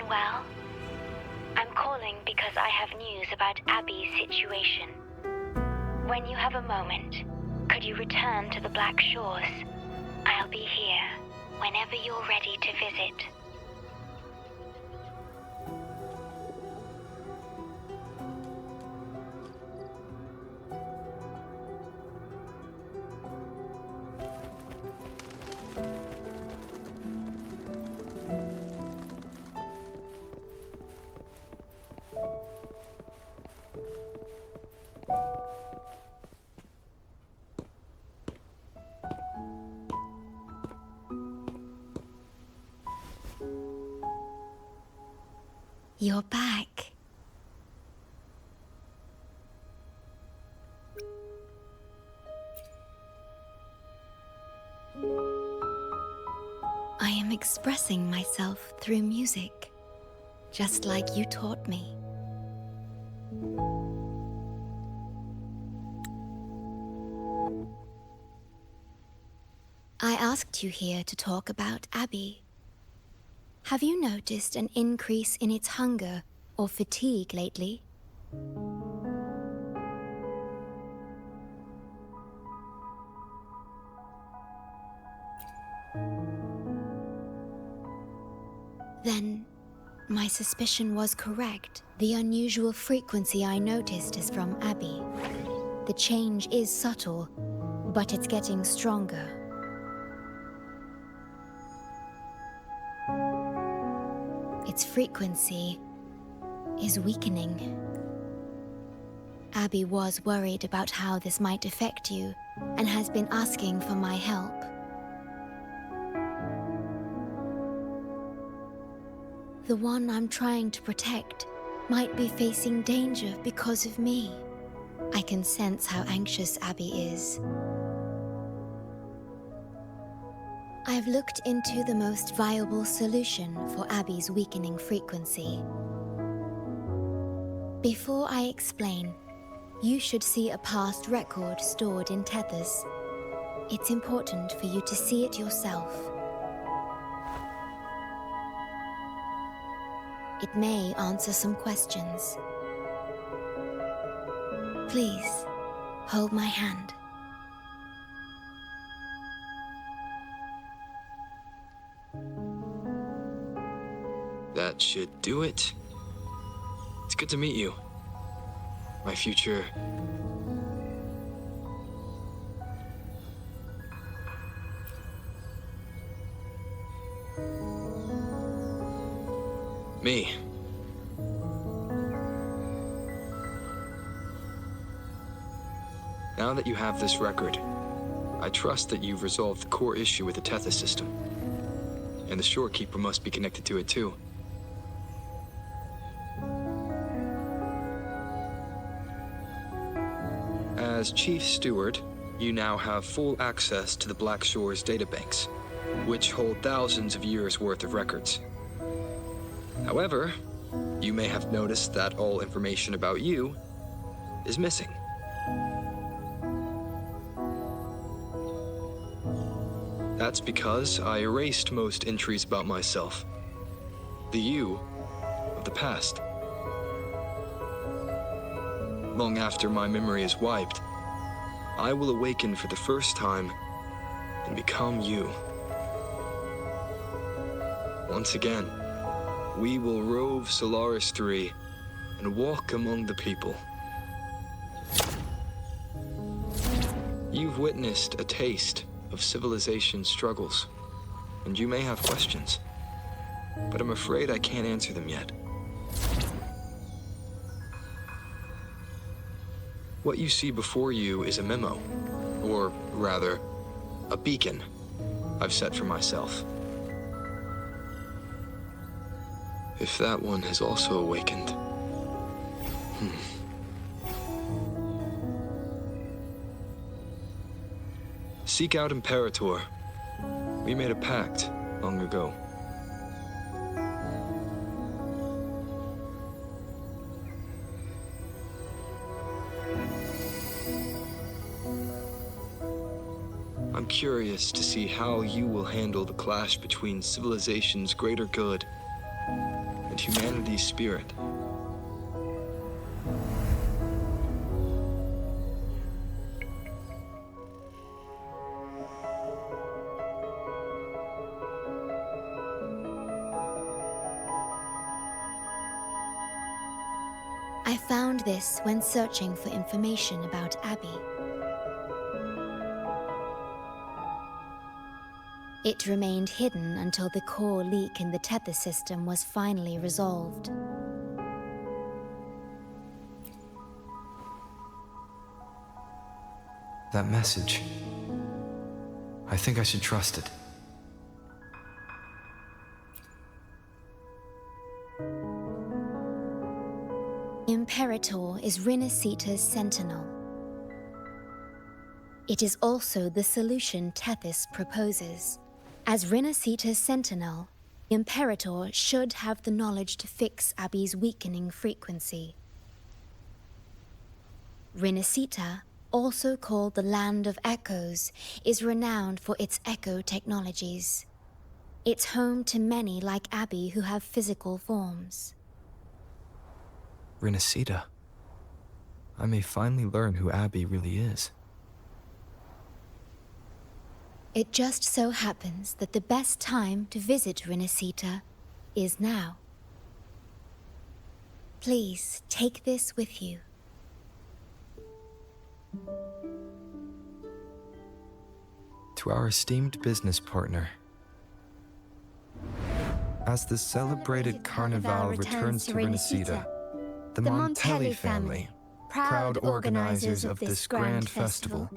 well? I'm calling because I have news about Abby's situation. When you have a moment, could you return to the Black Shores? I'll be here whenever you're ready to visit. You're back. I am expressing myself through music, just like you taught me. I asked you here to talk about Abby. Have you noticed an increase in its hunger or fatigue lately? Then, my suspicion was correct. The unusual frequency I noticed is from Abby. The change is subtle, but it's getting stronger. Its frequency is weakening. Abby was worried about how this might affect you and has been asking for my help. The one I'm trying to protect might be facing danger because of me. I can sense how anxious Abby is. I've looked into the most viable solution for Abby's weakening frequency. Before I explain, you should see a past record stored in tethers. It's important for you to see it yourself. It may answer some questions. Please, hold my hand. That should do it. It's good to meet you. My future... me. Now that you have this record, I trust that you've resolved the core issue with the Tethys system. And the Shorekeeper must be connected to it too. As Chief Steward, you now have full access to the Black Shores databanks, which hold thousands of years' worth of records. However, you may have noticed that all information about you is missing. That's because I erased most entries about myself. The you of the past. Long after my memory is wiped, I will awaken for the first time and become you. Once again, we will rove Solaris 3 and walk among the people. You've witnessed a taste of civilization's struggles, and you may have questions, but I'm afraid I can't answer them yet. What you see before you is a memo, or rather, a beacon I've set for myself. If that one has also awakened. Seek out Imperator. We made a pact long ago. I'm curious to see how you will handle the clash between civilization's greater good and and humanity's spirit. I found this when searching for information about Abby. It remained hidden until the core leak in the tether system was finally resolved. That message. I think I should trust it. Imperator is Renasita's sentinel. It is also the solution Tethys proposes. As Renasita's sentinel, Imperator should have the knowledge to fix Abby's weakening frequency. Renasita, also called the Land of Echoes, is renowned for its echo technologies. It's home to many like Abby who have physical forms. Renasita. I may finally learn who Abby really is. It just so happens that the best time to visit Renasita is now. Please take this with you. To our esteemed business partner. As the celebrated Carnival returns to Renasita, the Montelli family, proud organizers of this grand festival,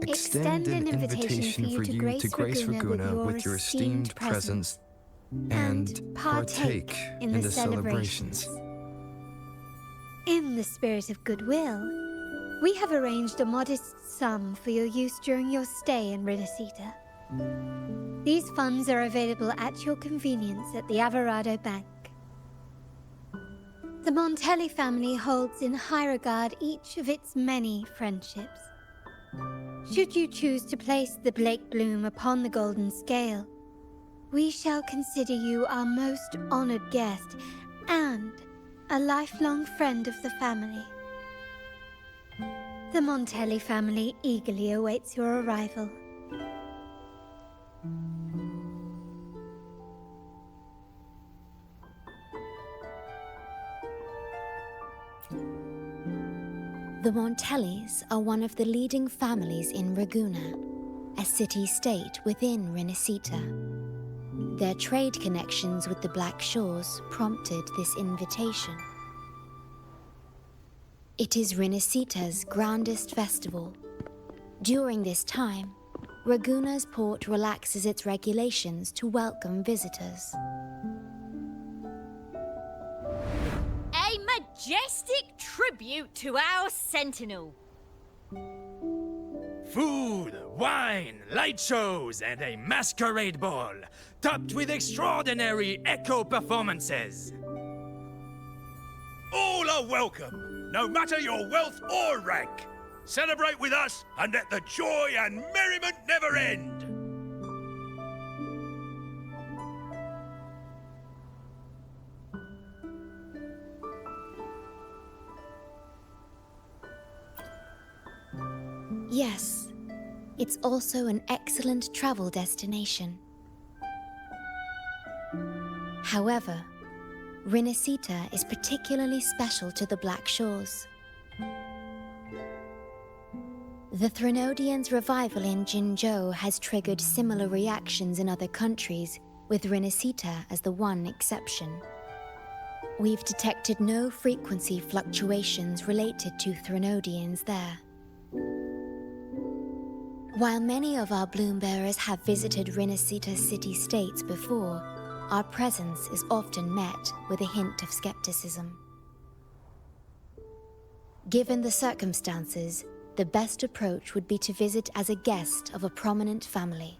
extend an invitation for you to grace Ragunna with your esteemed presence and partake in the celebrations. In the spirit of goodwill, we have arranged a modest sum for your use during your stay in Renasita. These funds are available at your convenience at the Averado Bank. The Montelli family holds in high regard each of its many friendships. Should you choose to place the Blake Bloom upon the golden scale, we shall consider you our most honored guest and a lifelong friend of the family. The Montelli family eagerly awaits your arrival. The Montellis are one of the leading families in Ragunna, a city-state within Renasita. Their trade connections with the Black Shores prompted this invitation. It is Renasita's grandest festival. During this time, Ragunna's port relaxes its regulations to welcome visitors. A majestic tribute to our sentinel. Food, wine, light shows, and a masquerade ball, topped with extraordinary echo performances. All are welcome, no matter your wealth or rank. Celebrate with us and let the joy and merriment never end. Yes, it's also an excellent travel destination. However, Renasita is particularly special to the Black Shores. The Threnodians' revival in Jinzhou has triggered similar reactions in other countries, with Renasita as the one exception. We've detected no frequency fluctuations related to Threnodians there. While many of our bloom-bearers have visited Renasita city-states before, our presence is often met with a hint of skepticism. Given the circumstances, the best approach would be to visit as a guest of a prominent family.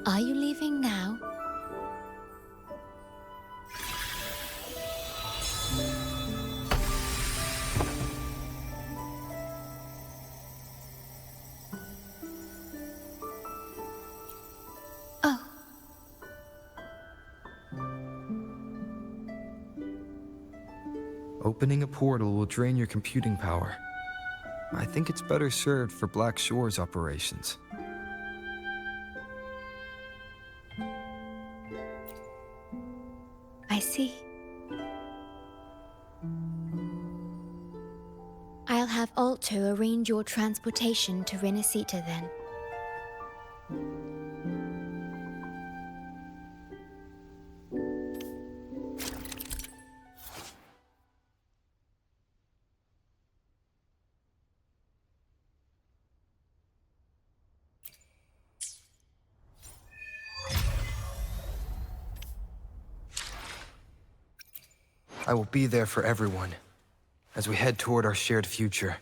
Are you leaving now? Oh. Opening a portal will drain your computing power. I think it's better served for Black Shore's operations. I see. I'll have Alto arrange your transportation to Renasita then. I will be there for everyone as we head toward our shared future,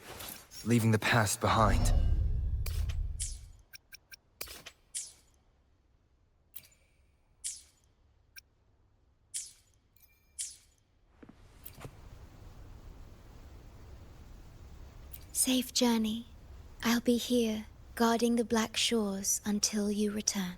leaving the past behind. Safe journey. I'll be here, guarding the Black Shores until you return.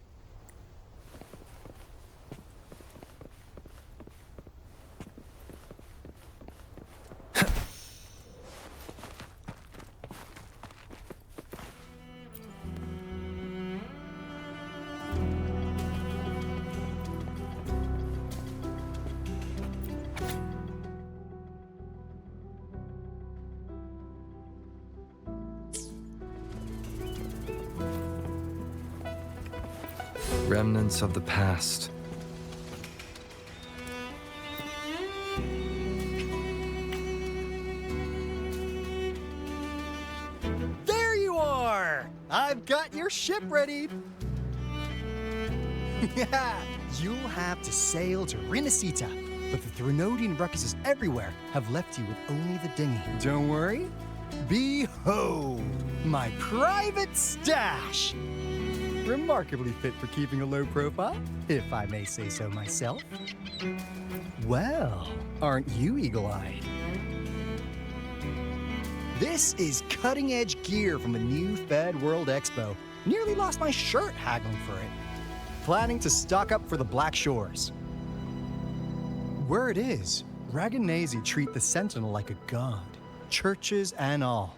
Remnants of the past. There you are! I've got your ship ready. Yeah, you'll have to sail to Renasita, but the Threnodian ruckuses everywhere have left you with only the dinghy. Don't worry. Behold, my private stash! Remarkably fit for keeping a low profile, if I may say so myself. Well, aren't you eagle-eyed? This is cutting-edge gear from the new Fed World Expo. Nearly lost my shirt haggling for it. Planning to stock up for the Black Shores. Word is, Raganese treat the Sentinel like a god. Churches and all.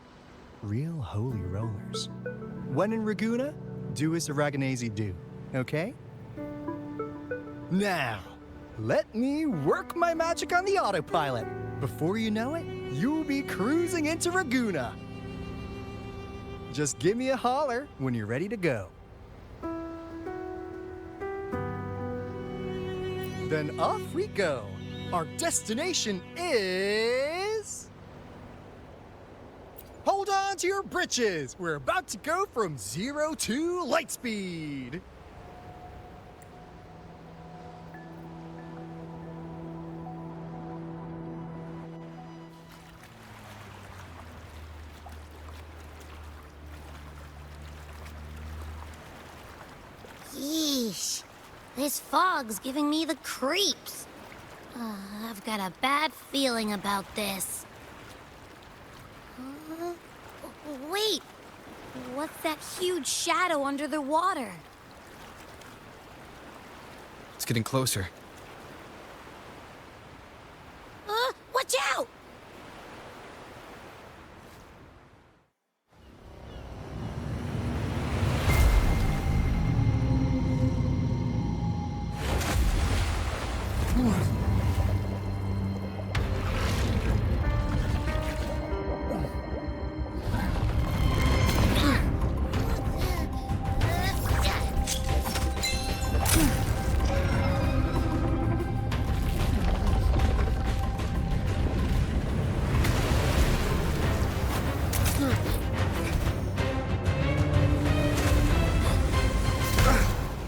Real holy rollers. When in Raguna, do as the Raganese do, okay? Now, let me work my magic on the autopilot. Before you know it, you'll be cruising into Raguna. Just give me a holler when you're ready to go. Then off we go. Our destination is... Hold on to your britches! We're about to go from 0 to light speed! Yeesh. This fog's giving me the creeps. I've got a bad feeling about this. Wait! What's that huge shadow under the water? It's getting closer. Watch out!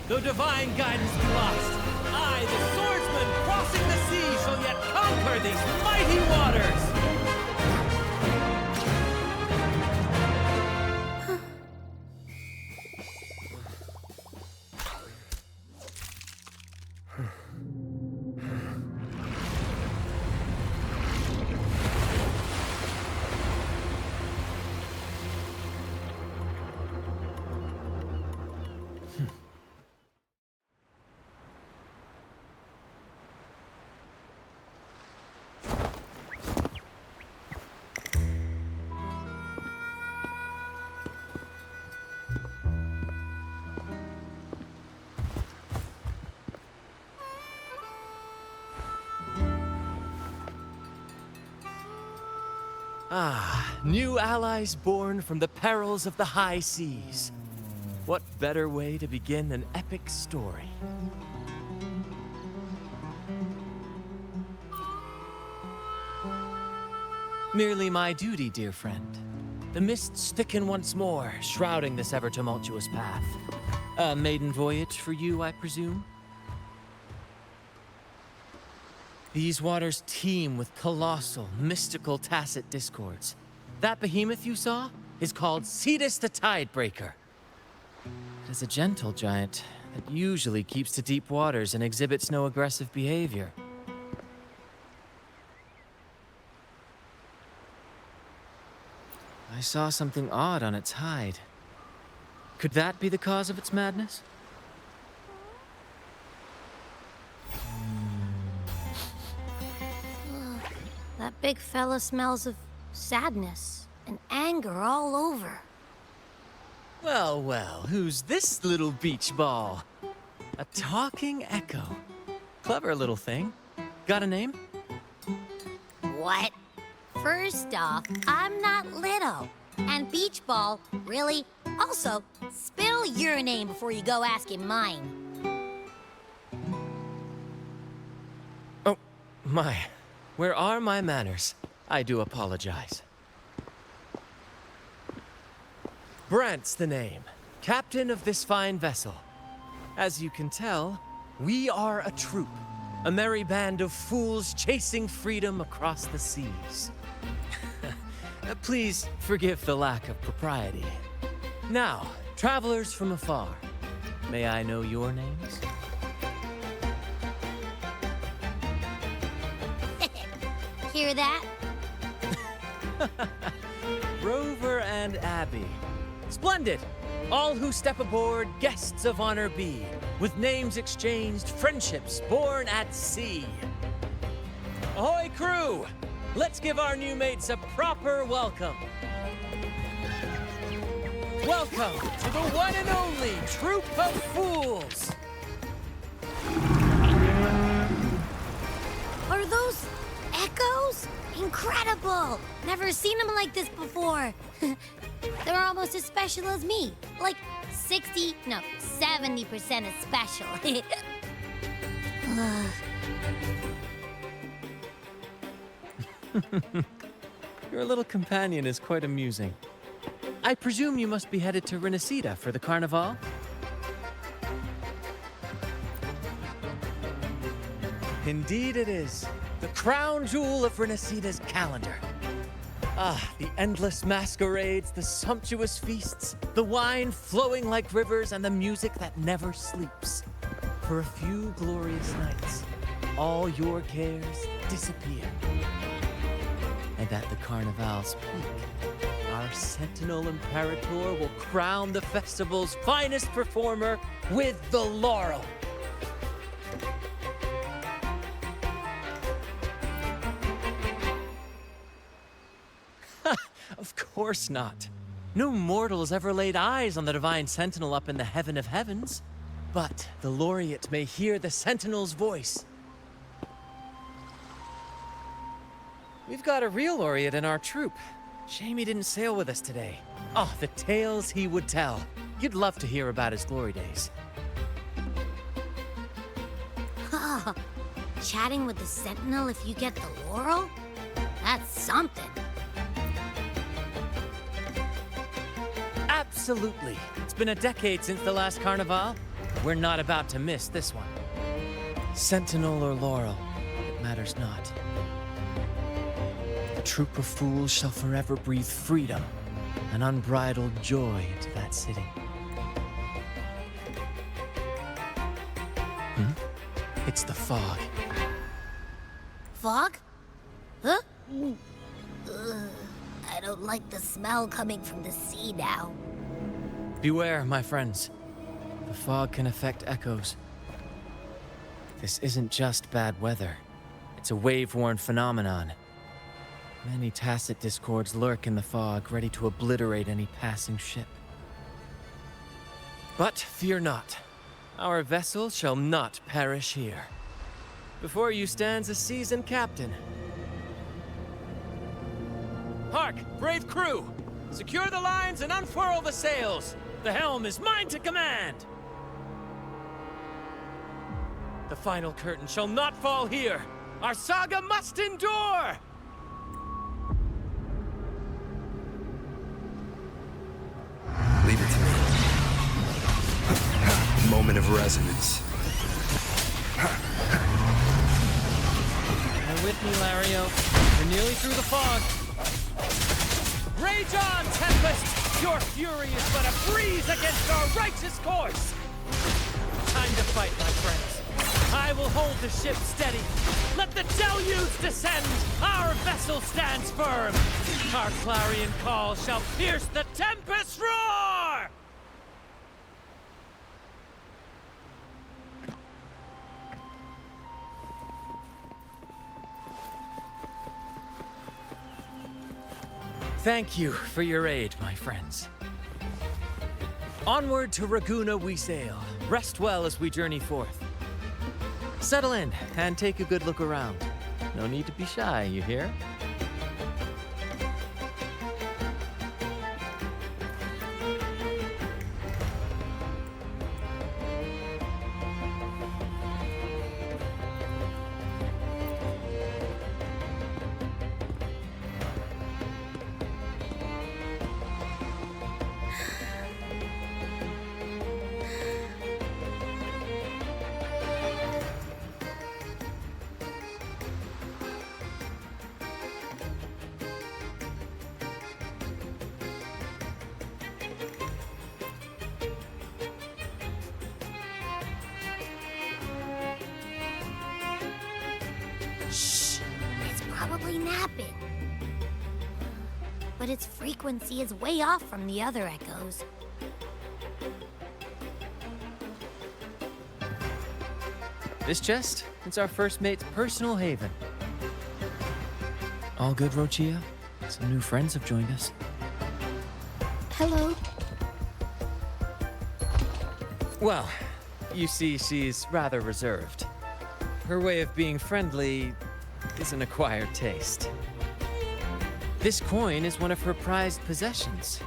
Though divine guidance be lost, I, the swordsman crossing the sea, shall yet conquer these mighty waters! Ah, new allies born from the perils of the high seas. What better way to begin an epic story? Merely my duty, dear friend. The mists thicken once more, shrouding this ever-tumultuous path. A maiden voyage for you, I presume? These waters teem with colossal, mystical tacit discords. That behemoth you saw is called Cetus the Tidebreaker. It is a gentle giant that usually keeps to deep waters and exhibits no aggressive behavior. I saw something odd on its hide. Could that be the cause of its madness? That big fella smells of sadness and anger all over. Well, well, who's this little beach ball? A talking echo. Clever little thing. Got a name? What? First off, I'm not little. And beach ball, really? Also, spill your name before you go asking mine. Oh, my. Where are my manners? I do apologize. Brant's the name. Captain of this fine vessel. As you can tell, we are a troop. A merry band of fools chasing freedom across the seas. Please forgive the lack of propriety. Now, travelers from afar, may I know your names? Hear that? Rover and Abby. Splendid! All who step aboard, guests of honor be. With names exchanged, friendships born at sea. Ahoy, crew! Let's give our new mates a proper welcome. Welcome to the one and only Troop of Fools! Are those echoes? Incredible! Never seen them like this before. They're almost as special as me. Like 70% as special. Your little companion is quite amusing. I presume you must be headed to Renasita for the Carnival? Indeed it is. The crown jewel of Renasita's calendar. Ah, the endless masquerades, the sumptuous feasts, the wine flowing like rivers, and the music that never sleeps. For a few glorious nights, all your cares disappear. And at the Carnival's peak, our Sentinel Imperator will crown the festival's finest performer with the laurel. Of course not. No mortals ever laid eyes on the Divine Sentinel up in the heaven of heavens. But the laureate may hear the Sentinel's voice. We've got a real laureate in our troop. Shame he didn't sail with us today. Oh, the tales he would tell. You'd love to hear about his glory days. Chatting with the Sentinel if you get the laurel? That's something. Absolutely. It's been a decade since the last Carnival. We're not about to miss this one. Sentinel or laurel, it matters not. The troop of fools shall forever breathe freedom and unbridled joy into that city. It's the fog. Fog? Huh? I don't like the smell coming from the sea now. Beware, my friends. The fog can affect echoes. This isn't just bad weather. It's a wave-worn phenomenon. Many tacit discords lurk in the fog, ready to obliterate any passing ship. But fear not. Our vessel shall not perish here. Before you stands a seasoned captain. Hark, brave crew! Secure the lines and unfurl the sails! The helm is mine to command! The final curtain shall not fall here! Our saga must endure! Leave it to me. Moment of resonance. You're with me, Lario. We're nearly through the fog. Rage on, Tempest! Your fury is but a breeze against our righteous course! Time to fight, my friends. I will hold the ship steady. Let the deluge descend! Our vessel stands firm! Our clarion call shall pierce the tempest's roar! Thank you for your aid, my friends. Onward to Raguna we sail. Rest well as we journey forth. Settle in and take a good look around. No need to be shy, you hear? Shh! It's probably napping. But its frequency is way off from the other echoes. This chest, it's our first mate's personal haven. All good, Rochia? Some new friends have joined us. Hello. Well, you see, she's rather reserved. Her way of being friendly is an acquired taste. This coin is one of her prized possessions.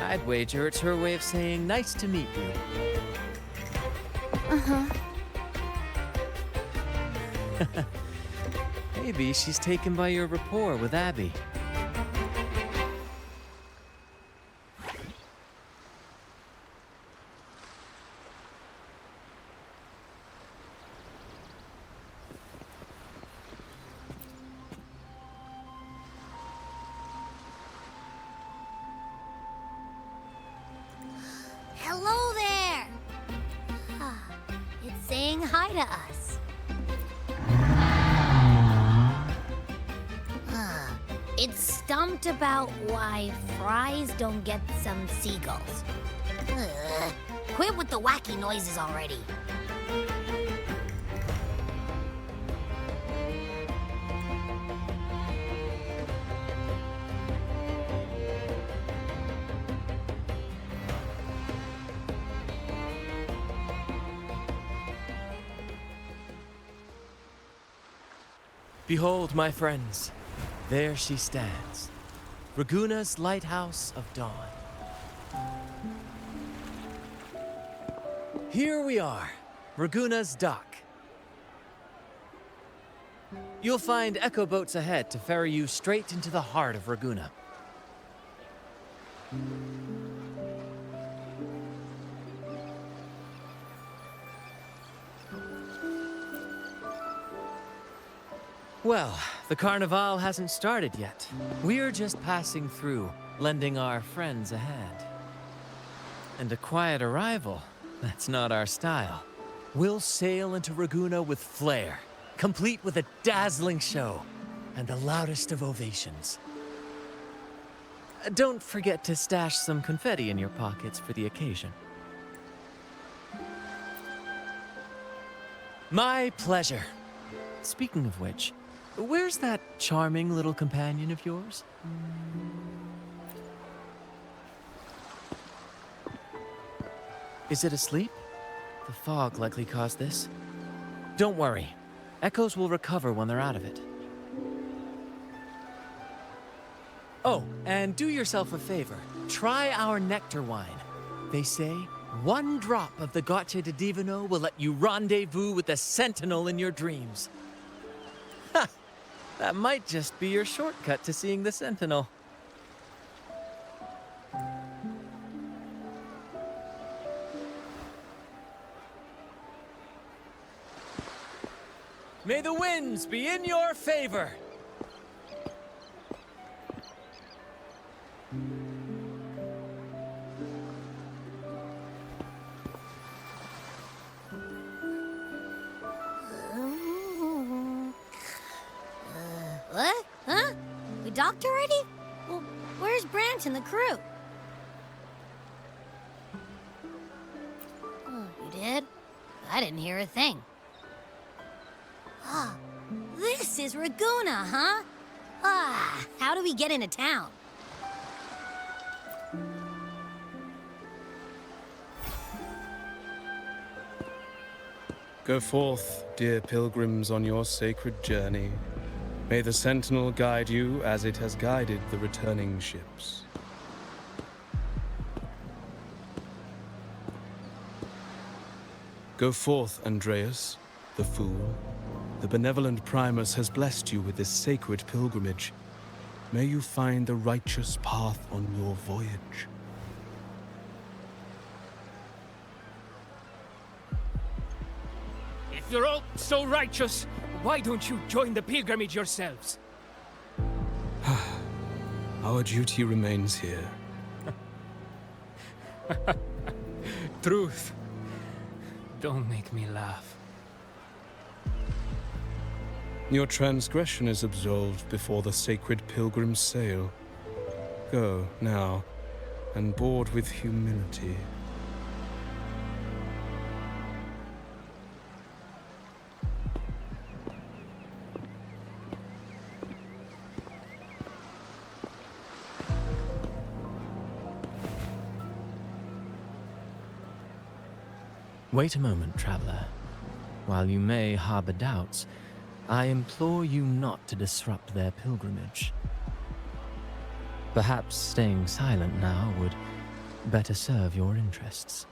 I'd wager it's her way of saying nice to meet you. Uh-huh. Maybe she's taken by your rapport with Abby. Hello there! It's saying hi to us. It's stumped about why fries don't get some seagulls. Quit with the wacky noises already. Behold, my friends, there she stands, Raguna's lighthouse of dawn. Here we are, Raguna's dock. You'll find echo boats ahead to ferry you straight into the heart of Raguna. Well, the Carnival hasn't started yet. We're just passing through, lending our friends a hand. And a quiet arrival, that's not our style. We'll sail into Raguna with flair, complete with a dazzling show and the loudest of ovations. Don't forget to stash some confetti in your pockets for the occasion. My pleasure. Speaking of which, where's that charming little companion of yours? Is it asleep? The fog likely caused this. Don't worry. Echoes will recover when they're out of it. Oh, and do yourself a favor. Try our nectar wine. They say 1 drop of the Gace de Divino will let you rendezvous with the Sentinel in your dreams. Ha! That might just be your shortcut to seeing the Sentinel. May the winds be in your favor! What? Huh? We docked already? Well, where's Brant and the crew? Oh, you did? I didn't hear a thing. Ah, this is Raguna, huh? Ah, how do we get into town? Go forth, dear pilgrims, on your sacred journey. May the Sentinel guide you as it has guided the returning ships. Go forth, Andreas, the fool. The benevolent Primus has blessed you with this sacred pilgrimage. May you find the righteous path on your voyage. If you're all so righteous, why don't you join the pilgrimage yourselves? Our duty remains here. Truth. Don't make me laugh. Your transgression is absolved before the sacred pilgrims sail. Go, now, and board with humility. Wait a moment, traveler. While you may harbor doubts, I implore you not to disrupt their pilgrimage. Perhaps staying silent now would better serve your interests.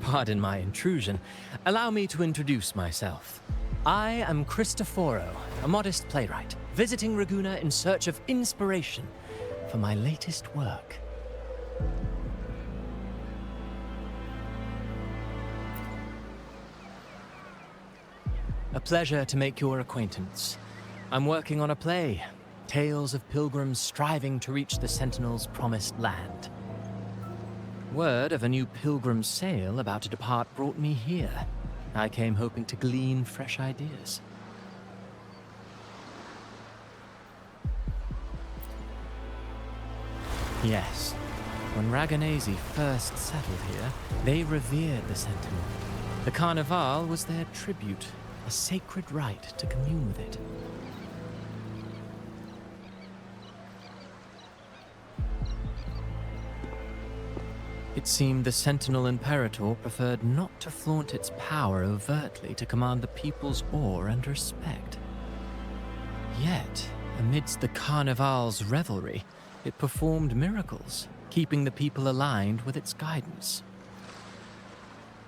Pardon my intrusion. Allow me to introduce myself. I am Cristoforo, a modest playwright, visiting Raguna in search of inspiration for my latest work. A pleasure to make your acquaintance. I'm working on a play, tales of pilgrims striving to reach the Sentinel's promised land. Word of a new pilgrim sail about to depart brought me here. I came hoping to glean fresh ideas. Yes, when Raganesi first settled here, they revered the Sentinel. The Carnival was their tribute, a sacred right to commune with it. It seemed the Sentinel Imperator preferred not to flaunt its power overtly to command the people's awe and respect. Yet, amidst the Carnival's revelry, it performed miracles, keeping the people aligned with its guidance.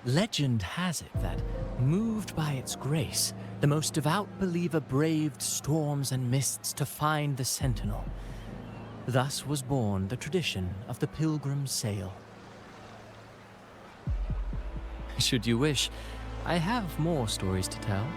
Legend has it that, moved by its grace, the most devout believer braved storms and mists to find the Sentinel. Thus was born the tradition of the pilgrim sail. Should you wish, I have more stories to tell.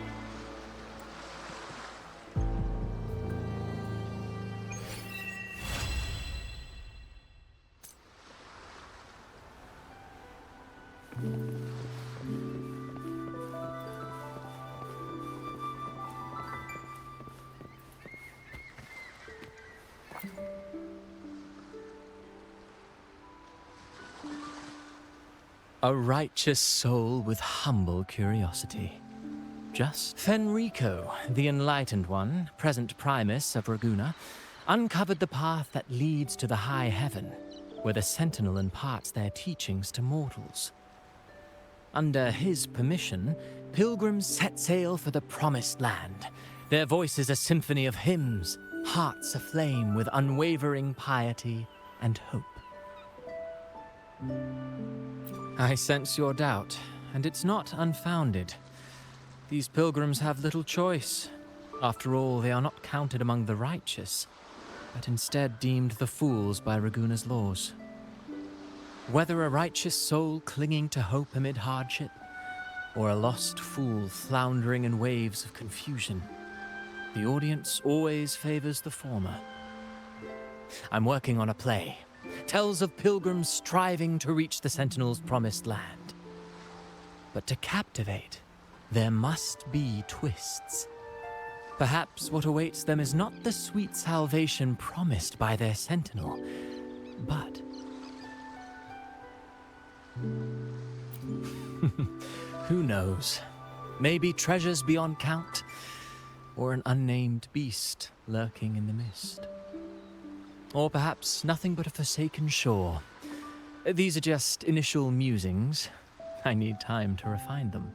A righteous soul with humble curiosity. Just Fenrico, the Enlightened One, present Primus of Raguna, uncovered the path that leads to the high heaven, where the Sentinel imparts their teachings to mortals. Under his permission, pilgrims set sail for the Promised Land. Their voices a symphony of hymns, hearts aflame with unwavering piety and hope. I sense your doubt, and it's not unfounded. These pilgrims have little choice. After all, they are not counted among the righteous, but instead deemed the fools by Raguna's laws. Whether a righteous soul clinging to hope amid hardship, or a lost fool floundering in waves of confusion, the audience always favors the former. I'm working on a play. Tells of pilgrims striving to reach the Sentinel's promised land. But to captivate, there must be twists. Perhaps what awaits them is not the sweet salvation promised by their Sentinel, but... Who knows? Maybe treasures beyond count, or an unnamed beast lurking in the mist. Or perhaps nothing but a forsaken shore. These are just initial musings. I need time to refine them.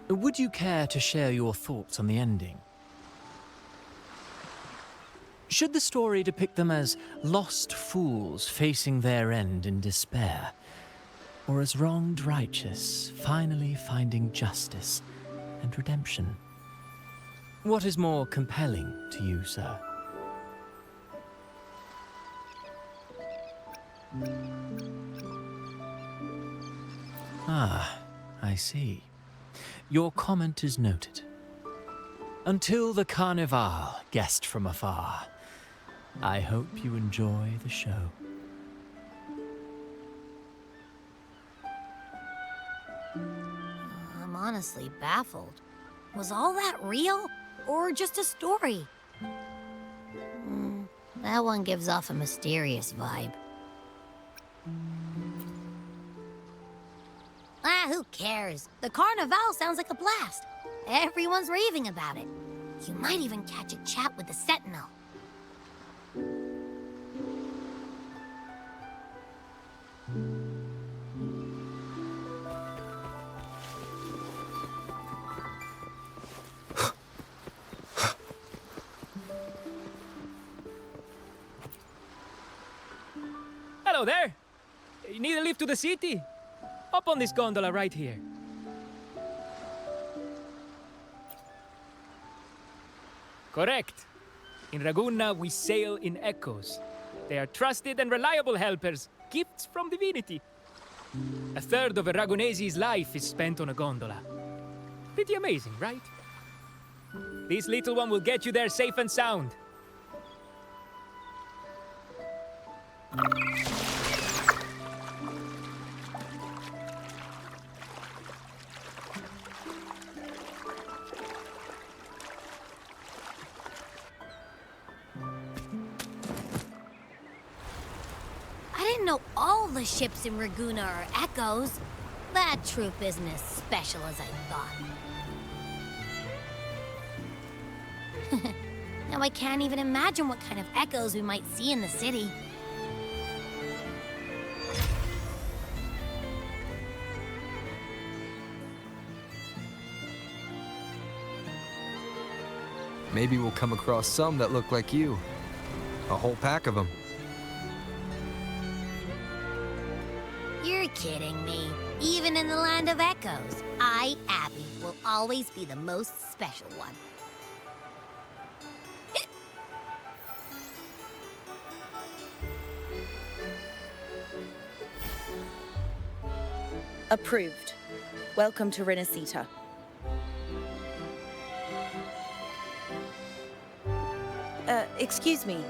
Would you care to share your thoughts on the ending? Should the story depict them as lost fools facing their end in despair, or as wronged righteous finally finding justice and redemption? What is more compelling to you, sir? Ah, I see. Your comment is noted. Until the Carnival, guest from afar, I hope you enjoy the show. I'm honestly baffled. Was all that real, or just a story? That one gives off a mysterious vibe. Who cares? The Carnival sounds like a blast. Everyone's raving about it. You might even catch a chat with the Sentinel. Hello there! You need a lift to the city? Hop on this gondola right here. Correct. In Raguna, we sail in echoes. They are trusted and reliable helpers, gifts from divinity. A third of a Ragunese's life is spent on a gondola. Pretty amazing, right? This little one will get you there safe and sound. All the ships in Raguna are echoes. That troop isn't as special as I thought. Now I can't even imagine what kind of echoes we might see in the city. Maybe we'll come across some that look like you. A whole pack of them. You're kidding me. Even in the land of echoes, I, Abby, will always be the most special one. Approved. Welcome to Renasita. Excuse me.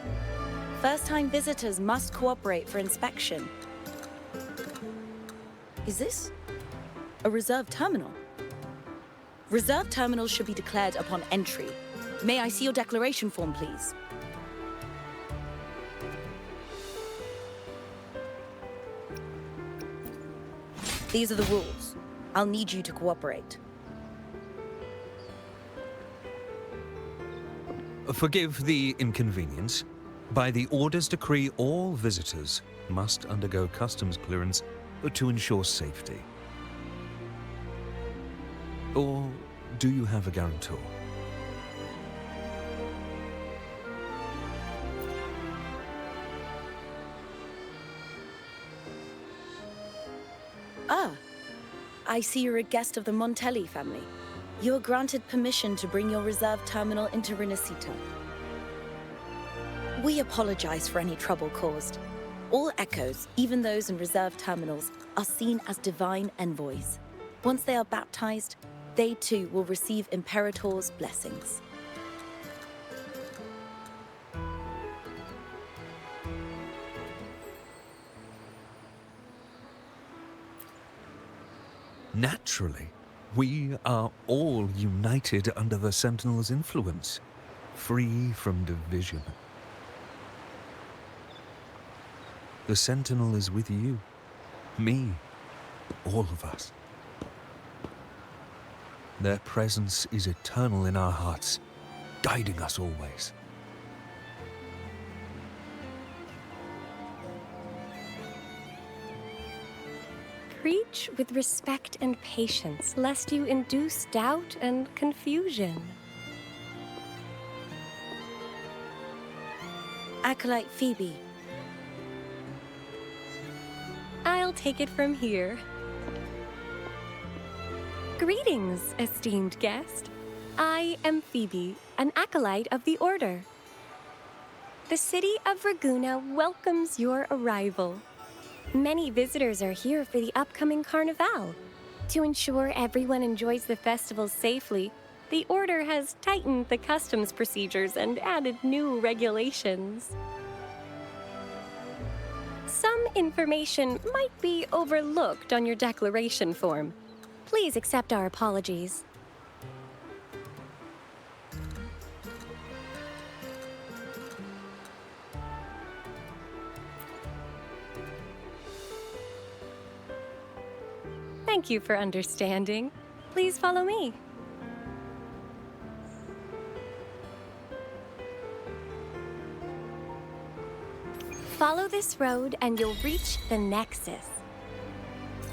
First-time visitors must cooperate for inspection. Is this a reserved terminal? Reserved terminals should be declared upon entry. May I see your declaration form, please? These are the rules. I'll need you to cooperate. Forgive the inconvenience. By the Order's decree, all visitors must undergo customs clearance to ensure safety. Or do you have a guarantor? Ah, I see you're a guest of the Montelli family. You are granted permission to bring your reserve terminal into Renasita. We apologize for any trouble caused. All echoes, even those in reserve terminals, are seen as divine envoys. Once they are baptized, they too will receive Imperator's blessings. Naturally, we are all united under the Sentinel's influence, free from division. The Sentinel is with you, me, all of us. Their presence is eternal in our hearts, guiding us always. Preach with respect and patience, lest you induce doubt and confusion. Acolyte Phoebe. I'll take it from here. Greetings, esteemed guest. I am Phoebe, an acolyte of the Order. The city of Ragunna welcomes your arrival. Many visitors are here for the upcoming Carnival. To ensure everyone enjoys the festival safely, the Order has tightened the customs procedures and added new regulations. Some information might be overlooked on your declaration form. Please accept our apologies. Thank you for understanding. Please follow me. Follow this road and you'll reach the Nexus.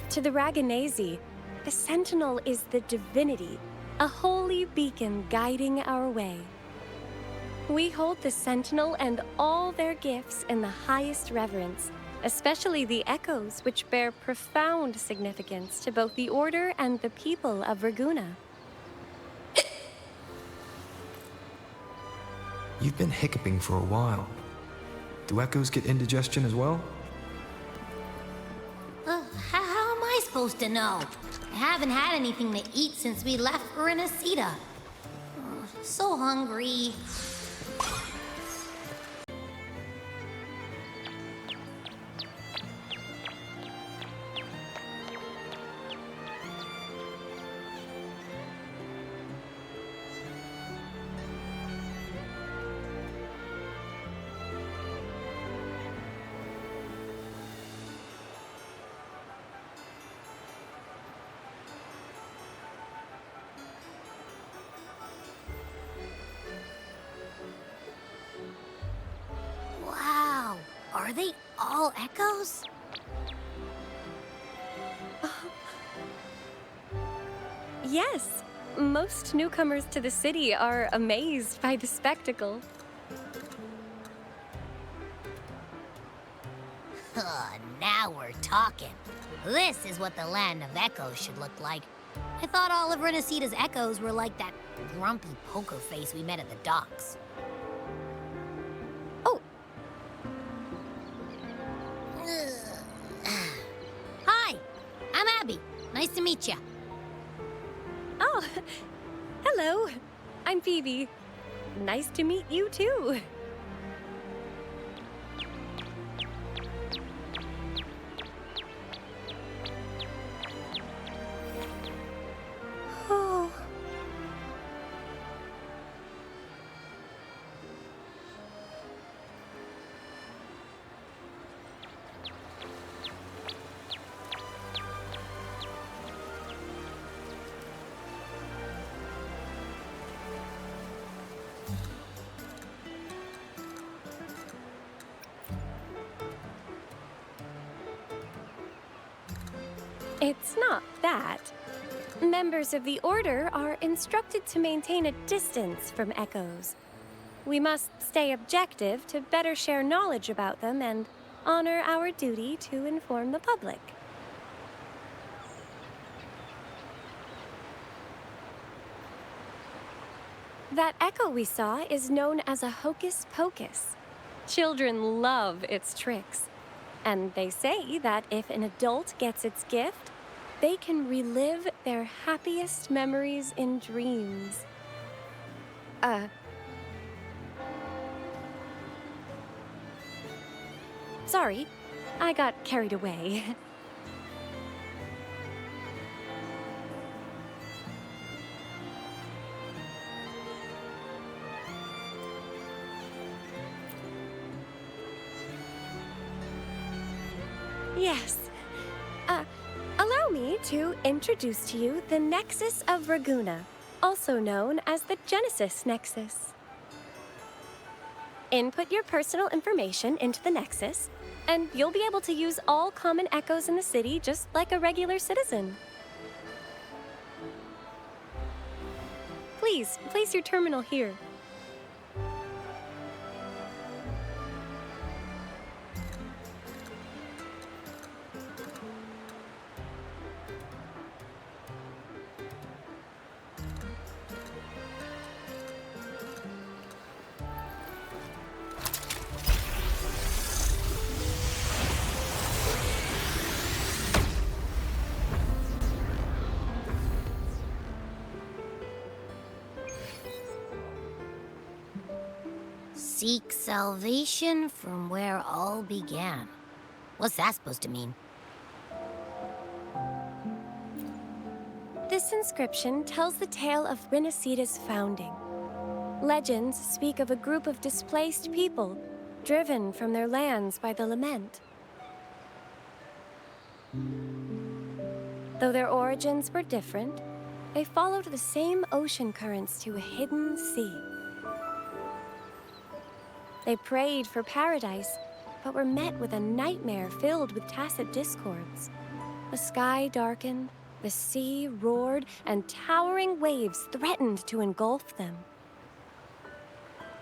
To the Raganese, the Sentinel is the divinity, a holy beacon guiding our way. We hold the Sentinel and all their gifts in the highest reverence, especially the echoes, which bear profound significance to both the Order and the people of Ragunna. You've been hiccuping for a while. Do echoes get indigestion as well? How am I supposed to know? I haven't had anything to eat since we left for Renasita. So hungry. Wow, are they all echoes? Yes, most newcomers to the city are amazed by the spectacle. Now we're talking. This is what the land of echoes should look like. I thought all of Renasita's echoes were like that grumpy poker face we met at the docks. Oh. Hi, I'm Abby. Nice to meet you. Oh, hello. I'm Phoebe. Nice to meet you too. Oh. It's not that. Members of the Order are instructed to maintain a distance from echoes. We must stay objective to better share knowledge about them and honor our duty to inform the public. That echo we saw is known as a hocus pocus. Children love its tricks. And they say that if an adult gets its gift, they can relive their happiest memories in dreams. Sorry, I got carried away. Yes. Allow me to introduce to you the Nexus of Raguna, also known as the Genesis Nexus. Input your personal information into the Nexus, and you'll be able to use all common echoes in the city just like a regular citizen. Please, place your terminal here. Seek salvation from where all began. What's that supposed to mean? This inscription tells the tale of Renasita's founding. Legends speak of a group of displaced people, driven from their lands by the lament. Though their origins were different, they followed the same ocean currents to a hidden sea. They prayed for paradise, but were met with a nightmare filled with tacit discords. The sky darkened, the sea roared, and towering waves threatened to engulf them.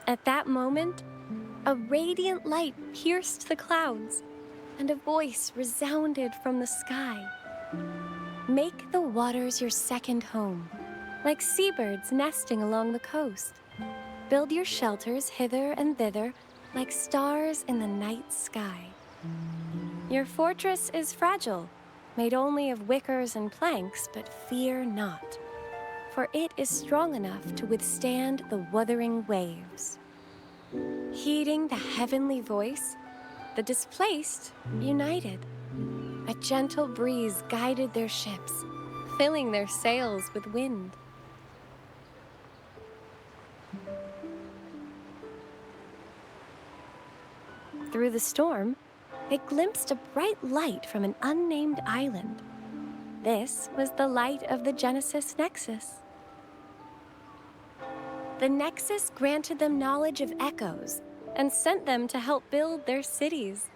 At that moment, a radiant light pierced the clouds, and a voice resounded from the sky. Make the waters your second home, like seabirds nesting along the coast. Build your shelters hither and thither, like stars in the night sky. Your fortress is fragile, made only of wickers and planks, but fear not, for it is strong enough to withstand the wuthering waves. Heeding the heavenly voice, the displaced united. A gentle breeze guided their ships, filling their sails with wind. Through the storm, they glimpsed a bright light from an unnamed island. This was the light of the Genesis Nexus. The Nexus granted them knowledge of echoes and sent them to help build their cities.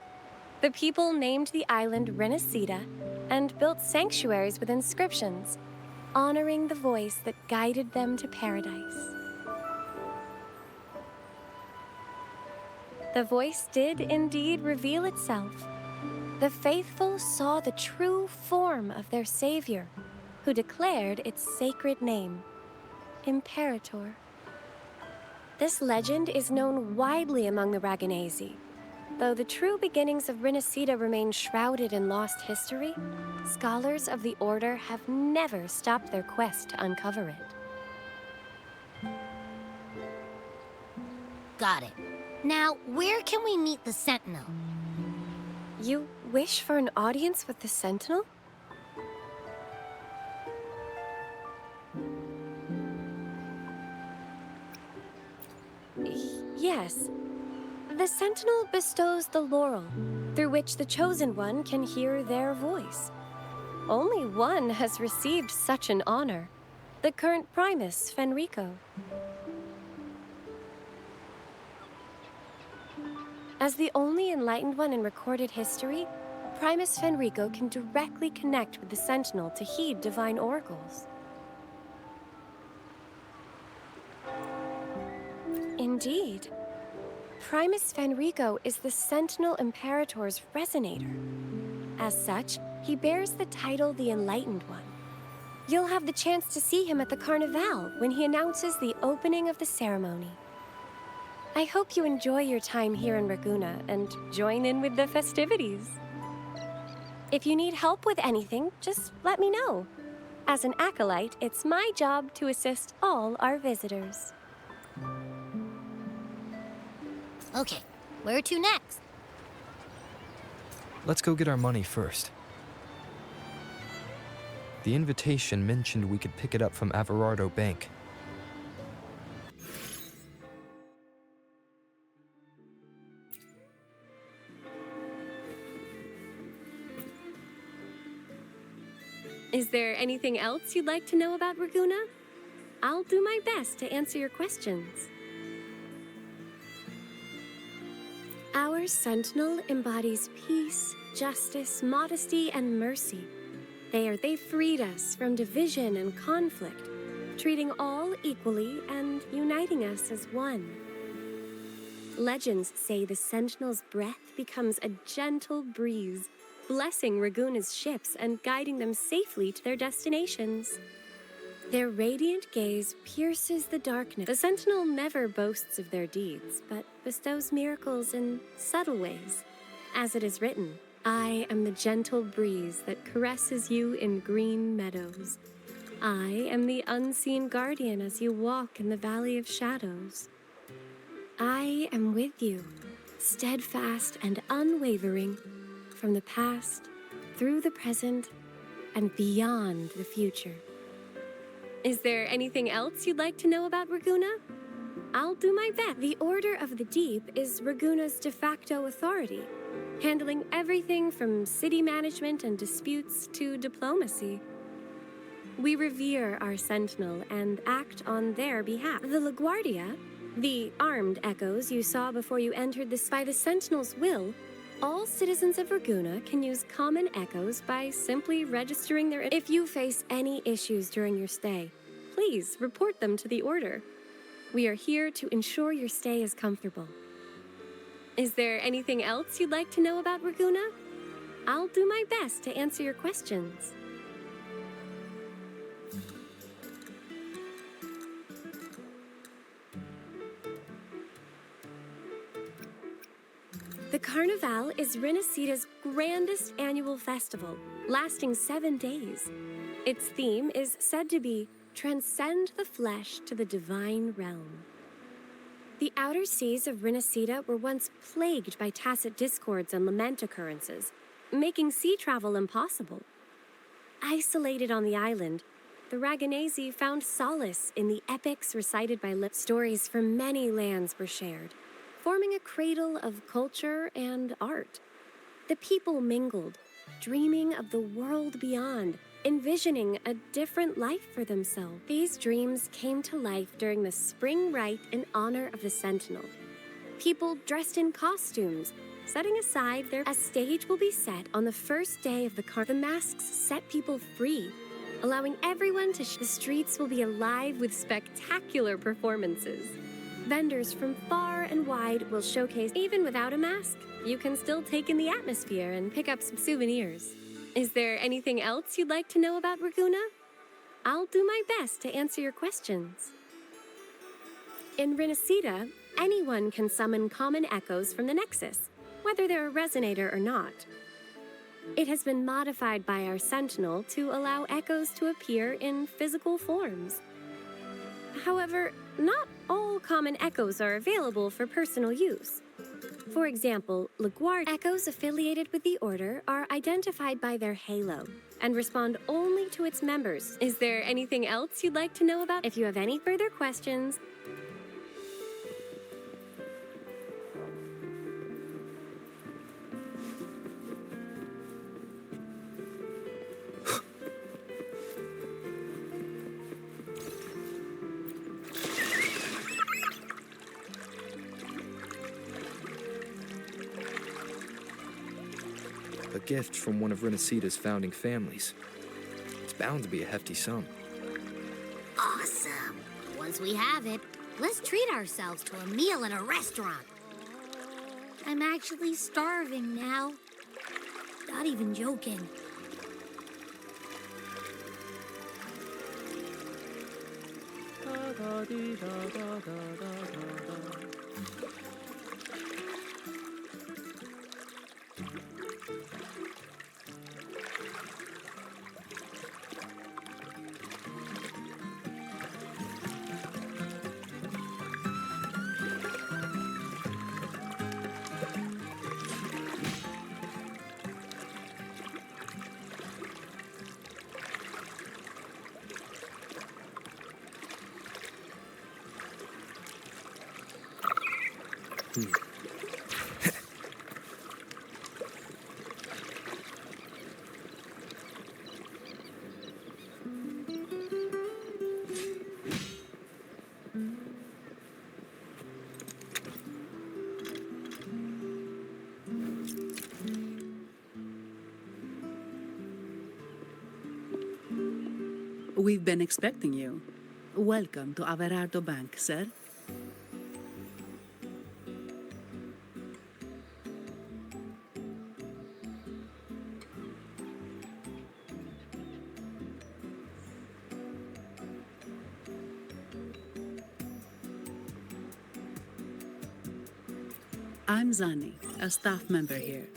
The people named the island Renasita and built sanctuaries with inscriptions, honoring the voice that guided them to paradise. The voice did indeed reveal itself. The faithful saw the true form of their savior, who declared its sacred name, Imperator. This legend is known widely among the Raganesi. Though the true beginnings of Renasita remain shrouded in lost history, scholars of the Order have never stopped their quest to uncover it. Got it. Now, where can we meet the Sentinel? You wish for an audience with the Sentinel? Yes. The Sentinel bestows the laurel, through which the Chosen One can hear their voice. Only one has received such an honor, the current Primus, Fenrico. As the only enlightened one in recorded history, Primus Fenrico can directly connect with the Sentinel to heed divine oracles. Indeed. Primus Fenrico is the Sentinel Imperator's resonator. As such, he bears the title the Enlightened One. You'll have the chance to see him at the Carnival when he announces the opening of the ceremony. I hope you enjoy your time here in Raguna and join in with the festivities. If you need help with anything, just let me know. As an acolyte, it's my job to assist all our visitors. Okay, where to next? Let's go get our money first. The invitation mentioned we could pick it up from Averardo Bank. Is there anything else you'd like to know about Raguna? I'll do my best to answer your questions. Our Sentinel embodies peace, justice, modesty, and mercy. They freed us from division and conflict, treating all equally and uniting us as one. Legends say the Sentinel's breath becomes a gentle breeze, blessing Raguna's ships and guiding them safely to their destinations. Their radiant gaze pierces the darkness. The Sentinel never boasts of their deeds, but bestows miracles in subtle ways. As it is written, I am the gentle breeze that caresses you in green meadows. I am the unseen guardian as you walk in the valley of shadows. I am with you, steadfast and unwavering, from the past, through the present, and beyond the future. Is there anything else you'd like to know about Raguna? I'll do my best. The Order of the Deep is Raguna's de facto authority, handling everything from city management and disputes to diplomacy. We revere our Sentinel and act on their behalf. The LaGuardia, the armed echoes you saw before you entered by the Sentinel's will, all citizens of Raguna can use common echoes by simply registering their... If you face any issues during your stay, please report them to the Order. We are here to ensure your stay is comfortable. Is there anything else you'd like to know about Raguna? I'll do my best to answer your questions. The Carnival is Renasita's grandest annual festival, lasting 7 days. Its theme is said to be Transcend the Flesh to the Divine Realm. The outer seas of Renasita were once plagued by tacit discords and lament occurrences, making sea travel impossible. Isolated on the island, the Raganesi found solace in the epics recited by lip. Stories from many lands were shared, forming a cradle of culture and art. The people mingled, dreaming of the world beyond, envisioning a different life for themselves. These dreams came to life during the spring rite in honor of the Sentinel. People dressed in costumes, setting aside a stage will be set on the first day of the carnival. The masks set people free, allowing everyone to the streets will be alive with spectacular performances. Vendors from far and wide will showcase. Even without a mask, you can still take in the atmosphere and pick up some souvenirs. Is there anything else you'd like to know about Raguna? I'll do my best to answer your questions. In Renasita, anyone can summon common echoes from the Nexus, whether they're a resonator or not. It has been modified by our Sentinel to allow echoes to appear in physical forms. However, not all common echoes are available for personal use. For example, LaGuardia echoes affiliated with the Order are identified by their halo and respond only to its members. Is there anything else you'd like to know about? If you have any further questions, A gift from one of Renasita's founding families. It's bound to be a hefty sum. Awesome. Once we have it, Let's treat ourselves to a meal in a restaurant. I'm actually starving now. Not even joking. We've been expecting you. Welcome to Averardo Bank, sir. I'm Zani, a staff member here.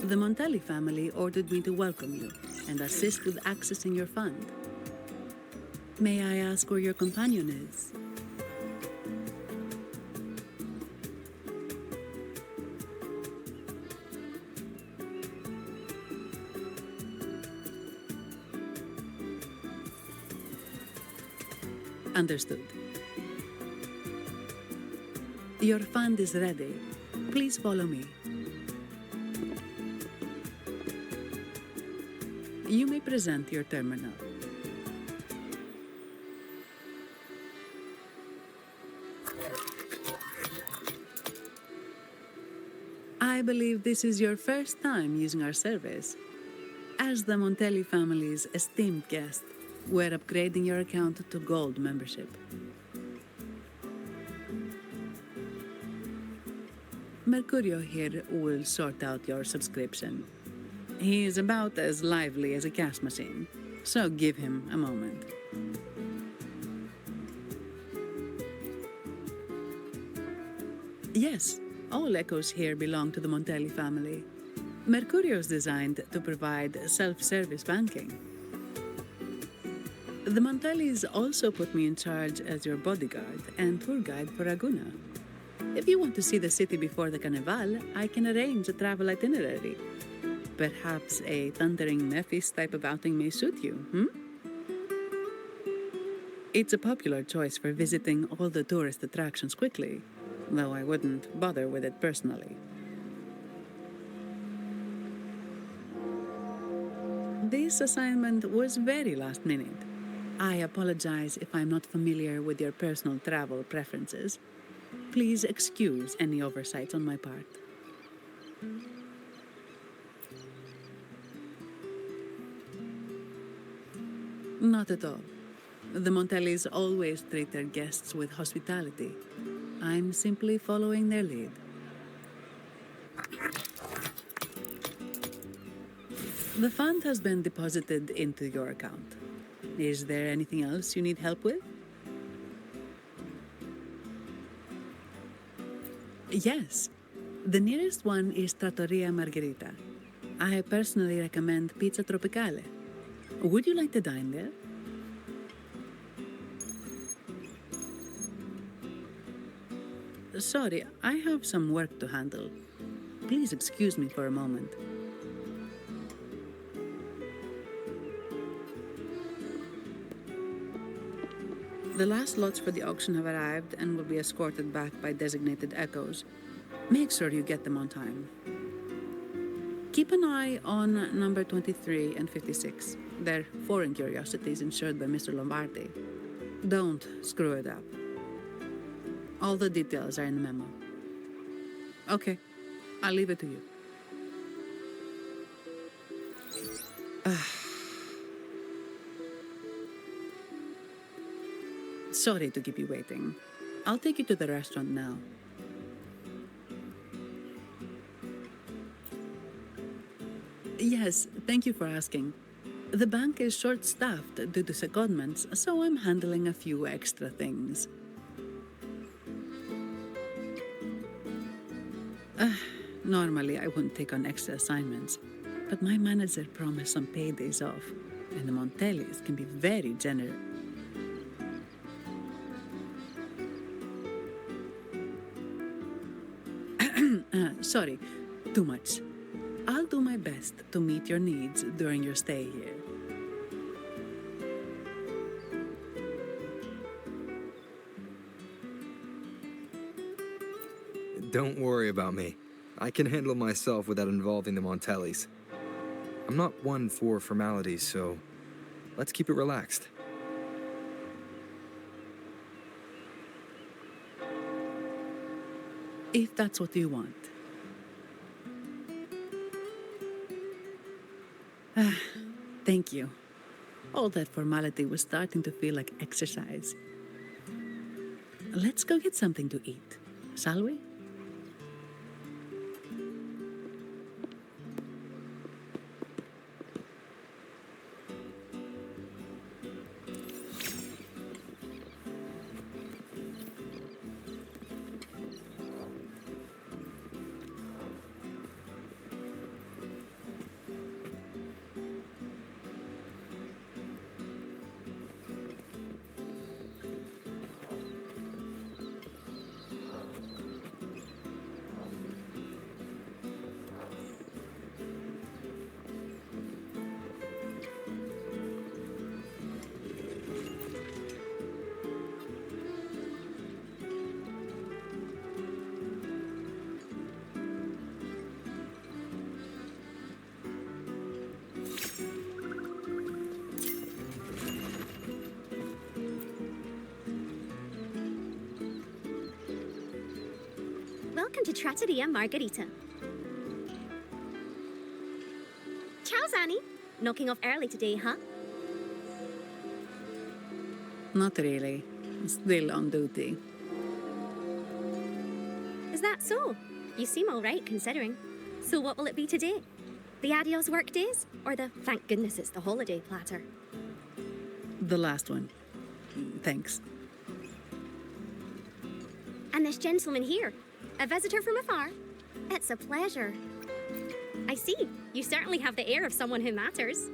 The Montelli family ordered me to welcome you and assist with accessing your fund. May I ask where your companion is? Understood. Your fund is ready. Please follow me. You may present your terminal. I believe this is your first time using our service. As the Montelli family's esteemed guest, we're upgrading your account to Gold membership. Mercurio here will sort out your subscription. He is about as lively as a cash machine, so give him a moment. Yes, all echoes here belong to the Montelli family. Mercurio is designed to provide self-service banking. The Montellis also put me in charge as your bodyguard and tour guide for Raguna. If you want to see the city before the Carnival, I can arrange a travel itinerary. Perhaps a thundering Memphis type of outing may suit you, It's a popular choice for visiting all the tourist attractions quickly, though I wouldn't bother with it personally. This assignment was very last minute. I apologize if I'm not familiar with your personal travel preferences. Please excuse any oversights on my part. Not at all. The Montellis always treat their guests with hospitality. I'm simply following their lead. The fund has been deposited into your account. Is there anything else you need help with? Yes. The nearest one is Trattoria Margherita. I personally recommend Pizza Tropicale. Would you like to dine there? Sorry, I have some work to handle. Please excuse me for a moment. The last lots for the auction have arrived and will be escorted back by designated echoes. Make sure you get them on time. Keep an eye on number 23 and 56. They're foreign curiosities insured by Mr. Lombardi. Don't screw it up. All the details are in the memo. Okay, I'll leave it to you. Sorry to keep you waiting. I'll take you to the restaurant now. Yes, thank you for asking. The bank is short-staffed due to secondments, so I'm handling a few extra things. Normally, I wouldn't take on extra assignments, but my manager promised some paydays off, and the Montellis can be very generous. Sorry, too much. I'll do my best to meet your needs during your stay here. Don't worry about me. I can handle myself without involving the Montellis. I'm not one for formalities, so let's keep it relaxed. If that's what you want. Thank you. All that formality was starting to feel like exercise. Let's go get something to eat, shall we? Welcome to Trattoria Margherita. Ciao, Zanni. Knocking off early today, huh? Not really. Still on duty. Is that so? You seem all right, considering. So what will it be today? The adios work days? Or the thank goodness it's the holiday platter? The last one. Thanks. And this gentleman here, a visitor from afar? It's a pleasure. I see. You certainly have the air of someone who matters.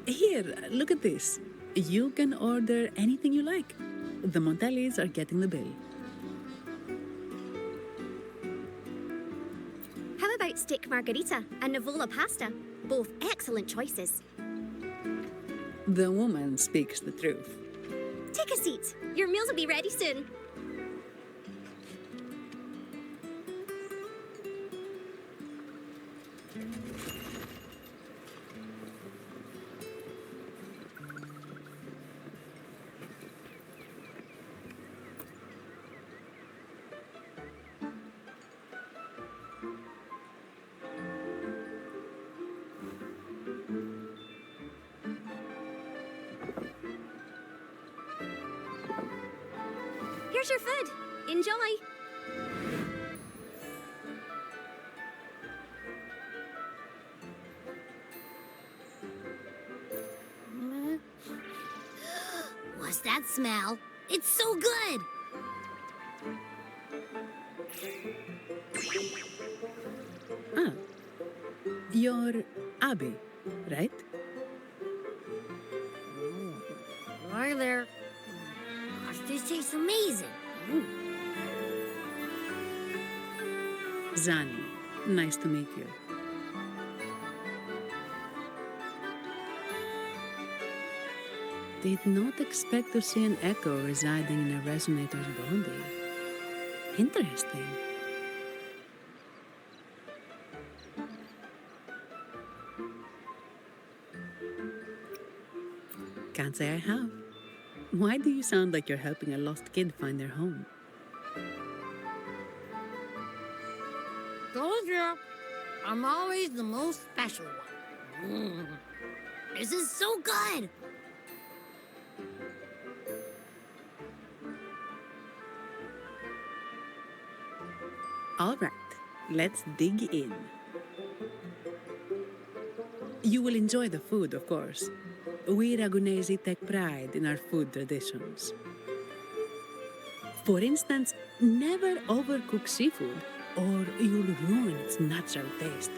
Here, look at this. You can order anything you like. The Montellis are getting the bill. How about steak margherita and Nivola pasta? Both excellent choices. The woman speaks the truth. Take a seat. Your meals will be ready soon. Here's your food. Enjoy. What's that smell? It's so good! Ah, you're Abby, right? Hi there. Gosh, this tastes amazing. Zanni, nice to meet you. Did not expect to see an echo residing in a resonator's body. Interesting. Can't say I have. Why do you sound like you're helping a lost kid find their home? Told you. I'm always the most special one. This is so good. All right, let's dig in. You will enjoy the food, of course. We Ragunesi take pride in our food traditions. For instance, never overcook seafood, or you'll ruin its natural taste.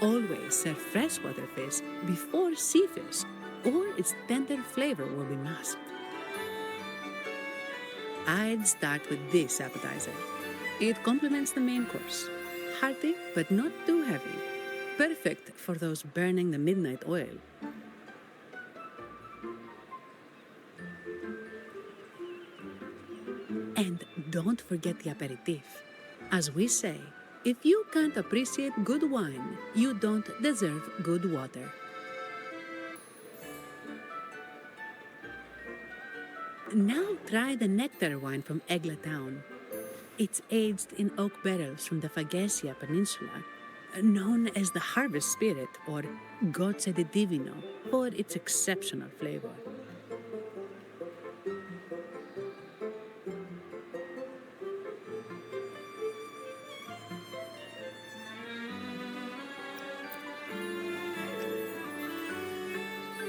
Always serve freshwater fish before sea fish, or its tender flavor will be masked. I'd start with this appetizer. It complements the main course. Hearty, but not too heavy. Perfect for those burning the midnight oil. And don't forget the aperitif. As we say, if you can't appreciate good wine, you don't deserve good water. Now try the nectar wine from Egla town. It's aged in oak barrels from the Faghesia Peninsula, known as the harvest spirit or Gocce di Divino for its exceptional flavor.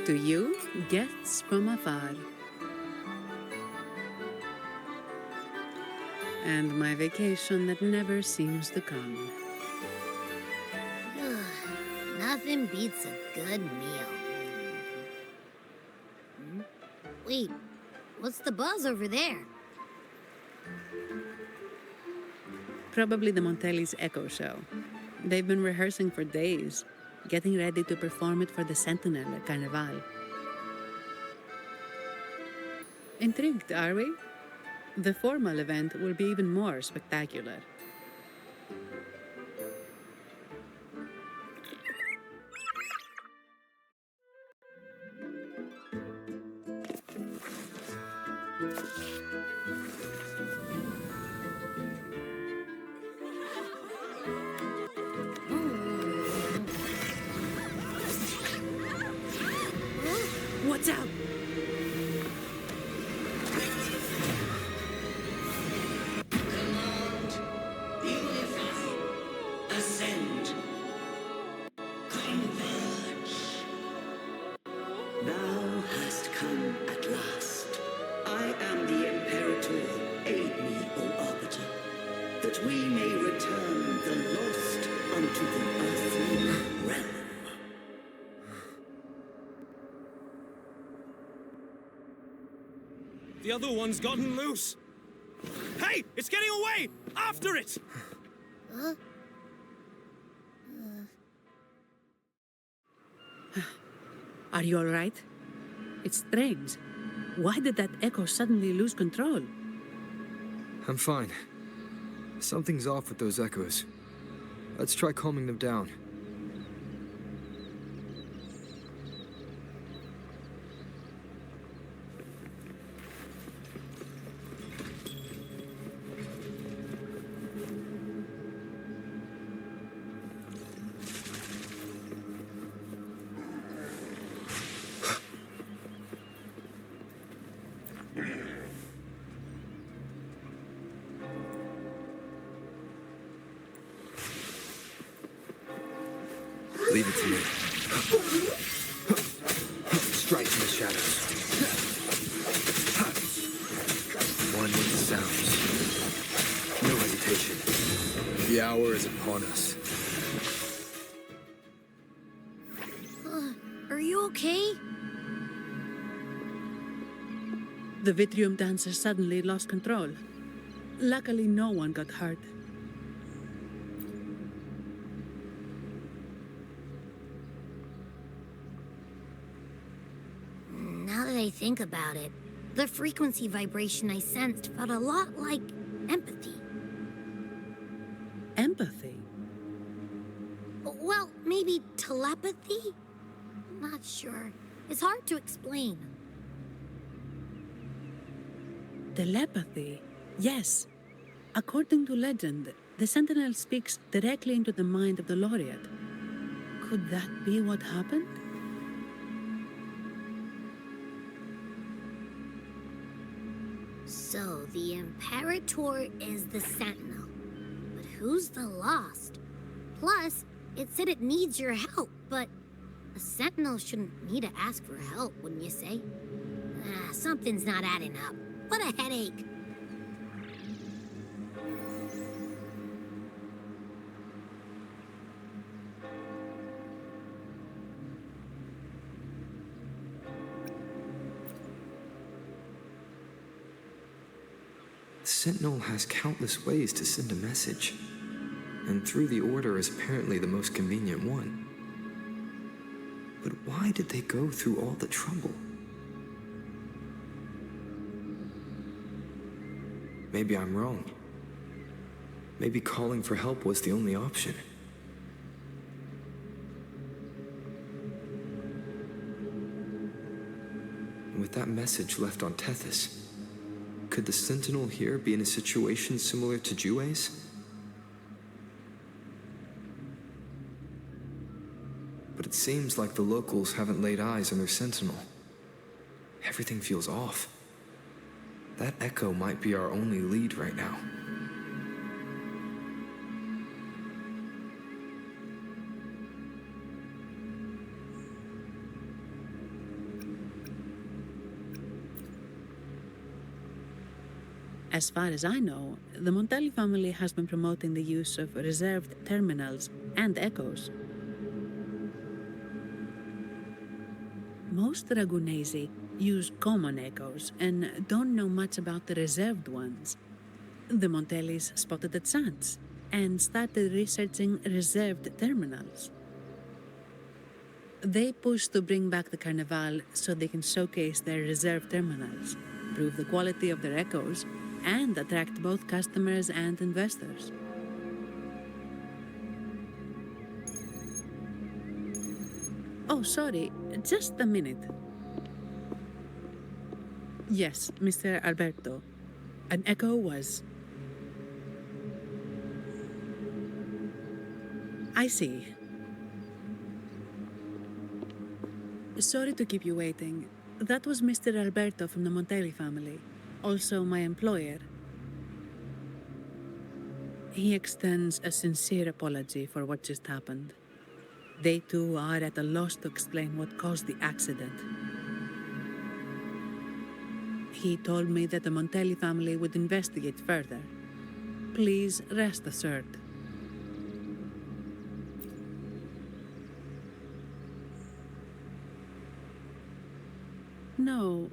To you, guests from afar. And my vacation that never seems to come. Nothing beats a good meal. Wait, what's the buzz over there? Probably the Montelli's Echo Show. They've been rehearsing for days, getting ready to perform it for the Sentinel at Carnival. Intrigued, are we? The formal event will be even more spectacular. Watch out! Ascend. Converge. Thou hast come at last. I am the Imperator. Aid me, O Arbiter, that we may return the lost unto the earthly realm. The other one's gotten loose. Hey, it's getting away! After it! Huh? Are you all right? It's strange. Why did that echo suddenly lose control? I'm fine. Something's off with those echoes. Let's try calming them down. Leave it to me. Strike in the shadows. One with the sounds. No hesitation. The hour is upon us. Are you okay? The Vitrium dancer suddenly lost control. Luckily, no one got hurt. Now that I think about it, the frequency vibration I sensed felt a lot like empathy. Empathy? Well, maybe telepathy? Not sure. It's hard to explain. Telepathy? Yes. According to legend, the Sentinel speaks directly into the mind of the laureate. Could that be what happened? So, the Imperator is the Sentinel. But who's the lost? Plus, it said it needs your help, but a sentinel shouldn't need to ask for help, wouldn't you say? Something's not adding up. What a headache. The Sentinel has countless ways to send a message, and through the Order is apparently the most convenient one. But why did they go through all the trouble? Maybe I'm wrong. Maybe calling for help was the only option. And with that message left on Tethys, could the Sentinel here be in a situation similar to Jue's? But it seems like the locals haven't laid eyes on their Sentinel. Everything feels off. That echo might be our only lead right now. As far as I know, the Montelli family has been promoting the use of reserved terminals and echoes. Most Ragunesi use common echoes and don't know much about the reserved ones. The Montellis spotted a chance and started researching reserved terminals. They pushed to bring back the Carnival so they can showcase their reserved terminals, prove the quality of their echoes, and attract both customers and investors. Oh, sorry, just a minute. Yes, Mr. Alberto. An echo was... I see. Sorry to keep you waiting. That was Mr. Alberto from the Montelli family, also my employer. He extends a sincere apology for what just happened. They too are at a loss to explain what caused the accident. He told me that the Montelli family would investigate further. Please rest assured. No.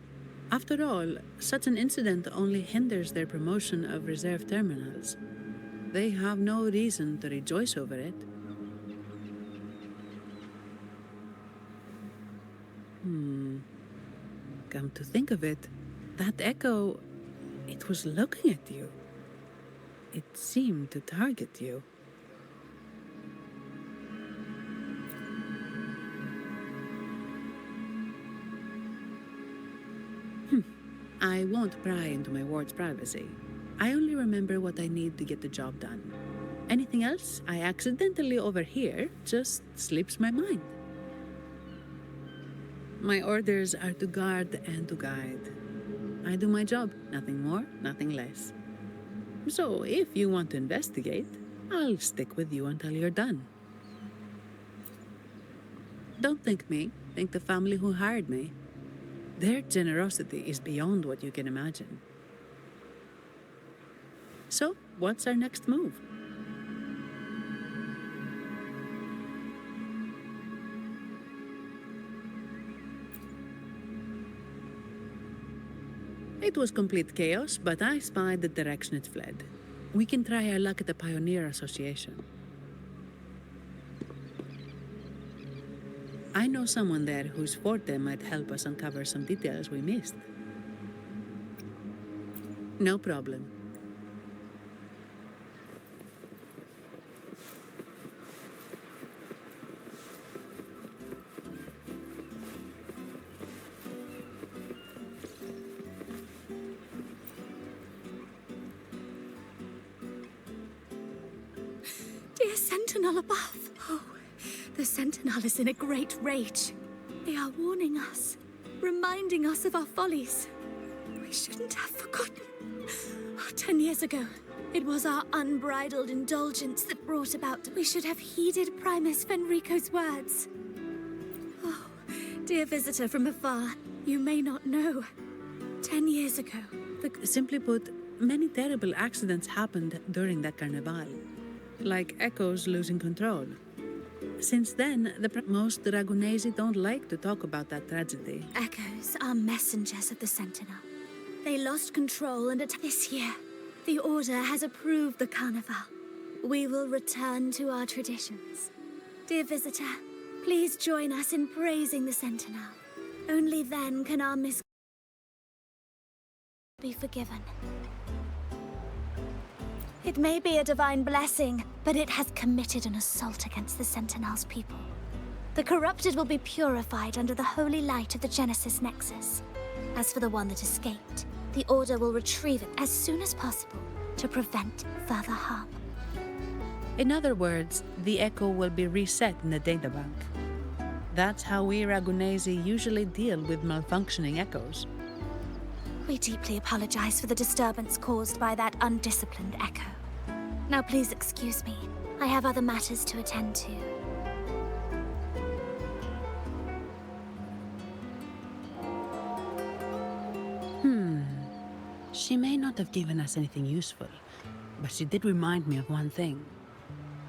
After all, such an incident only hinders their promotion of reserve terminals. They have no reason to rejoice over it. Come to think of it, that echo, it was looking at you. It seemed to target you. I won't pry into my ward's privacy. I only remember what I need to get the job done. Anything else I accidentally overhear just slips my mind. My orders are to guard and to guide. I do my job, nothing more, nothing less. So if you want to investigate, I'll stick with you until you're done. Don't thank me, thank the family who hired me. Their generosity is beyond what you can imagine. So, what's our next move? It was complete chaos, but I spied the direction it fled. We can try our luck at the Pioneer Association. I know someone there whose forte might help us uncover some details we missed. No problem. Dear Sentinel above. Oh, the Sentinel is in a great rage. They are warning us, reminding us of our follies. We shouldn't have forgotten. 10 years ago, It was our unbridled indulgence that brought about. We should have heeded Primus Fenrico's words. Oh, dear visitor from afar, you may not know. 10 years ago, Simply put, many terrible accidents happened during that carnival, like echoes losing control. Since then, most Ragunesi don't like to talk about that tragedy. Echoes are messengers of the Sentinel. They lost control and this year, the Order has approved the carnival. We will return to our traditions. Dear visitor, please join us in praising the Sentinel. Only then can our be forgiven. It may be a divine blessing, but it has committed an assault against the Sentinel's people. The corrupted will be purified under the holy light of the Genesis Nexus. As for the one that escaped, the Order will retrieve it as soon as possible to prevent further harm. In other words, the echo will be reset in the databank. That's how we Ragunesi usually deal with malfunctioning echoes. We deeply apologize for the disturbance caused by that undisciplined echo. Now please excuse me. I have other matters to attend to. She may not have given us anything useful, but she did remind me of one thing.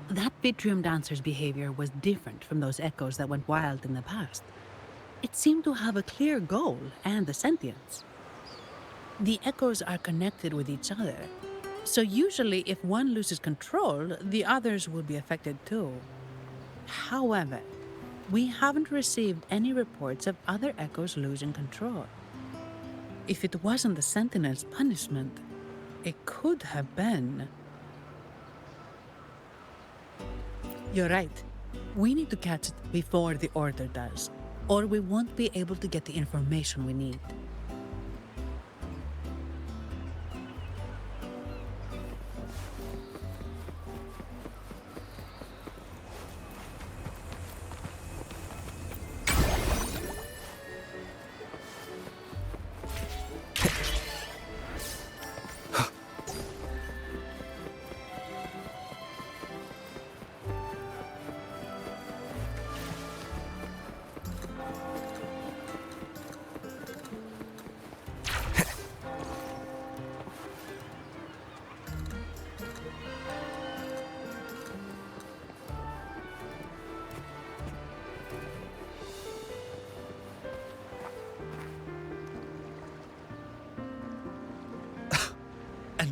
That Vitrium dancer's behavior was different from those echoes that went wild in the past. It seemed to have a clear goal and a sentience. The echoes are connected with each other, so usually if one loses control, the others will be affected too. However, we haven't received any reports of other echoes losing control. If it wasn't the Sentinel's punishment, it could have been... You're right. We need to catch it before the Order does, or we won't be able to get the information we need.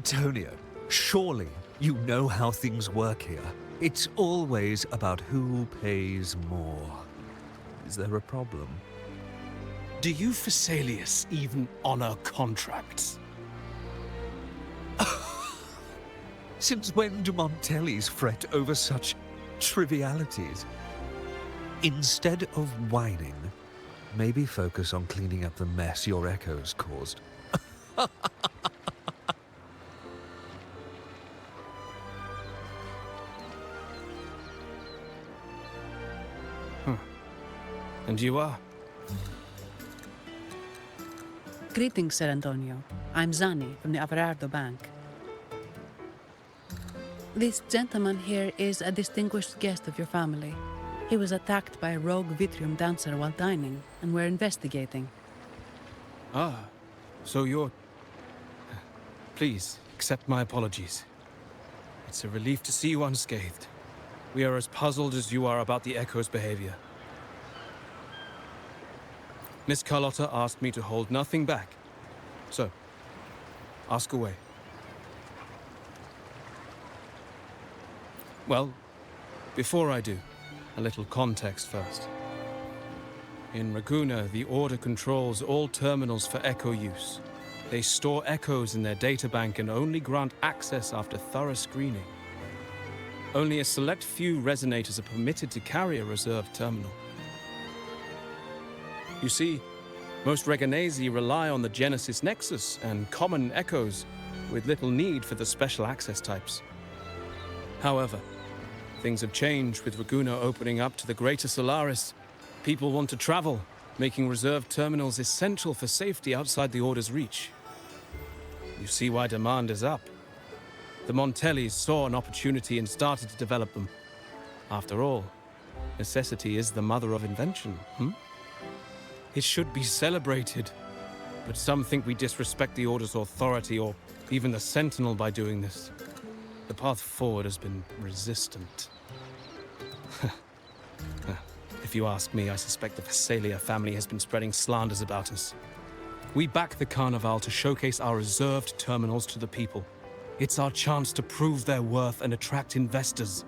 Antonio, surely you know how things work here. It's always about who pays more. Is there a problem? Do you Phasaelius even honor contracts? Since when do Montellis fret over such trivialities? Instead of whining, maybe focus on cleaning up the mess your echoes caused. And you are? Greetings, Sir Antonio. I'm Zani from the Averardo Bank. This gentleman here is a distinguished guest of your family. He was attacked by a rogue Vitrium dancer while dining, and we're investigating. Ah, so you're... Please, accept my apologies. It's a relief to see you unscathed. We are as puzzled as you are about the Echo's behavior. Miss Carlotta asked me to hold nothing back. So, ask away. Well, before I do, a little context first. In Raguna, the Order controls all terminals for Echo use. They store echoes in their databank and only grant access after thorough screening. Only a select few resonators are permitted to carry a reserved terminal. You see, most Reganesi rely on the Genesis Nexus and common echoes, with little need for the special access types. However, things have changed with Raguna opening up to the greater Solaris. People want to travel, making reserved terminals essential for safety outside the Order's reach. You see why demand is up. The Montellis saw an opportunity and started to develop them. After all, necessity is the mother of invention, It should be celebrated. But some think we disrespect the Order's authority or even the Sentinel by doing this. The path forward has been resistant. If you ask me, I suspect the Phasalia family has been spreading slanders about us. We back the Carnival to showcase our reserved terminals to the people. It's our chance to prove their worth and attract investors.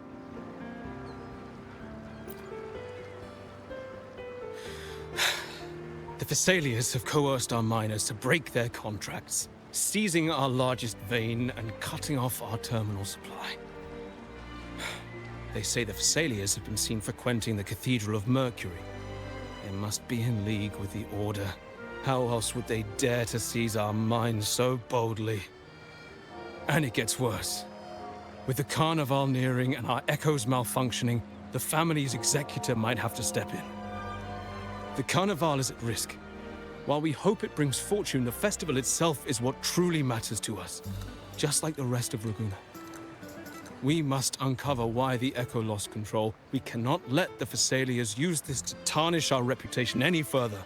The Phasalias have coerced our miners to break their contracts, seizing our largest vein and cutting off our terminal supply. They say the Phasalias have been seen frequenting the Cathedral of Mercury. They must be in league with the Order. How else would they dare to seize our mines so boldly? And it gets worse. With the Carnival nearing and our echoes malfunctioning, the family's executor might have to step in. The Carnival is at risk. While we hope it brings fortune, the festival itself is what truly matters to us, just like the rest of Ragunna. We must uncover why the Echo lost control. We cannot let the Phasalias use this to tarnish our reputation any further.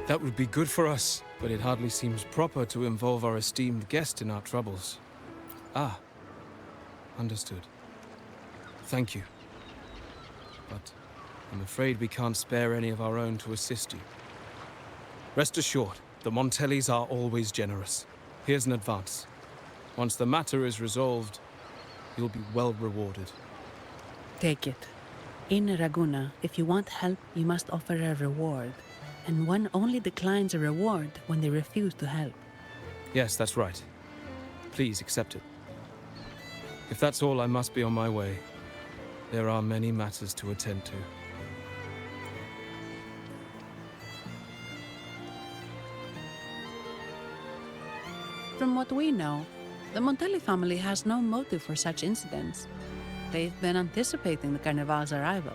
That would be good for us, but it hardly seems proper to involve our esteemed guest in our troubles. Ah, understood. Thank you. But I'm afraid we can't spare any of our own to assist you. Rest assured, the Montellis are always generous. Here's an advance. Once the matter is resolved, you'll be well rewarded. Take it. In Ragunna, if you want help, you must offer a reward. And one only declines a reward when they refuse to help. Yes, that's right. Please accept it. If that's all, I must be on my way. There are many matters to attend to. From what we know, the Montelli family has no motive for such incidents. They've been anticipating the Carnival's arrival.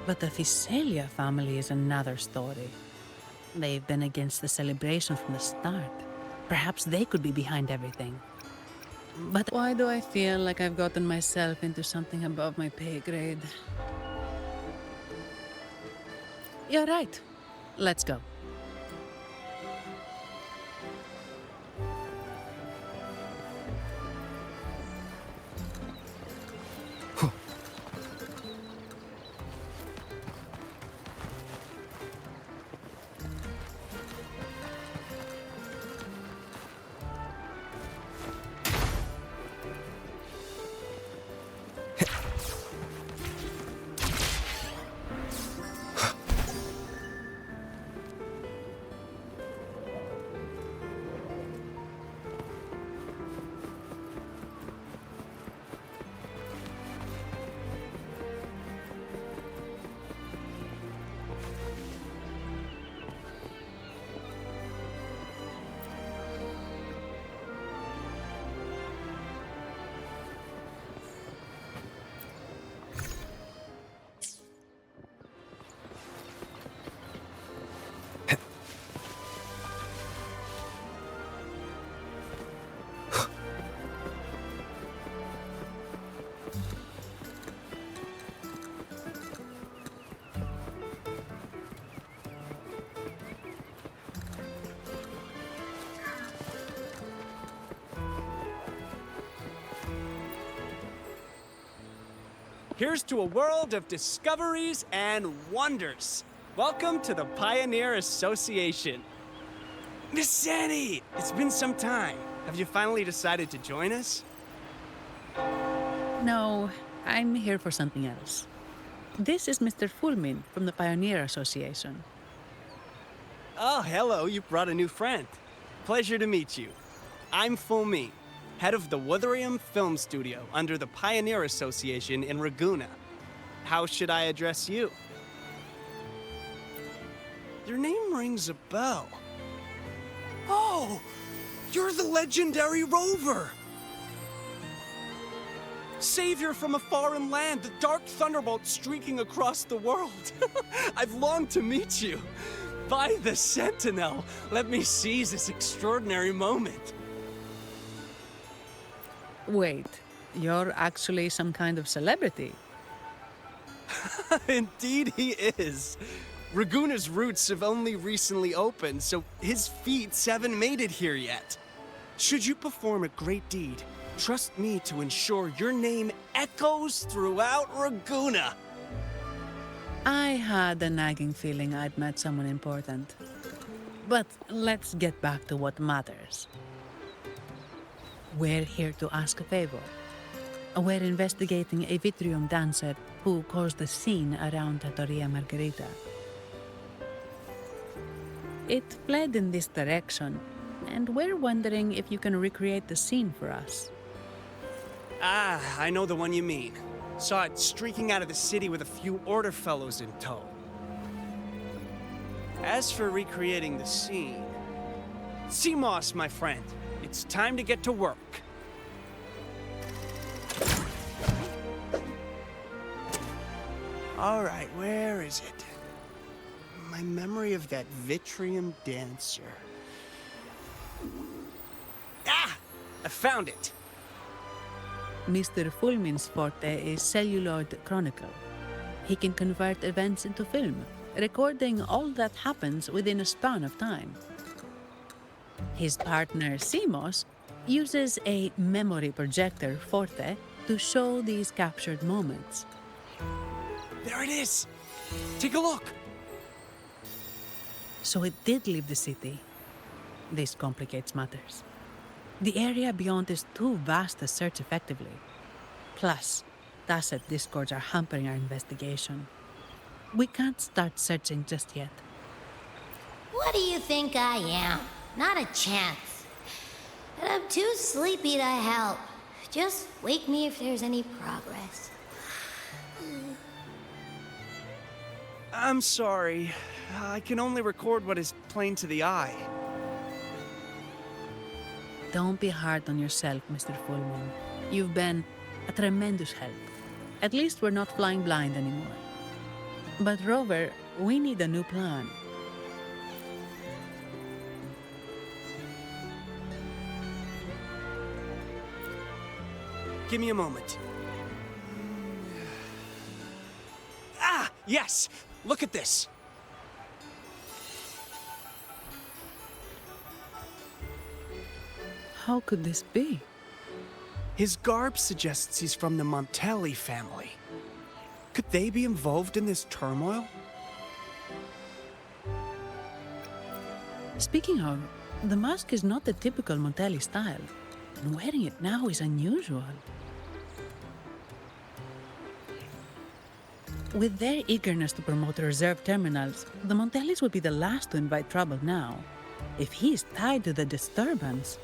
But the Phasalia family is another story. They've been against the celebration from the start. Perhaps they could be behind everything. But why do I feel like I've gotten myself into something above my pay grade? You're right. Let's go. Here's to a world of discoveries and wonders. Welcome to the Pioneer Association. Miss Sandy, it's been some time. Have you finally decided to join us? No, I'm here for something else. This is Mr. Fulmin from the Pioneer Association. Oh, hello, you brought a new friend. Pleasure to meet you. I'm Fulmin, head of the Wuthering Film Studio under the Pioneer Association in Ragunna. How should I address you? Your name rings a bell. Oh, you're the legendary Rover! Savior from a foreign land, the dark thunderbolt streaking across the world. I've longed to meet you. By the Sentinel, let me seize this extraordinary moment. Wait, you're actually some kind of celebrity. Indeed he is. Raguna's roots have only recently opened, so his feats haven't made it here yet. Should you perform a great deed, trust me to ensure your name echoes throughout Raguna. I had a nagging feeling I'd met someone important. But let's get back to what matters. We're here to ask a favor. We're investigating a Vitrium dancer who caused a scene around Trattoria Margherita. It fled in this direction, and we're wondering if you can recreate the scene for us. Ah, I know the one you mean. Saw it streaking out of the city with a few order fellows in tow. As for recreating the scene... Seamoss, my friend, it's time to get to work. Alright, where is it? My memory of that Vitrium dancer. Ah! I found it! Mr. Fulmin's forte is celluloid chronicle. He can convert events into film, recording all that happens within a span of time. His partner, Seamoss, uses a memory projector forte to show these captured moments. There it is! Take a look! So it did leave the city. This complicates matters. The area beyond is too vast to search effectively. Plus, Tacet discords are hampering our investigation. We can't start searching just yet. What do you think I am? Not a chance. And I'm too sleepy to help. Just wake me if there's any progress. I'm sorry. I can only record what is plain to the eye. Don't be hard on yourself, Mr. Fullman. You've been a tremendous help. At least we're not flying blind anymore. But Rover, we need a new plan. Give me a moment. Ah, yes! Look at this! How could this be? His garb suggests he's from the Montelli family. Could they be involved in this turmoil? Speaking of, the mask is not the typical Montelli style, and wearing it now is unusual. With their eagerness to promote reserve terminals, the Montellis would be the last to invite trouble now. If he is tied to the disturbance...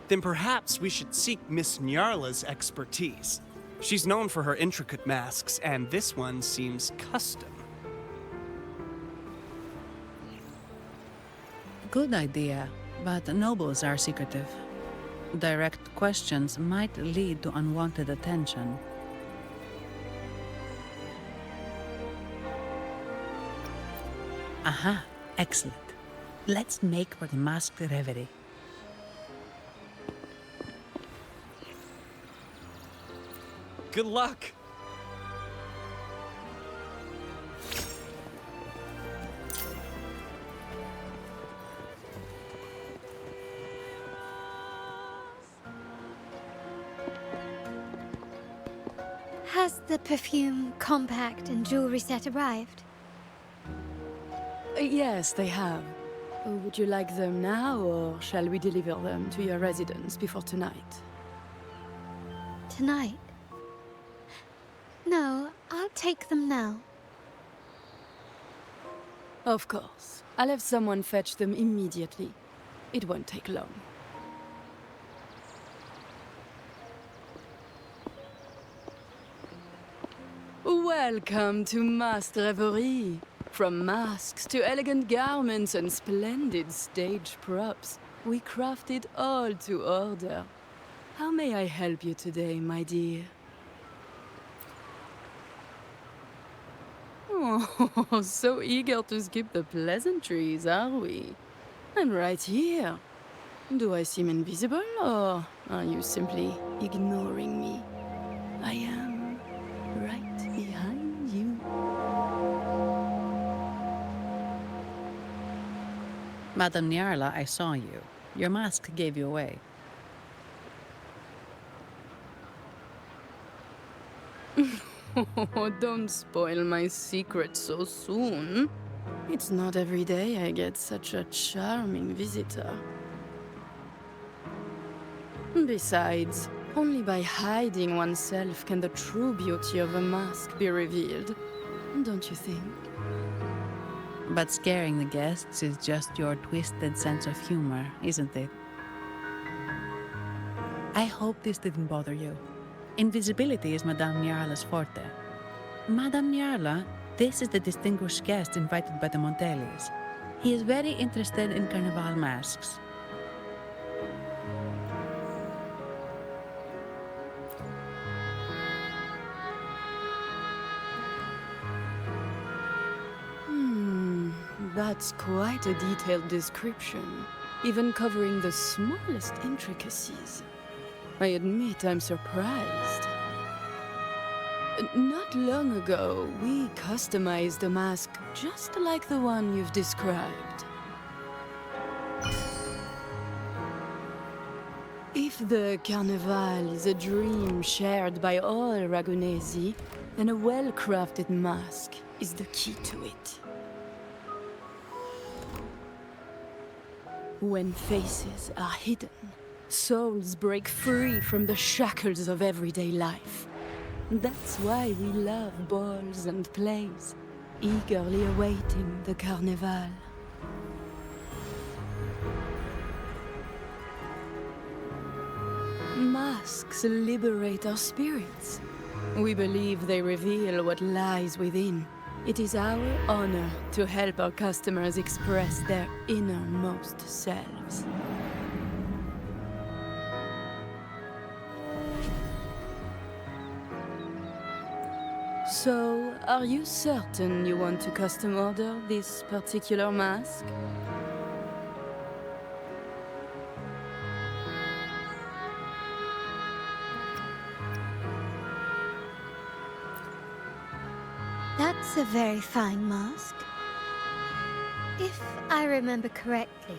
Then perhaps we should seek Miss Nyarla's expertise. She's known for her intricate masks, and this one seems custom. Good idea, but nobles are secretive. Direct questions might lead to unwanted attention. Aha, excellent. Let's make for the masked reverie. Good luck! Has the perfume, compact, and jewelry set arrived? Yes, they have. Would you like them now, or shall we deliver them to your residence before tonight? Tonight? No, I'll take them now. Of course. I'll have someone fetch them immediately. It won't take long. Welcome to Masked Reverie. From masks to elegant garments and splendid stage props, we craft it all to order. How may I help you today, my dear? Oh, so eager to skip the pleasantries, are we? I'm right here. Do I seem invisible, or are you simply ignoring me? I am right behind you. Madame Nyarla, I saw you. Your mask gave you away. Oh, don't spoil my secret so soon. It's not every day I get such a charming visitor. Besides, only by hiding oneself can the true beauty of a mask be revealed. Don't you think? But scaring the guests is just your twisted sense of humor, isn't it? I hope this didn't bother you. Invisibility is Madame Nyarla's forte. Madame Nyarla, this is the distinguished guest invited by the Montellis. He is very interested in carnival masks. That's quite a detailed description, even covering the smallest intricacies. I admit I'm surprised. Not long ago, we customized a mask just like the one you've described. If the Carnival is a dream shared by all Ragunesi, then a well-crafted mask is the key to it. When faces are hidden, souls break free from the shackles of everyday life. That's why we love balls and plays, eagerly awaiting the Carnival. Masks liberate our spirits. We believe they reveal what lies within. It is our honor to help our customers express their innermost selves. So, are you certain you want to custom order this particular mask? That's a very fine mask. If I remember correctly,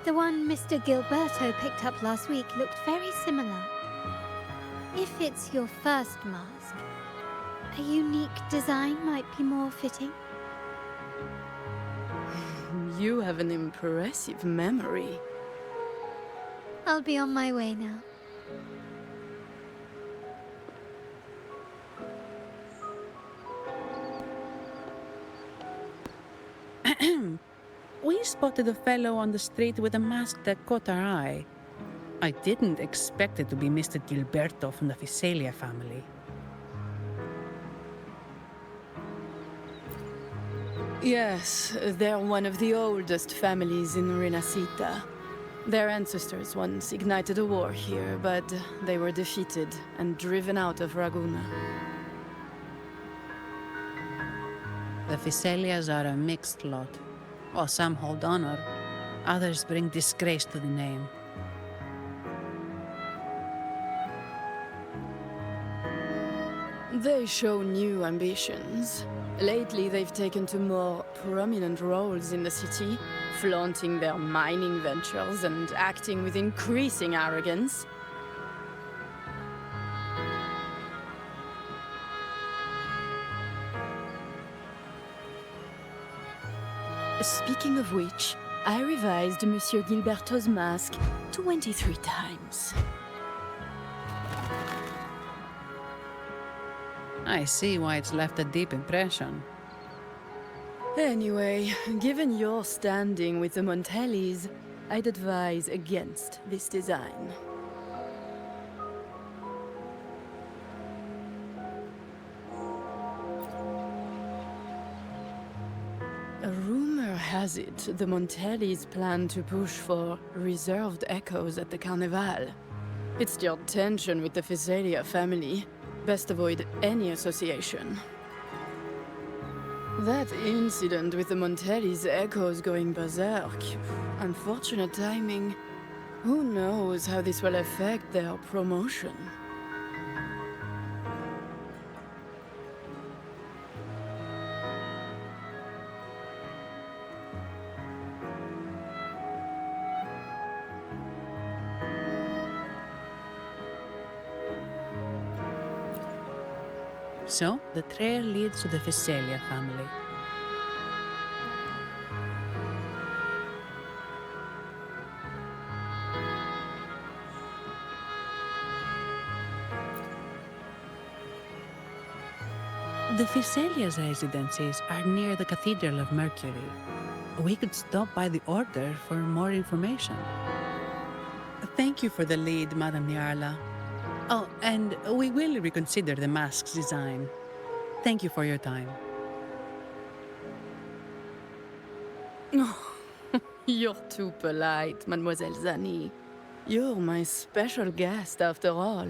the one Mr. Gilberto picked up last week looked very similar. If it's your first mask, a unique design might be more fitting. You have an impressive memory. I'll be on my way now. We spotted a fellow on the street with a mask that caught our eye. I didn't expect it to be Mr. Gilberto from the Fisalia family. Yes, they're one of the oldest families in Renasita. Their ancestors once ignited a war here, but they were defeated and driven out of Raguna. The Fisalias are a mixed lot. While some hold honor, others bring disgrace to the name. They show new ambitions. Lately, they've taken to more prominent roles in the city, flaunting their mining ventures and acting with increasing arrogance. Speaking of which, I revised Monsieur Gilberto's mask 23 times. I see why it's left a deep impression. Anyway, given your standing with the Montellis, I'd advise against this design. A rumor has it the Montellis plan to push for reserved echoes at the Carnival. It's stirred tension with the Fisalia family. Best avoid any association. That incident with the Montellis' echoes going berserk. Unfortunate timing. Who knows how this will affect their promotion? So, the trail leads to the Physalia family. The Physalia's residences are near the Cathedral of Mercury. We could stop by the Order for more information. Thank you for the lead, Madame Niarla. Oh, and we will reconsider the mask's design. Thank you for your time. Oh, you're too polite, Mademoiselle Zani. You're my special guest, after all.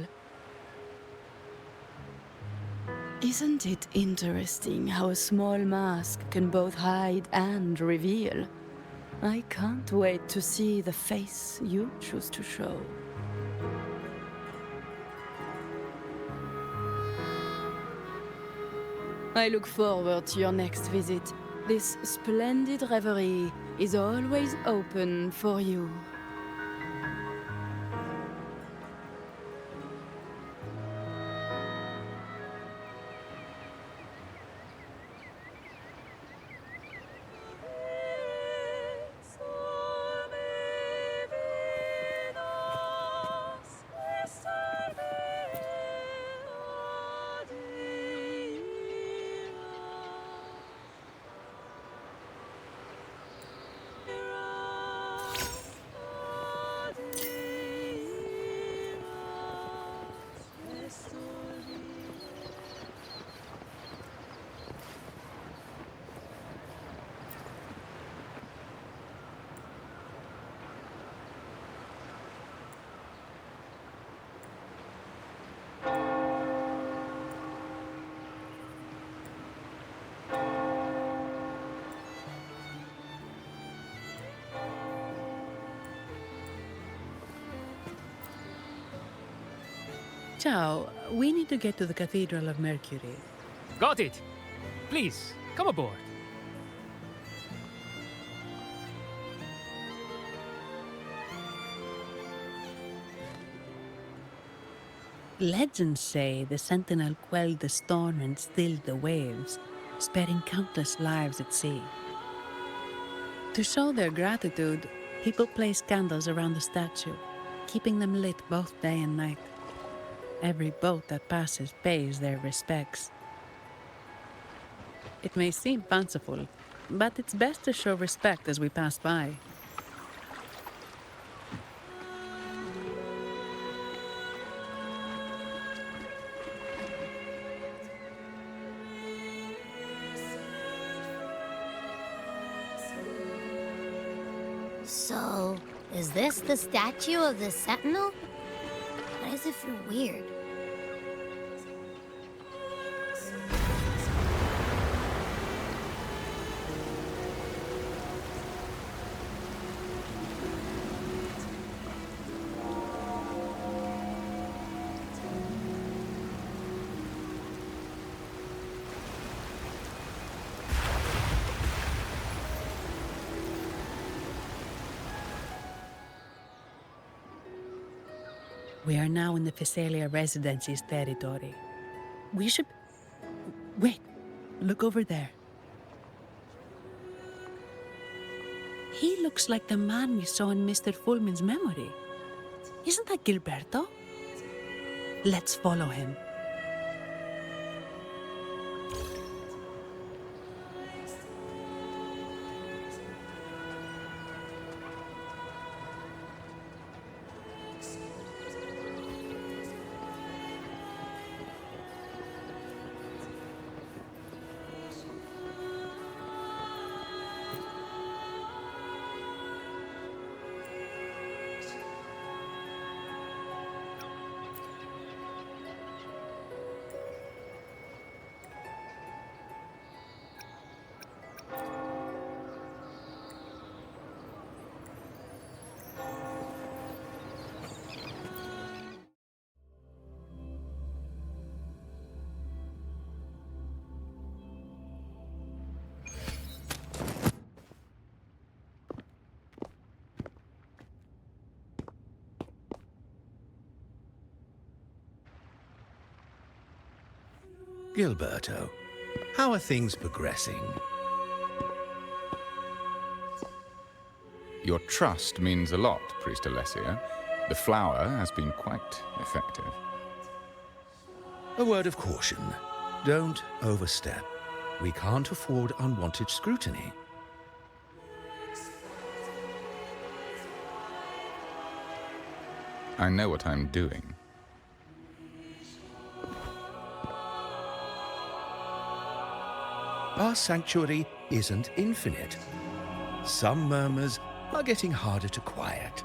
Isn't it interesting how a small mask can both hide and reveal? I can't wait to see the face you choose to show. I look forward to your next visit. This splendid reverie is always open for you. Ciao, we need to get to the Cathedral of Mercury. Got it. Please, come aboard. Legends say the Sentinel quelled the storm and stilled the waves, sparing countless lives at sea. To show their gratitude, people place candles around the statue, keeping them lit both day and night. Every boat that passes pays their respects. It may seem fanciful, but it's best to show respect as we pass by. So, is this the statue of the Sentinel? Why does it feel weird? We are now in the Physalia Residency's territory. We should... Wait, look over there. He looks like the man we saw in Mr. Fulmin's memory. Isn't that Gilberto? Let's follow him. Gilberto, how are things progressing? Your trust means a lot, Priest Alessio. The flower has been quite effective. A word of caution. Don't overstep. We can't afford unwanted scrutiny. I know what I'm doing. Our sanctuary isn't infinite. Some murmurs are getting harder to quiet.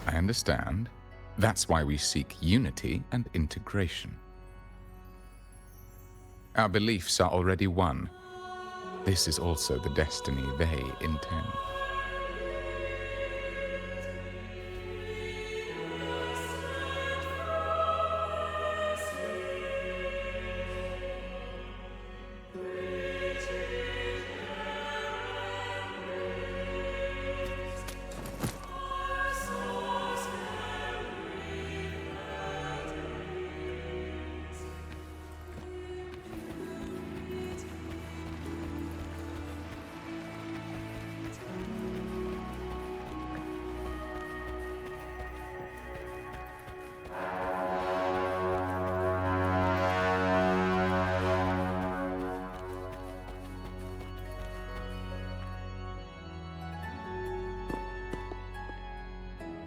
I understand. That's why we seek unity and integration. Our beliefs are already one. This is also the destiny they intend.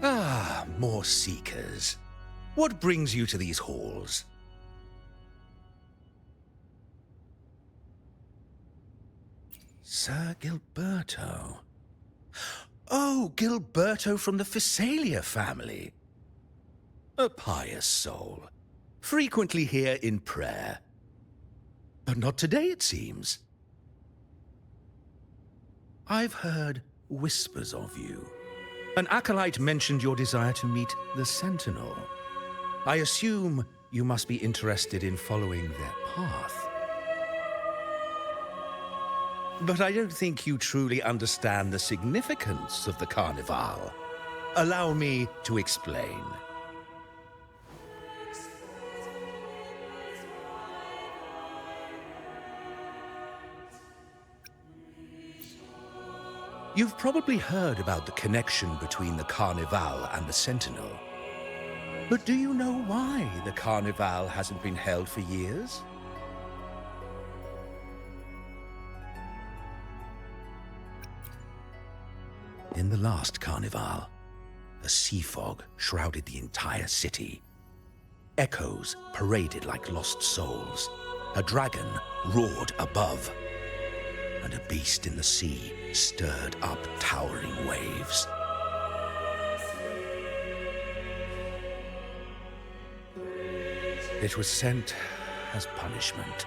Ah, more seekers. What brings you to these halls? Sir Gilberto. Oh, Gilberto from the Physalia family. A pious soul. Frequently here in prayer. But not today, it seems. I've heard whispers of you. An acolyte mentioned your desire to meet the Sentinel. I assume you must be interested in following their path. But I don't think you truly understand the significance of the Carnival. Allow me to explain. You've probably heard about the connection between the Carnival and the Sentinel. But do you know why the Carnival hasn't been held for years? In the last Carnival, a sea fog shrouded the entire city. Echoes paraded like lost souls. A dragon roared above. And a beast in the sea stirred up towering waves. It was sent as punishment,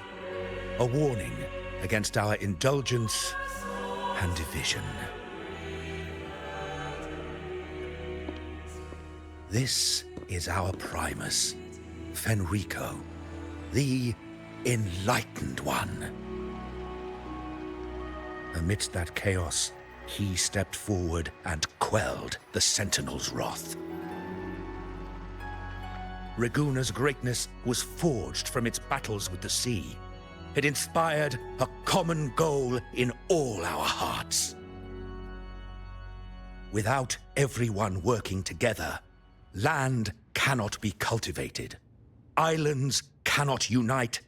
a warning against our indulgence and division. This is our Primus, Fenrico, the Enlightened One. Amidst that chaos, he stepped forward and quelled the Sentinel's wrath. Raguna's greatness was forged from its battles with the sea. It inspired a common goal in all our hearts. Without everyone working together, land cannot be cultivated, islands cannot unite,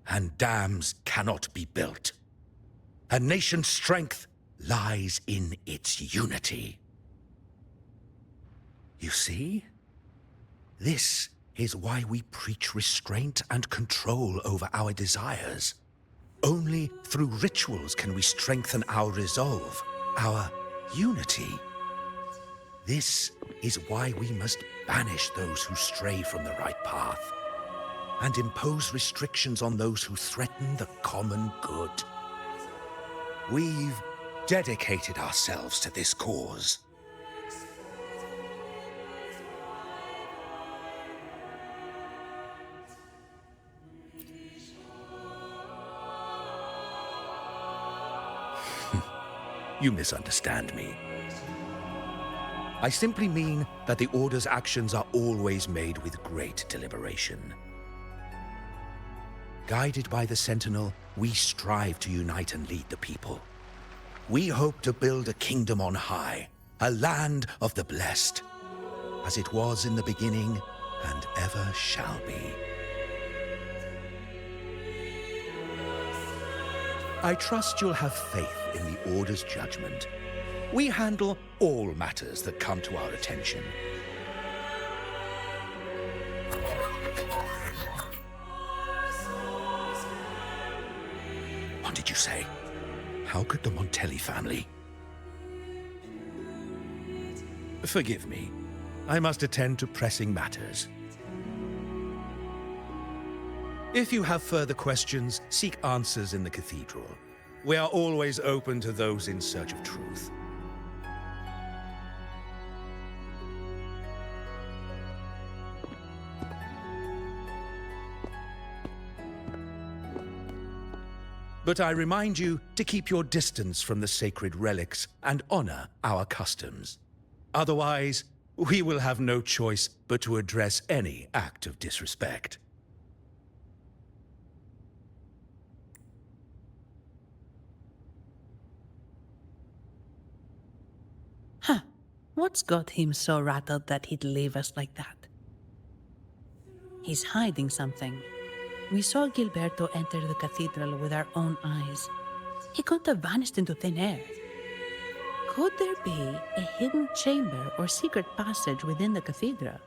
and dams cannot be built. A nation's strength lies in its unity. You see? This is why we preach restraint and control over our desires. Only through rituals can we strengthen our resolve, our unity. This is why we must banish those who stray from the right path and impose restrictions on those who threaten the common good. We've dedicated ourselves to this cause. You misunderstand me. I simply mean that the Order's actions are always made with great deliberation. Guided by the Sentinel, we strive to unite and lead the people. We hope to build a kingdom on high, a land of the blessed, as it was in the beginning and ever shall be. I trust you'll have faith in the Order's judgment. We handle all matters that come to our attention. What did you say? How could the Montelli family? Forgive me. I must attend to pressing matters. If you have further questions, seek answers in the cathedral. We are always open to those in search of truth. But I remind you to keep your distance from the sacred relics and honor our customs. Otherwise, we will have no choice but to address any act of disrespect. Huh. What's got him so rattled that he'd leave us like that? He's hiding something. We saw Gilberto enter the cathedral with our own eyes. He couldn't have vanished into thin air. Could there be a hidden chamber or secret passage within the cathedral?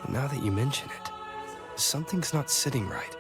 Now that you mention it, something's not sitting right.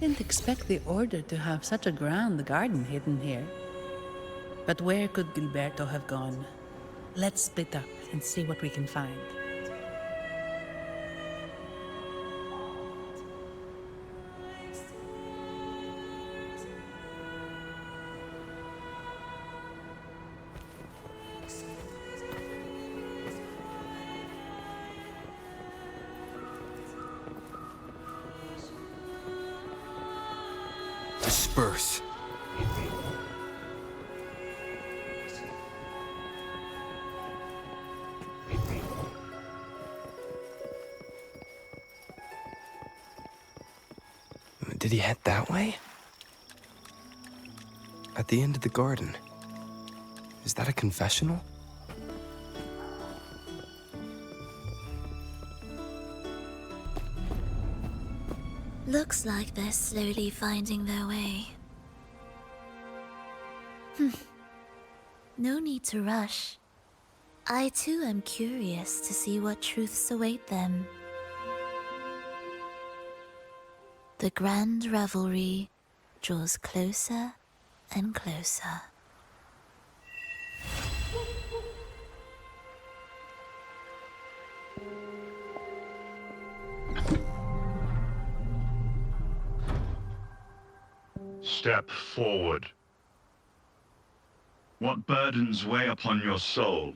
Didn't expect the Order to have such a grand garden hidden here. But where could Gilberto have gone? Let's split up and see what we can find. Disperse. Did he head that way? At the end of the garden. Is that a confessional? Looks like they're slowly finding their way. No need to rush. I too am curious to see what truths await them. The grand revelry draws closer and closer. Step forward. What burdens weigh upon your soul?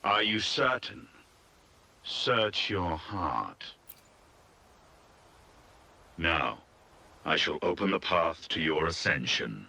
Are you certain? Search your heart. Now, I shall open the path to your ascension.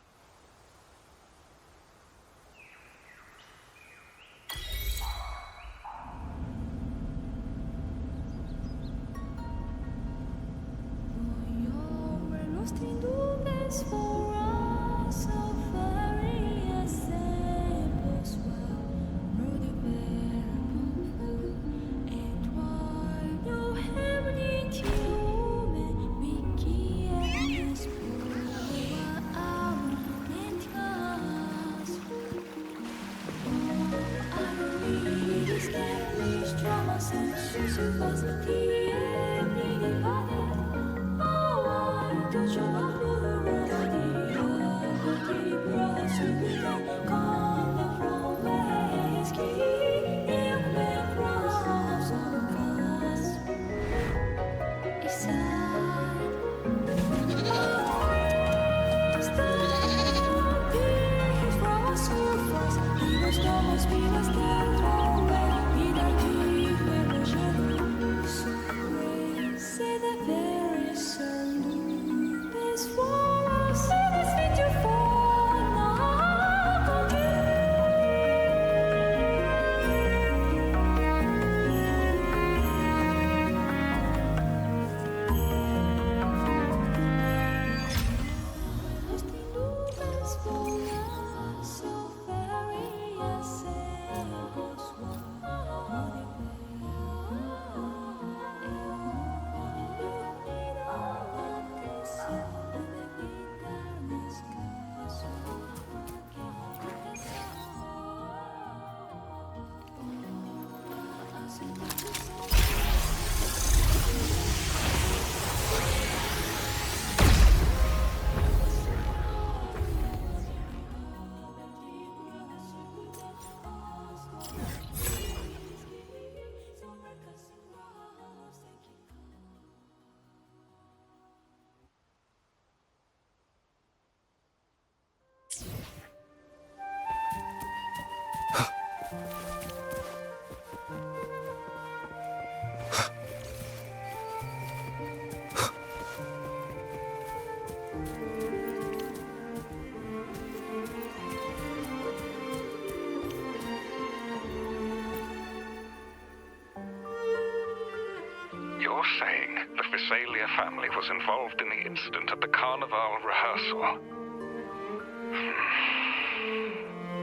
You're saying the Visalia family was involved in the incident at the Carnival rehearsal?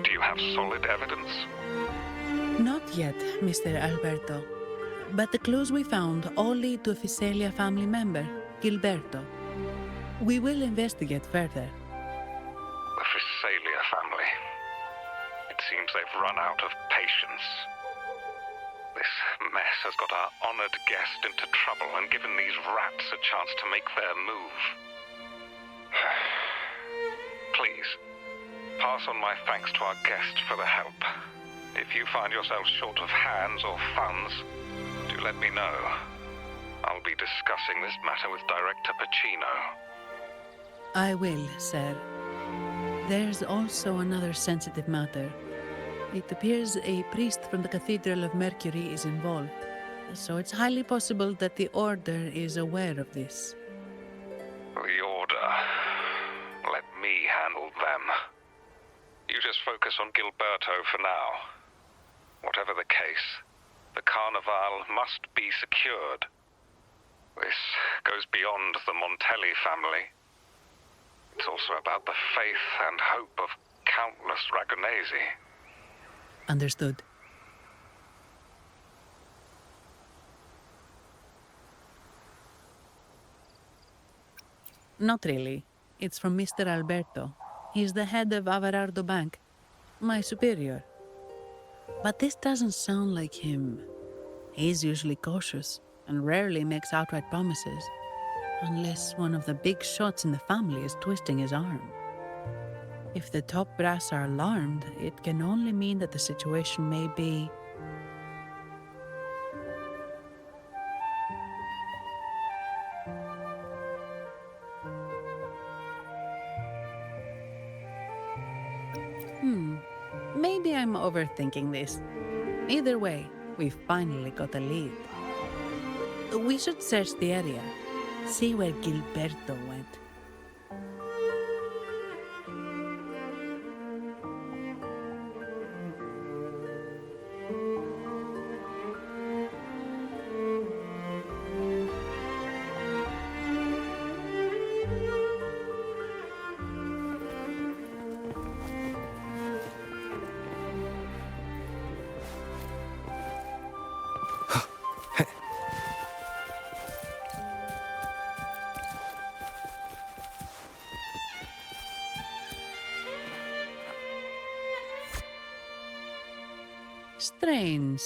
Do you have solid evidence? Not yet, Mr. Alberto. But the clues we found all lead to a Visalia family member, Gilberto. We will investigate further. The Visalia family. It seems they've run out of patience. This mess has got our honored guest into trouble and given these rats a chance to make their move. Please, pass on my thanks to our guest for the help. If you find yourself short of hands or funds, do let me know. I'll be discussing this matter with Director Pacino. I will, sir. There's also another sensitive matter. It appears a priest from the Cathedral of Mercury is involved, so it's highly possible that the Order is aware of this. The Order. Let me handle them. You just focus on Gilberto for now. Whatever the case, the Carnival must be secured. This goes beyond the Montelli family. It's also about the faith and hope of countless Ragonesi. Understood. Not really. It's from Mr. Alberto. He's the head of Averardo Bank, my superior. But this doesn't sound like him. He's usually cautious and rarely makes outright promises, unless one of the big shots in the family is twisting his arm. If the top brass are alarmed, it can only mean that the situation may be... Maybe I'm overthinking this. Either way, we've finally got a lead. We should search the area, see where Gilberto went. Strange.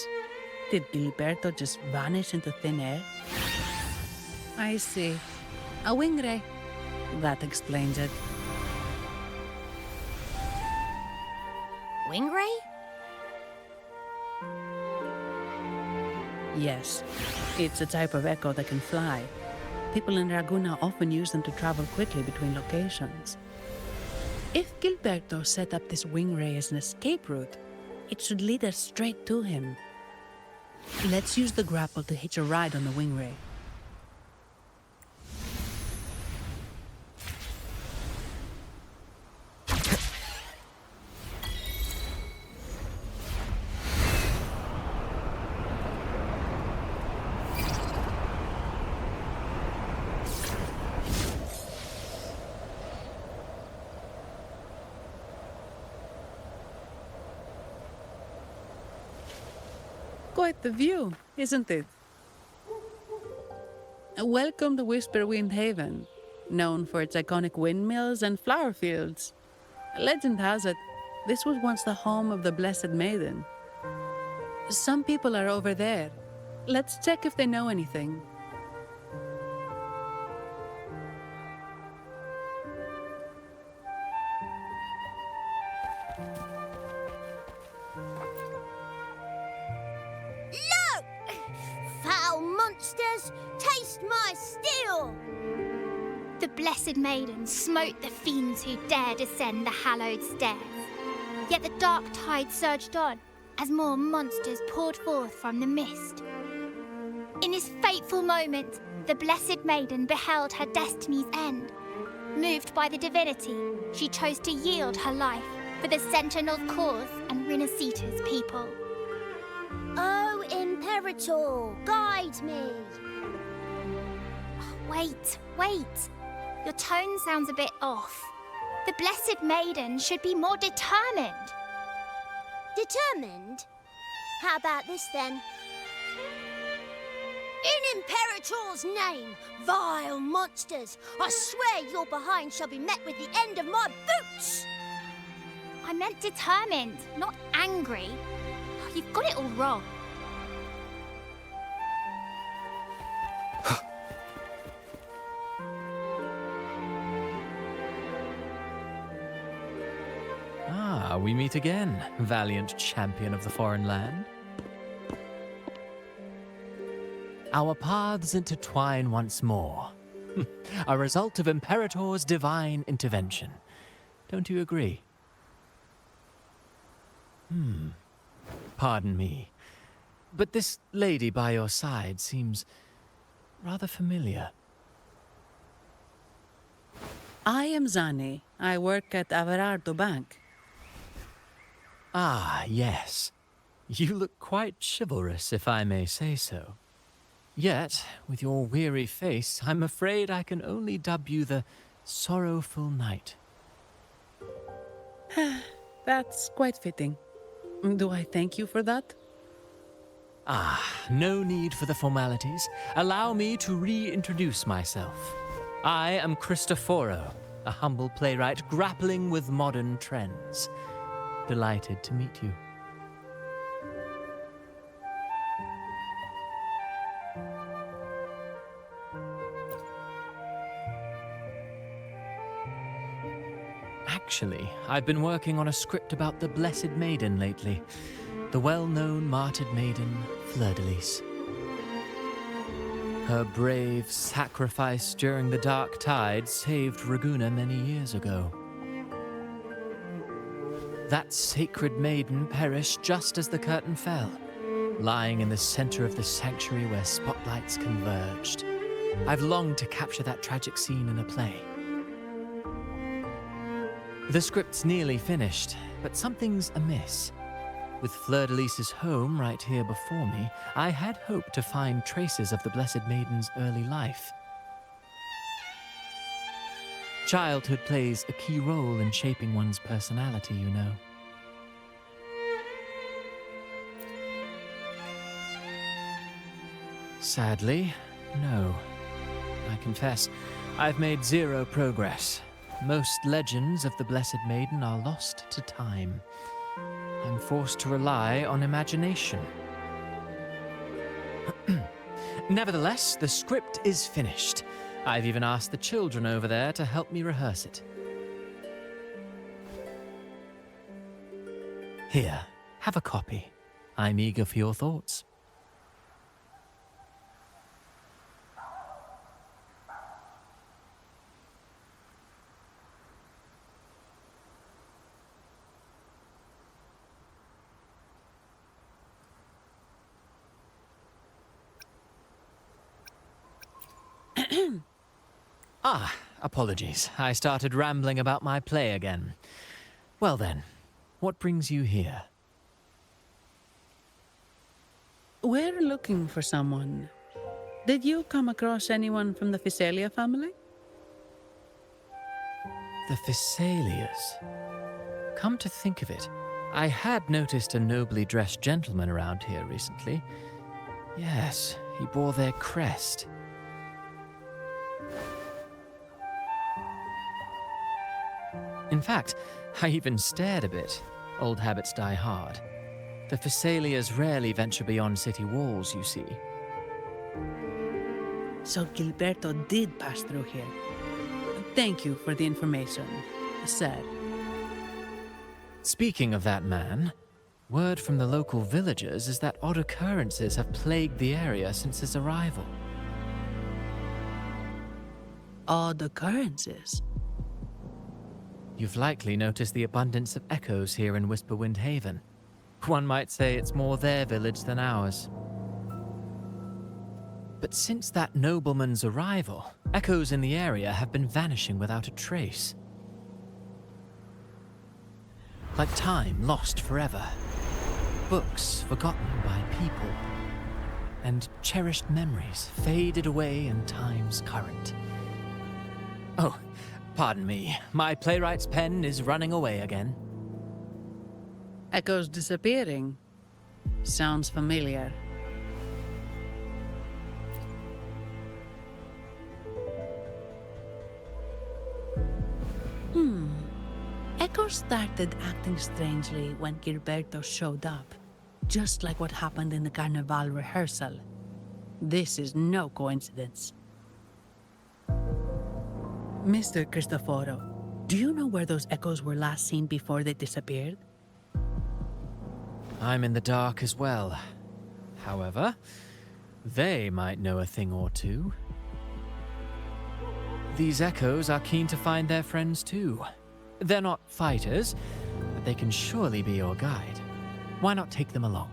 Did Gilberto just vanish into thin air? I see. A wing ray. That explains it. Wing ray? Yes. It's a type of echo that can fly. People in Raguna often use them to travel quickly between locations. If Gilberto set up this wing ray as an escape route, it should lead us straight to him. Let's use the grapple to hitch a ride on the wing ray. Quite the view, isn't it? Welcome to Whisperwind Haven, known for its iconic windmills and flower fields. Legend has it, this was once the home of the Blessed Maiden. Some people are over there. Let's check if they know anything. Foul monsters, taste my steel! The Blessed Maiden smote the fiends who dare descend the hallowed stairs. Yet the dark tide surged on as more monsters poured forth from the mist. In this fateful moment, the Blessed Maiden beheld her destiny's end. Moved by the divinity, she chose to yield her life for the Sentinel's cause and Renasita's people. Oh, Imperator, guide me! Wait. Your tone sounds a bit off. The Blessed Maiden should be more determined. Determined? How about this then? In Imperator's name, vile monsters, I swear your behind shall be met with the end of my boots! I meant determined, not angry. You've got it all wrong. Ah, we meet again, valiant champion of the foreign land. Our paths intertwine once more. A result of Imperator's divine intervention. Don't you agree? Pardon me, but this lady by your side seems rather familiar. I am Zani. I work at Averardo Bank. Ah, yes. You look quite chivalrous, if I may say so. Yet, with your weary face, I'm afraid I can only dub you the Sorrowful Knight. That's quite fitting. Do I thank you for that? Ah, no need for the formalities. Allow me to reintroduce myself. I am Cristoforo, a humble playwright grappling with modern trends. Delighted to meet you. Actually, I've been working on a script about the Blessed Maiden lately. The well-known martyred maiden, Fleur-de-Lis. Her brave sacrifice during the Dark Tide saved Raguna many years ago. That sacred maiden perished just as the curtain fell, lying in the center of the sanctuary where spotlights converged. I've longed to capture that tragic scene in a play. The script's nearly finished, but something's amiss. With Fleur-de-Lis's home right here before me, I had hoped to find traces of the Blessed Maiden's early life. Childhood plays a key role in shaping one's personality, you know. Sadly, no. I confess, I've made zero progress. Most legends of the Blessed Maiden are lost to time. I'm forced to rely on imagination. Nevertheless, the script is finished. I've even asked the children over there to help me rehearse it. Here, have a copy. I'm eager for your thoughts. Apologies. I started rambling about my play again. Well then, what brings you here? We're looking for someone. Did you come across anyone from the Physalia family? The Physalias. Come to think of it, I had noticed a nobly dressed gentleman around here recently. Yes, he bore their crest. In fact, I even stared a bit. Old habits die hard. The Physalias rarely venture beyond city walls, you see. So Gilberto did pass through here. Thank you for the information, sir. Speaking of that man, word from the local villagers is that odd occurrences have plagued the area since his arrival. Odd occurrences? You've likely noticed the abundance of echoes here in Whisperwind Haven. One might say it's more their village than ours. But since that nobleman's arrival, echoes in the area have been vanishing without a trace. Like time lost forever. Books forgotten by people. And cherished memories faded away in time's current. Oh, pardon me. My playwright's pen is running away again. Echoes disappearing. Sounds familiar. Echo started acting strangely when Gilberto showed up, just like what happened in the Carnival rehearsal. This is no coincidence. Mr. Cristoforo, do you know where those echoes were last seen before they disappeared? I'm in the dark as well. However, they might know a thing or two. These echoes are keen to find their friends too. They're not fighters, but they can surely be your guide. Why not take them along?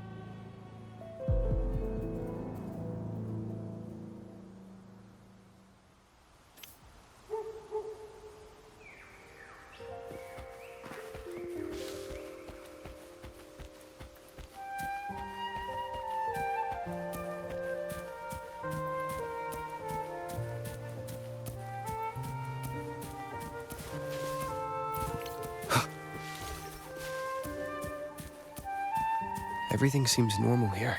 Everything seems normal here.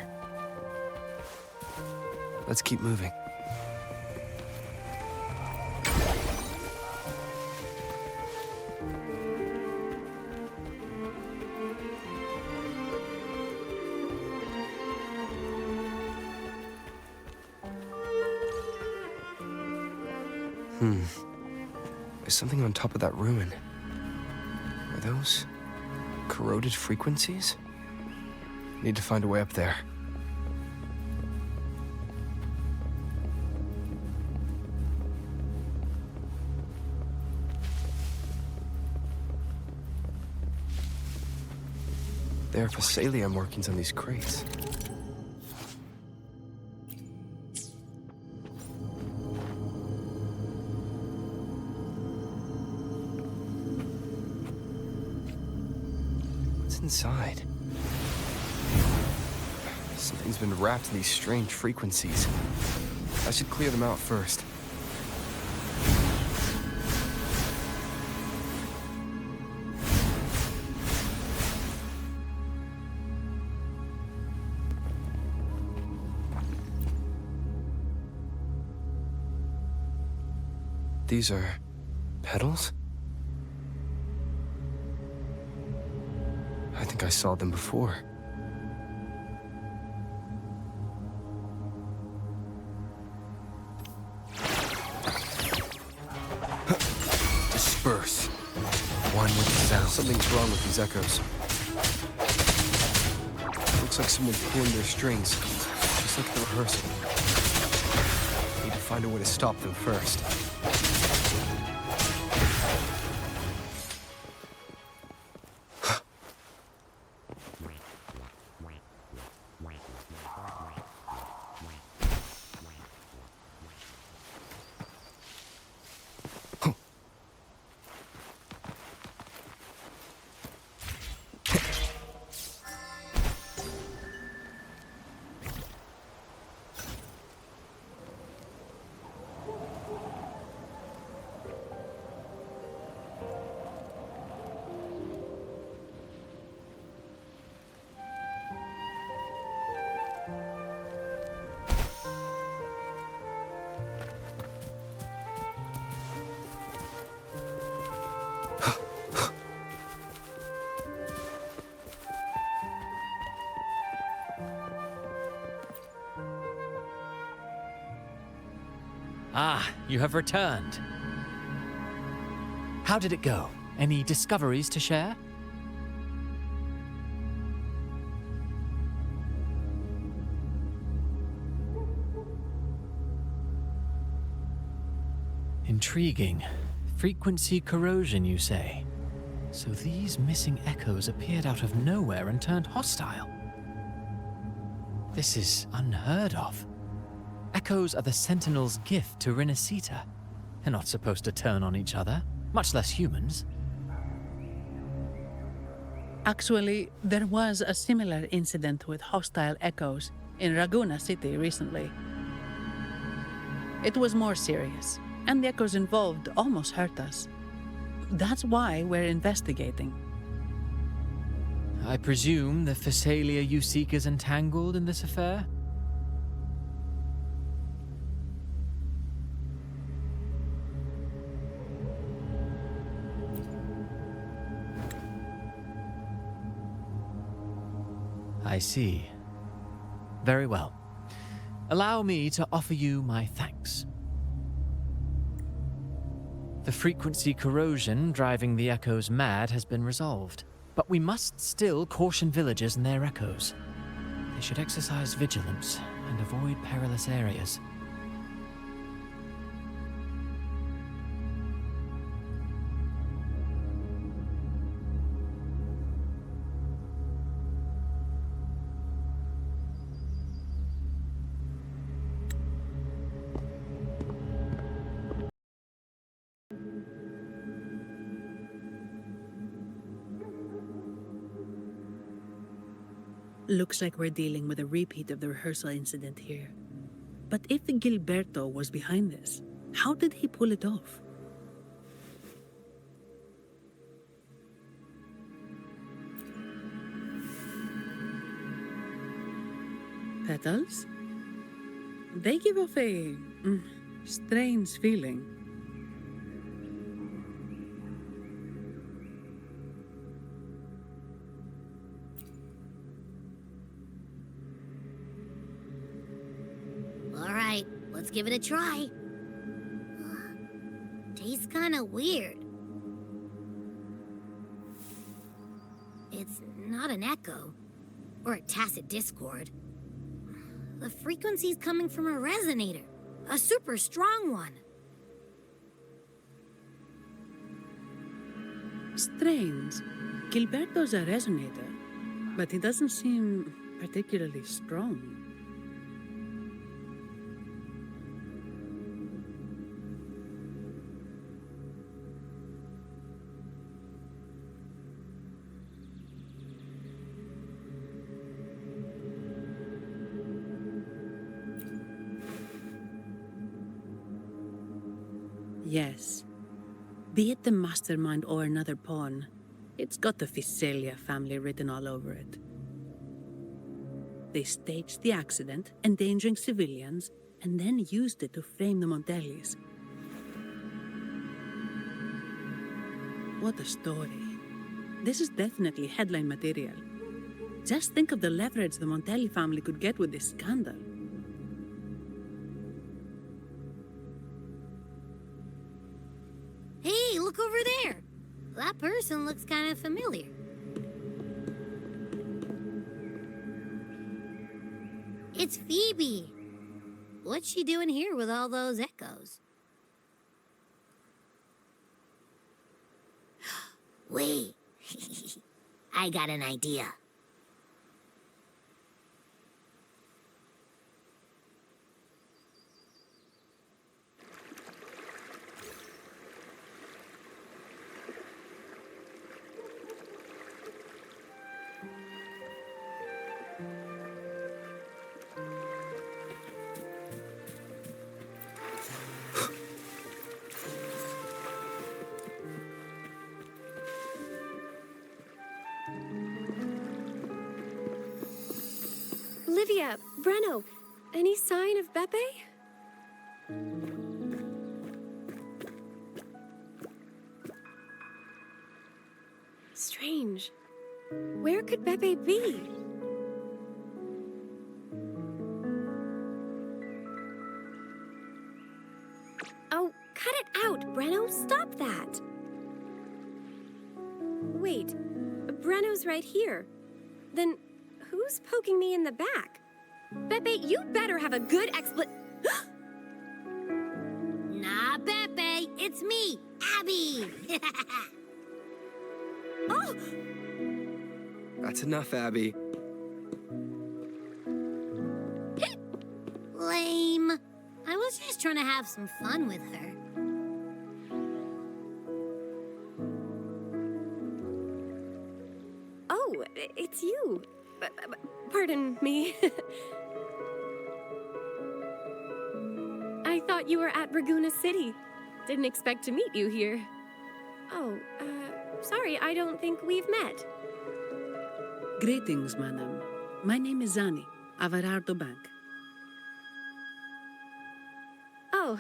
Let's keep moving. There's something on top of that ruin. Are those corroded frequencies? Need to find a way up there. There are Physalia markings on these crates. What's inside? Something's been wrapped in these strange frequencies. I should clear them out first. These are petals? I think I saw them before. Disperse. One with the sound. Something's wrong with these echoes. Looks like someone's pulling their strings, just like the rehearsal. Need to find a way to stop them first. Ah, you have returned. How did it go? Any discoveries to share? Intriguing. Frequency corrosion, you say? So these missing echoes appeared out of nowhere and turned hostile. This is unheard of. Echoes are the Sentinel's gift to Renasita. They're not supposed to turn on each other, much less humans. Actually, there was a similar incident with hostile echoes in Raguena City recently. It was more serious, and the echoes involved almost hurt us. That's why we're investigating. I presume the Phasalia you seek is entangled in this affair? I see. Very well. Allow me to offer you my thanks. The frequency corrosion driving the echoes mad has been resolved, but we must still caution villagers and their echoes. They should exercise vigilance and avoid perilous areas. Looks like we're dealing with a repeat of the rehearsal incident here. But if Gilberto was behind this, how did he pull it off? Petals? They give off a strange feeling. All right, let's give it a try. Tastes kind of weird. It's not an echo or a tacit discord. The frequency's coming from a resonator, a super strong one. Strange. Gilberto's a resonator, but he doesn't seem particularly strong. Yes. Be it the mastermind or another pawn, it's got the Phasalia family written all over it. They staged the accident, endangering civilians, and then used it to frame the Montellis. What a story. This is definitely headline material. Just think of the leverage the Montelli family could get with this scandal. Hey, look over there! That person looks kind of familiar. It's Phoebe! What's she doing here with all those echoes? Wait, I got an idea. Olivia, Breno, any sign of Beppe? Strange. Where could Beppe be? Oh, cut it out, Breno. Stop that. Wait, Breno's right here. Then who's poking me in the back? Beppe, you better have a good Nah, Beppe, it's me, Abby. Oh! That's enough, Abby. Lame. I was just trying to have some fun with her. Oh, it's you. Pardon me. I thought you were at Raguena City. Didn't expect to meet you here. Oh, sorry, I don't think we've met. Greetings, madam. My name is Zani, Avarardo Bank. Oh,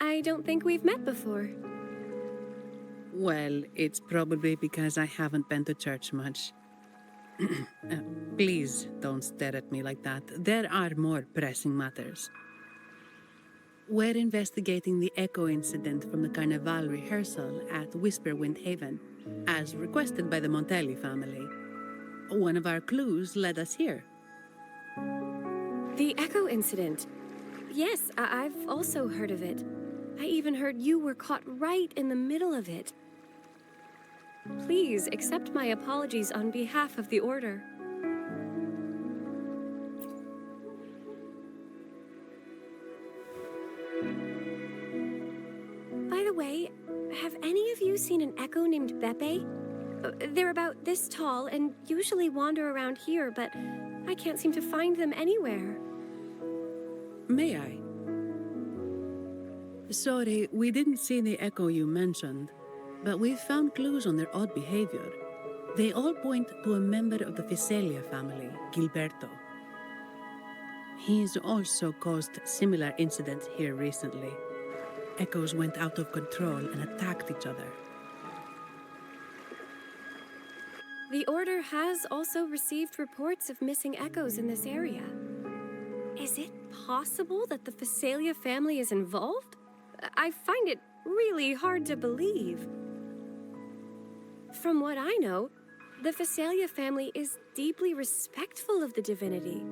I don't think we've met before. Well, it's probably because I haven't been to church much. Please don't stare at me like that. There are more pressing matters. We're investigating the echo incident from the Carnival rehearsal at Whisperwind Haven, as requested by the Montelli family. One of our clues led us here. The echo incident. Yes, I've also heard of it. I even heard you were caught right in the middle of it. Please accept my apologies on behalf of the Order. By the way, have any of you seen an echo named Beppe? They're about this tall and usually wander around here, but I can't seem to find them anywhere. May I? Sorry, we didn't see the echo you mentioned, but we've found clues on their odd behavior. They all point to a member of the Fiselia family, Gilberto. He's also caused similar incidents here recently. Echoes went out of control and attacked each other. The Order has also received reports of missing echoes in this area. Is it possible that the Fiselia family is involved? I find it really hard to believe. From what I know, the Fiselia family is deeply respectful of the divinity.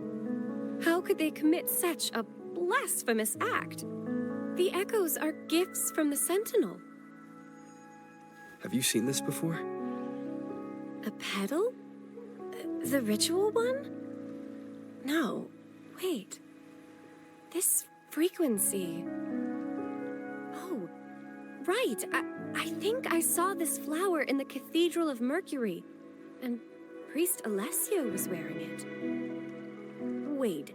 How could they commit such a blasphemous act? The echoes are gifts from the Sentinel. Have you seen this before? A pedal? The ritual one? No, wait. This frequency. Oh, right. I think I saw this flower in the Cathedral of Mercury, and Priest Alessio was wearing it. Wait,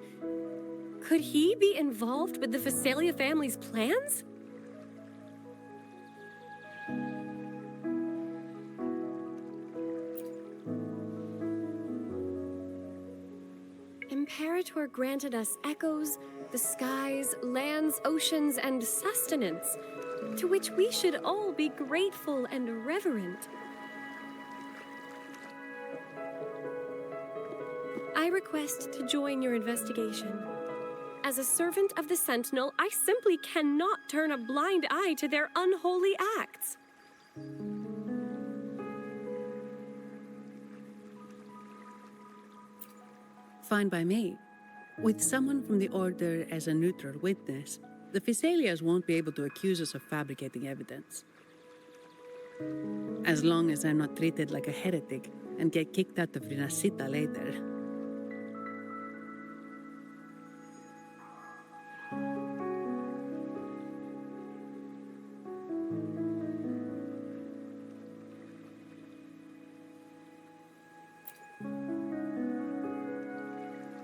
could he be involved with the Fiselia family's plans? Imperator granted us echoes, the skies, lands, oceans, and sustenance, to which we should all be grateful and reverent. I request to join your investigation. As a servant of the Sentinel, I simply cannot turn a blind eye to their unholy acts. Fine by me. With someone from the Order as a neutral witness, the Physaelias won't be able to accuse us of fabricating evidence. As long as I'm not treated like a heretic and get kicked out of Renasita later.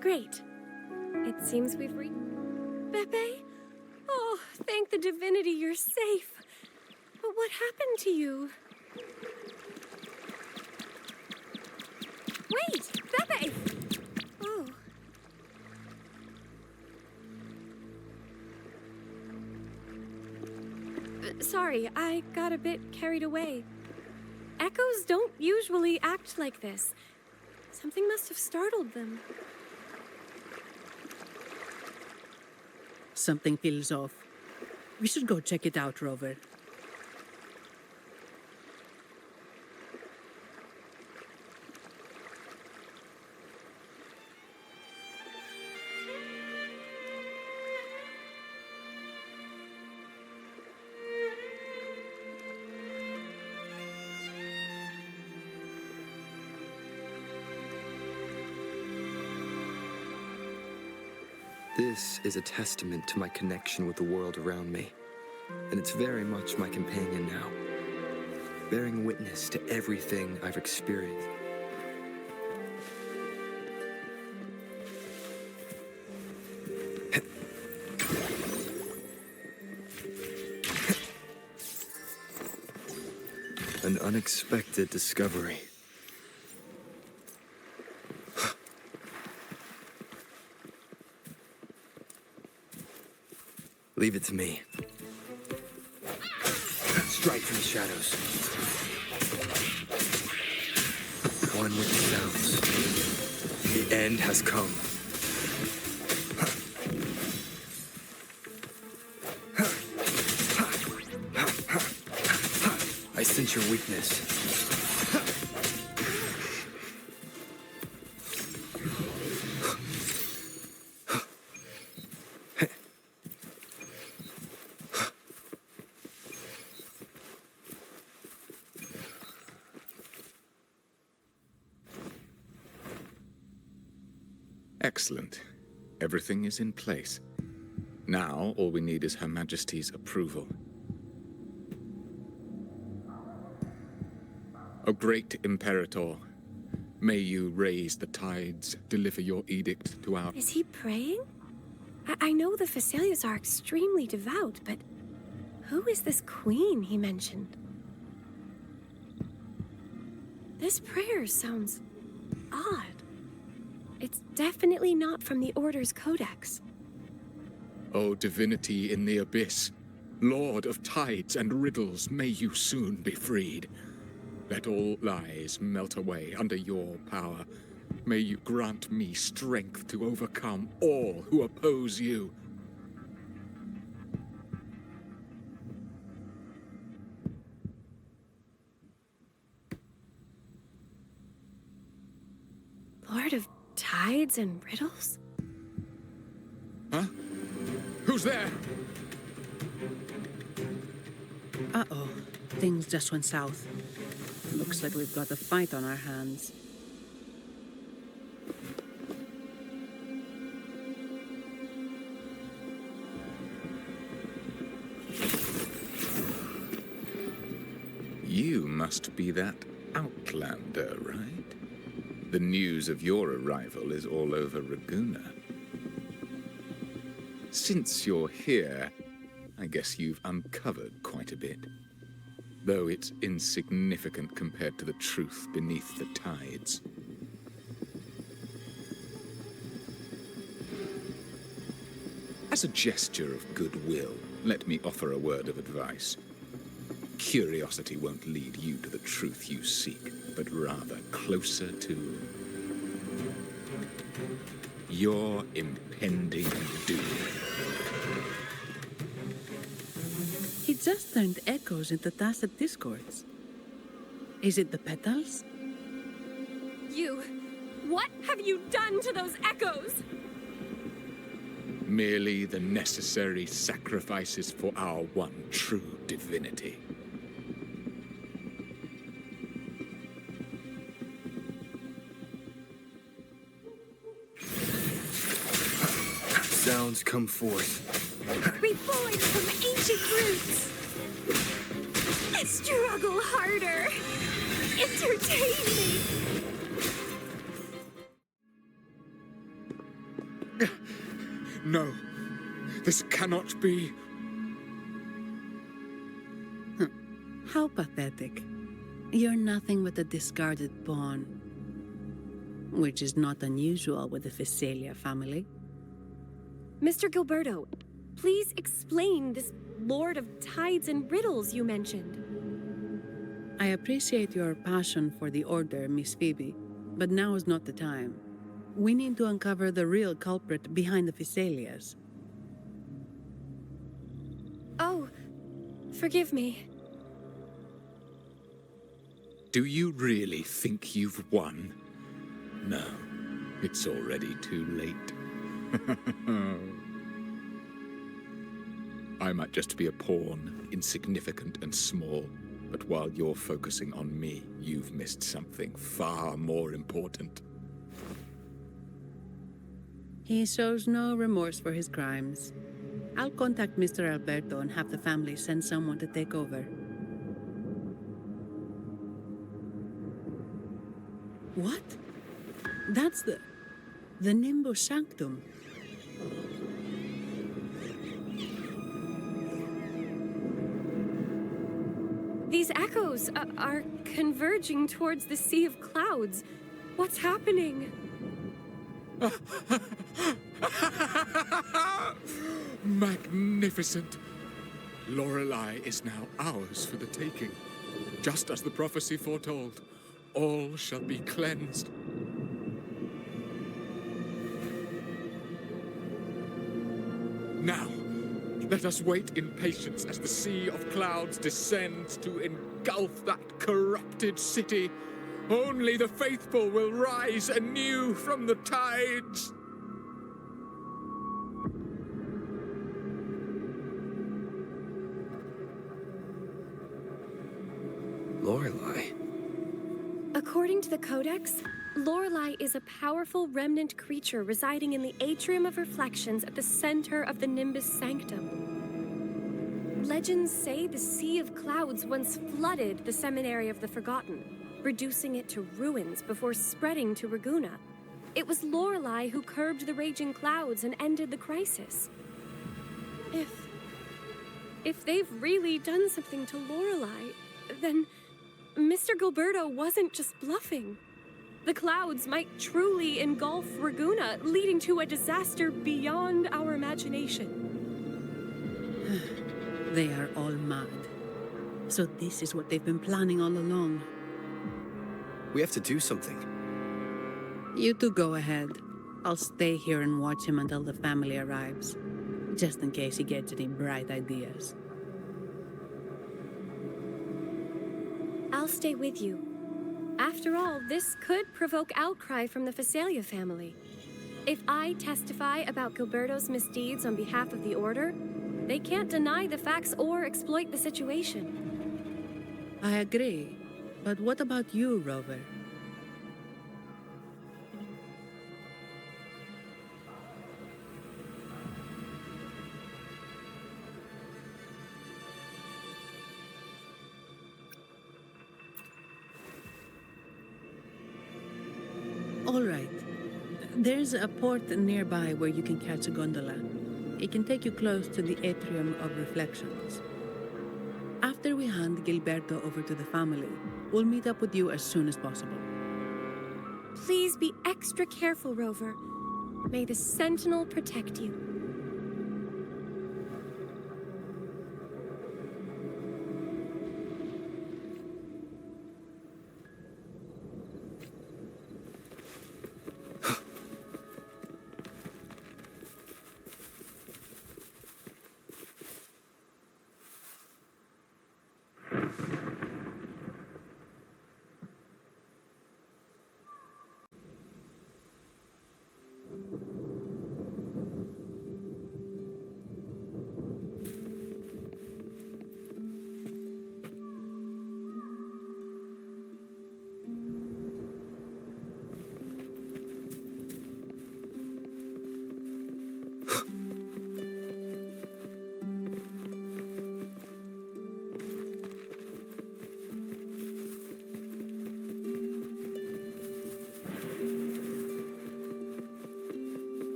Great. It seems we've reached... Pepe? Oh, thank the divinity you're safe. But what happened to you? Wait! Pepe! Oh. Sorry, I got a bit carried away. Echoes don't usually act like this. Something must have startled them. Something feels off. We should go check it out, Rover. This is a testament to my connection with the world around me, and it's very much my companion now, bearing witness to everything I've experienced. An unexpected discovery. Leave it to me. Strike from the shadows. One with the sounds. The end has come. I sense your weakness. Excellent. Everything is in place. Now, all we need is Her Majesty's approval. O great Imperator, may you raise the tides, deliver your edict to our... Is he praying? I know the Physaelias are extremely devout, but who is this queen he mentioned? This prayer sounds odd. It's definitely not from the Order's codex. O divinity in the abyss, Lord of tides and riddles, may you soon be freed. Let all lies melt away under your power. May you grant me strength to overcome all who oppose you. Lord of tides and riddles? Huh? Who's there? Uh-oh. Things just went south. Looks like we've got a fight on our hands. You must be that outlander, right? The news of your arrival is all over Raguna. Since you're here, I guess you've uncovered quite a bit. Though it's insignificant compared to the truth beneath the tides. As a gesture of goodwill, let me offer a word of advice. Curiosity won't lead you to the truth you seek, but rather closer to... your impending doom. He just turned echoes into tacit discords. Is it the petals? What have you done to those echoes? Merely the necessary sacrifices for our one true divinity. Sounds come forth. Reborn from ancient roots. Struggle harder. Entertain me. No, this cannot be. How pathetic. You're nothing but a discarded pawn. Which is not unusual with the Phasalia family. Mr. Gilberto, please explain this Lord of Tides and Riddles you mentioned. I appreciate your passion for the Order, Miss Phoebe, but now is not the time. We need to uncover the real culprit behind the Phasalias. Oh, forgive me. Do you really think you've won? No, it's already too late. I might just be a pawn, insignificant and small, but while you're focusing on me, you've missed something far more important. He shows no remorse for his crimes. I'll contact Mr. Alberto and have the family send someone to take over. What? That's the Nimbus Sanctum. These echoes are converging towards the Sea of Clouds. What's happening? Magnificent! Lorelei is now ours for the taking. Just as the prophecy foretold, all shall be cleansed. Now, let us wait in patience as the Sea of Clouds descends to engulf that corrupted city. Only the faithful will rise anew from the tides. Lorelei. According to the Codex, Lorelei is a powerful remnant creature residing in the Atrium of Reflections at the center of the Nimbus Sanctum. Legends say the Sea of Clouds once flooded the Seminary of the Forgotten, reducing it to ruins before spreading to Raguna. It was Lorelei who curbed the raging clouds and ended the crisis. If they've really done something to Lorelei, then Mr. Gilberto wasn't just bluffing. The clouds might truly engulf Raguna, leading to a disaster beyond our imagination. They are all mad. So this is what they've been planning all along. We have to do something. You two go ahead. I'll stay here and watch him until the family arrives, just in case he gets any bright ideas. I'll stay with you. After all, this could provoke outcry from the Phasalia family. If I testify about Gilberto's misdeeds on behalf of the Order, they can't deny the facts or exploit the situation. I agree. But what about you, Rover? All right. There's a port nearby where you can catch a gondola. It can take you close to the Atrium of Reflections. After we hand Gilberto over to the family, we'll meet up with you as soon as possible. Please be extra careful, Rover. May the Sentinel protect you.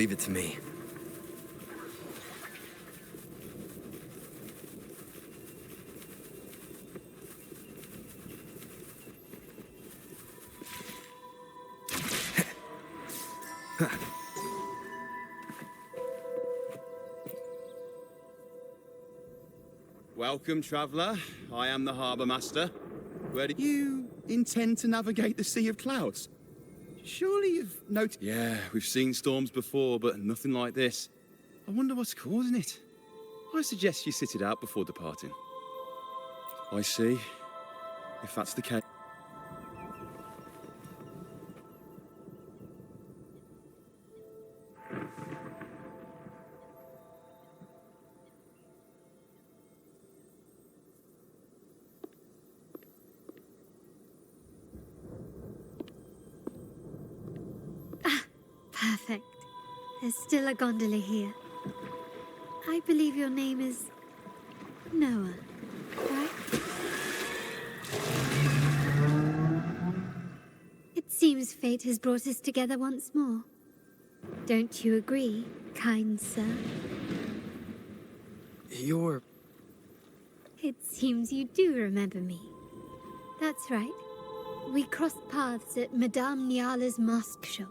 Leave it to me. Welcome, traveller. I am the Harbour Master. Where do you intend to navigate the Sea of Clouds? Surely you've noticed... Yeah, we've seen storms before, but nothing like this. I wonder what's causing it. I suggest you sit it out before departing. I see. If that's the case... Perfect. There's still a gondola here. I believe your name is Noah, right? It seems fate has brought us together once more. Don't you agree, kind sir? You're... It seems you do remember me. That's right. We crossed paths at Madame Niala's mask shop.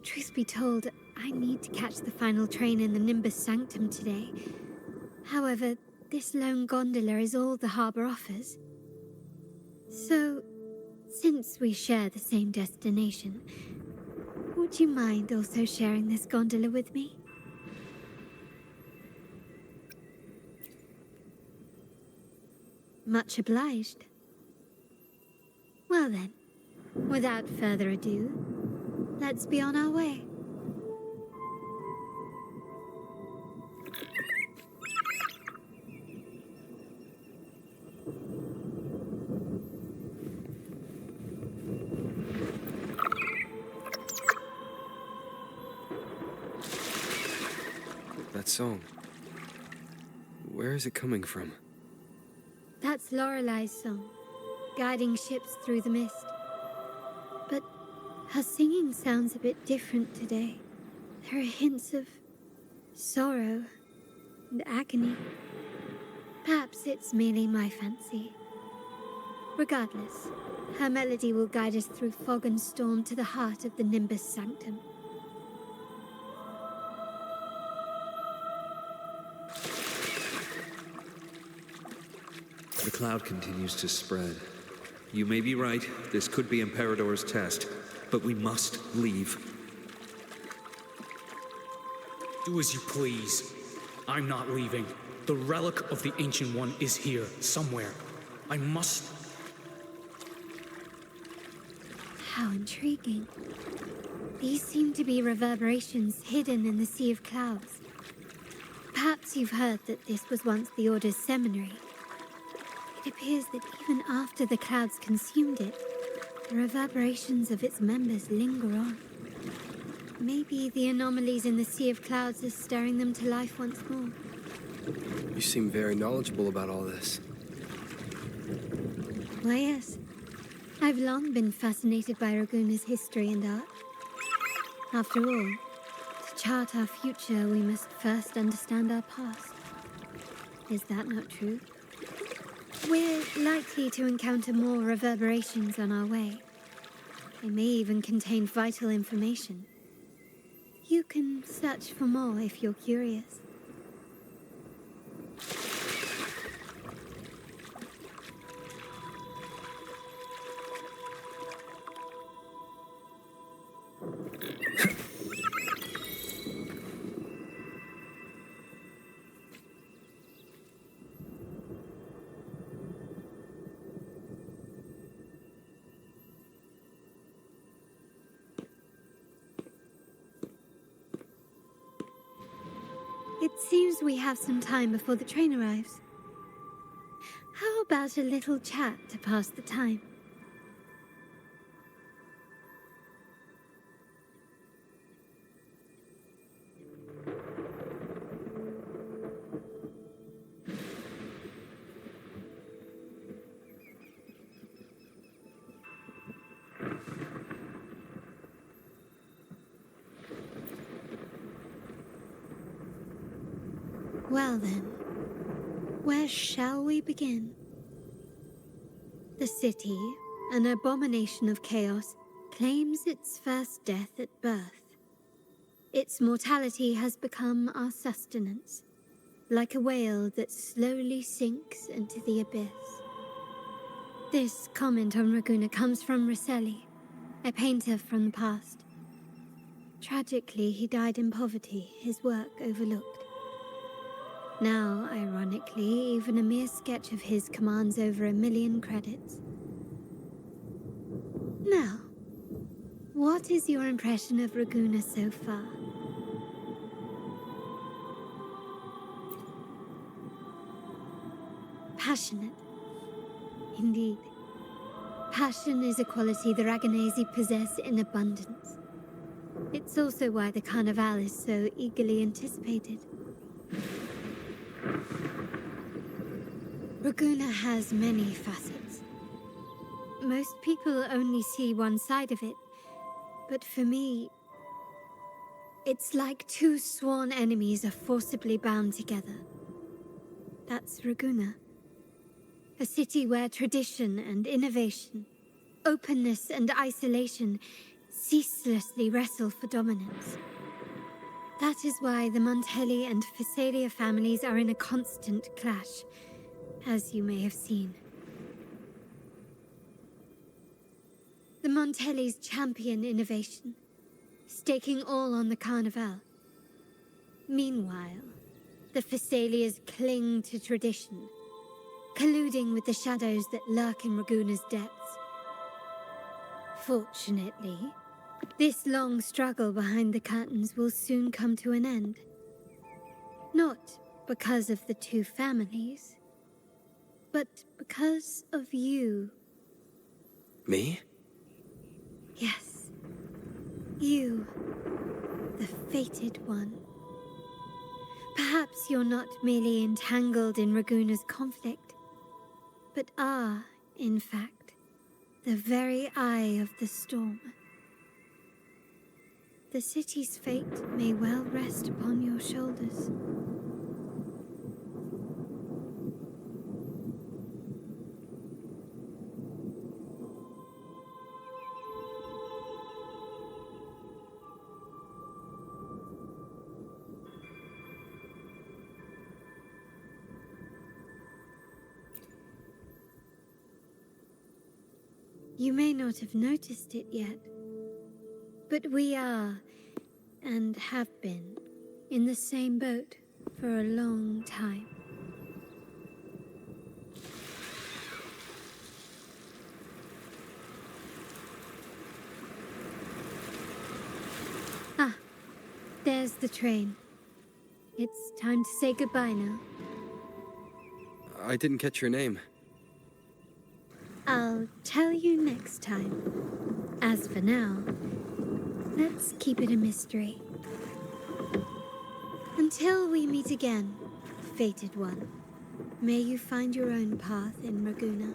Truth be told, I need to catch the final train in the Nimbus Sanctum today. However, this lone gondola is all the harbour offers. So, since we share the same destination, would you mind also sharing this gondola with me? Much obliged. Well then, without further ado, let's be on our way. That song. Where is it coming from? That's Lorelei's song, guiding ships through the mist. But her singing sounds a bit different today. There are hints of sorrow and agony. Perhaps it's merely my fancy. Regardless, her melody will guide us through fog and storm to the heart of the Nimbus Sanctum. The cloud continues to spread. You may be right, this could be Imperador's test, but we must leave. Do as you please. I'm not leaving. The relic of the Ancient One is here, somewhere. I must... How intriguing. These seem to be reverberations hidden in the Sea of Clouds. Perhaps you've heard that this was once the Order's seminary. It appears that even after the clouds consumed it, the reverberations of its members linger on. Maybe the anomalies in the Sea of Clouds are stirring them to life once more. You seem very knowledgeable about all this. Why, yes. I've long been fascinated by Raguna's history and art. After all, to chart our future, we must first understand our past. Is that not true? We're likely to encounter more reverberations on our way. They may even contain vital information. You can search for more if you're curious. It seems we have some time before the train arrives. How about a little chat to pass the time? Well then, where shall we begin? The city, an abomination of chaos, claims its first death at birth. Its mortality has become our sustenance, like a whale that slowly sinks into the abyss. This comment on Raguna comes from Rosselli, a painter from the past. Tragically, he died in poverty, his work overlooked. Now, ironically, even a mere sketch of his commands over 1 million credits. Now, what is your impression of Raguna so far? Passionate. Indeed. Passion is a quality the Raganesi possess in abundance. It's also why the Carnival is so eagerly anticipated. Raguna has many facets. Most people only see one side of it, but for me, it's like two sworn enemies are forcibly bound together. That's Raguna. A city where tradition and innovation, openness and isolation ceaselessly wrestle for dominance. That is why the Montelli and Phasalia families are in a constant clash, as you may have seen. The Montellis champion innovation, staking all on the Carnival. Meanwhile, the Phasalias cling to tradition, colluding with the shadows that lurk in Raguna's depths. Fortunately, this long struggle behind the curtains will soon come to an end. Not because of the two families, but because of you. Me? Yes. You, the fated one. Perhaps you're not merely entangled in Raguna's conflict, but are, in fact, the very eye of the storm. The city's fate may well rest upon your shoulders. You may not have noticed it yet, but we are, and have been, in the same boat for a long time. Ah, there's the train. It's time to say goodbye now. I didn't catch your name. I'll tell you next time. As for now, let's keep it a mystery. Until we meet again, fated one, may you find your own path in Raguna.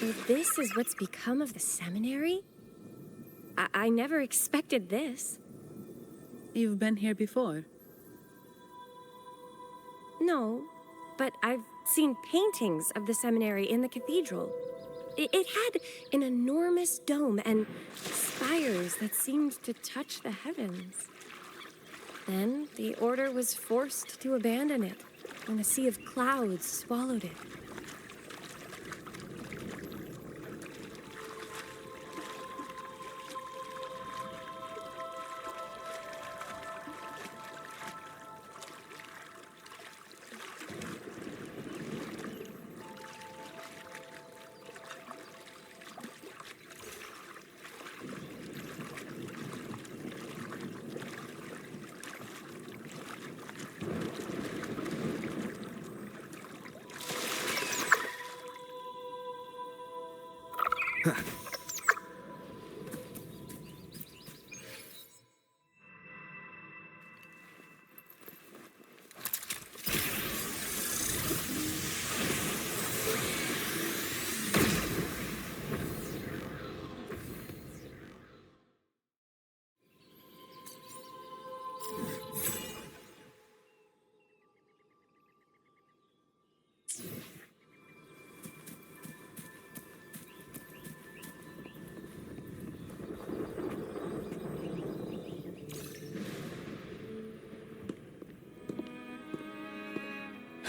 So this is what's become of the seminary? I never expected this. You've been here before? No, but I've seen paintings of the seminary in the cathedral. It had an enormous dome and spires that seemed to touch the heavens. Then the order was forced to abandon it when a sea of clouds swallowed it.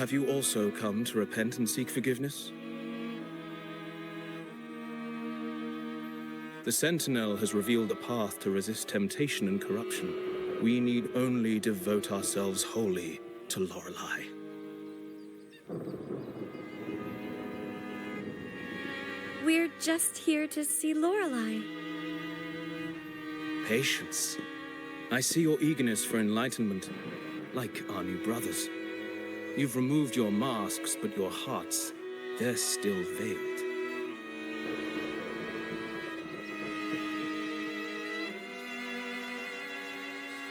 Have you also come to repent and seek forgiveness? The Sentinel has revealed a path to resist temptation and corruption. We need only devote ourselves wholly to Lorelei. We're just here to see Lorelei. Patience. I see your eagerness for enlightenment, like our new brothers. You've removed your masks, but your hearts, they're still veiled.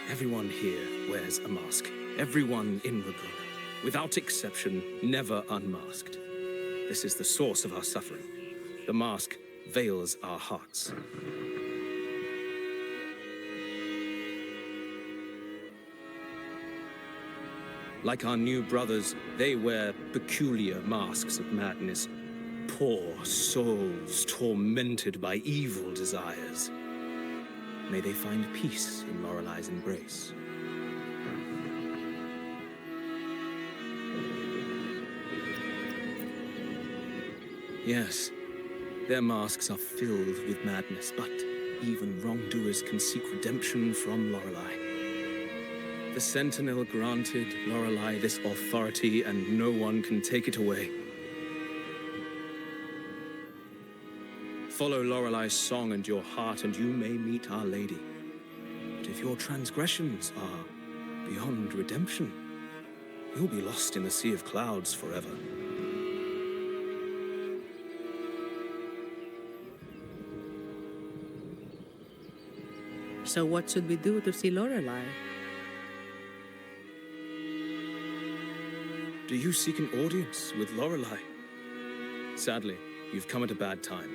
Everyone here wears a mask. Everyone in Raguena, without exception, never unmasked. This is the source of our suffering. The mask veils our hearts. Like our new brothers, they wear peculiar masks of madness. Poor souls tormented by evil desires. May they find peace in Lorelei's embrace. Yes, their masks are filled with madness, but even wrongdoers can seek redemption from Lorelei. The Sentinel granted Lorelei this authority, and no one can take it away. Follow Lorelei's song and your heart, and you may meet Our Lady. But if your transgressions are beyond redemption, you'll be lost in the sea of clouds forever. So what should we do to see Lorelei? Do you seek an audience with Lorelei? Sadly, you've come at a bad time.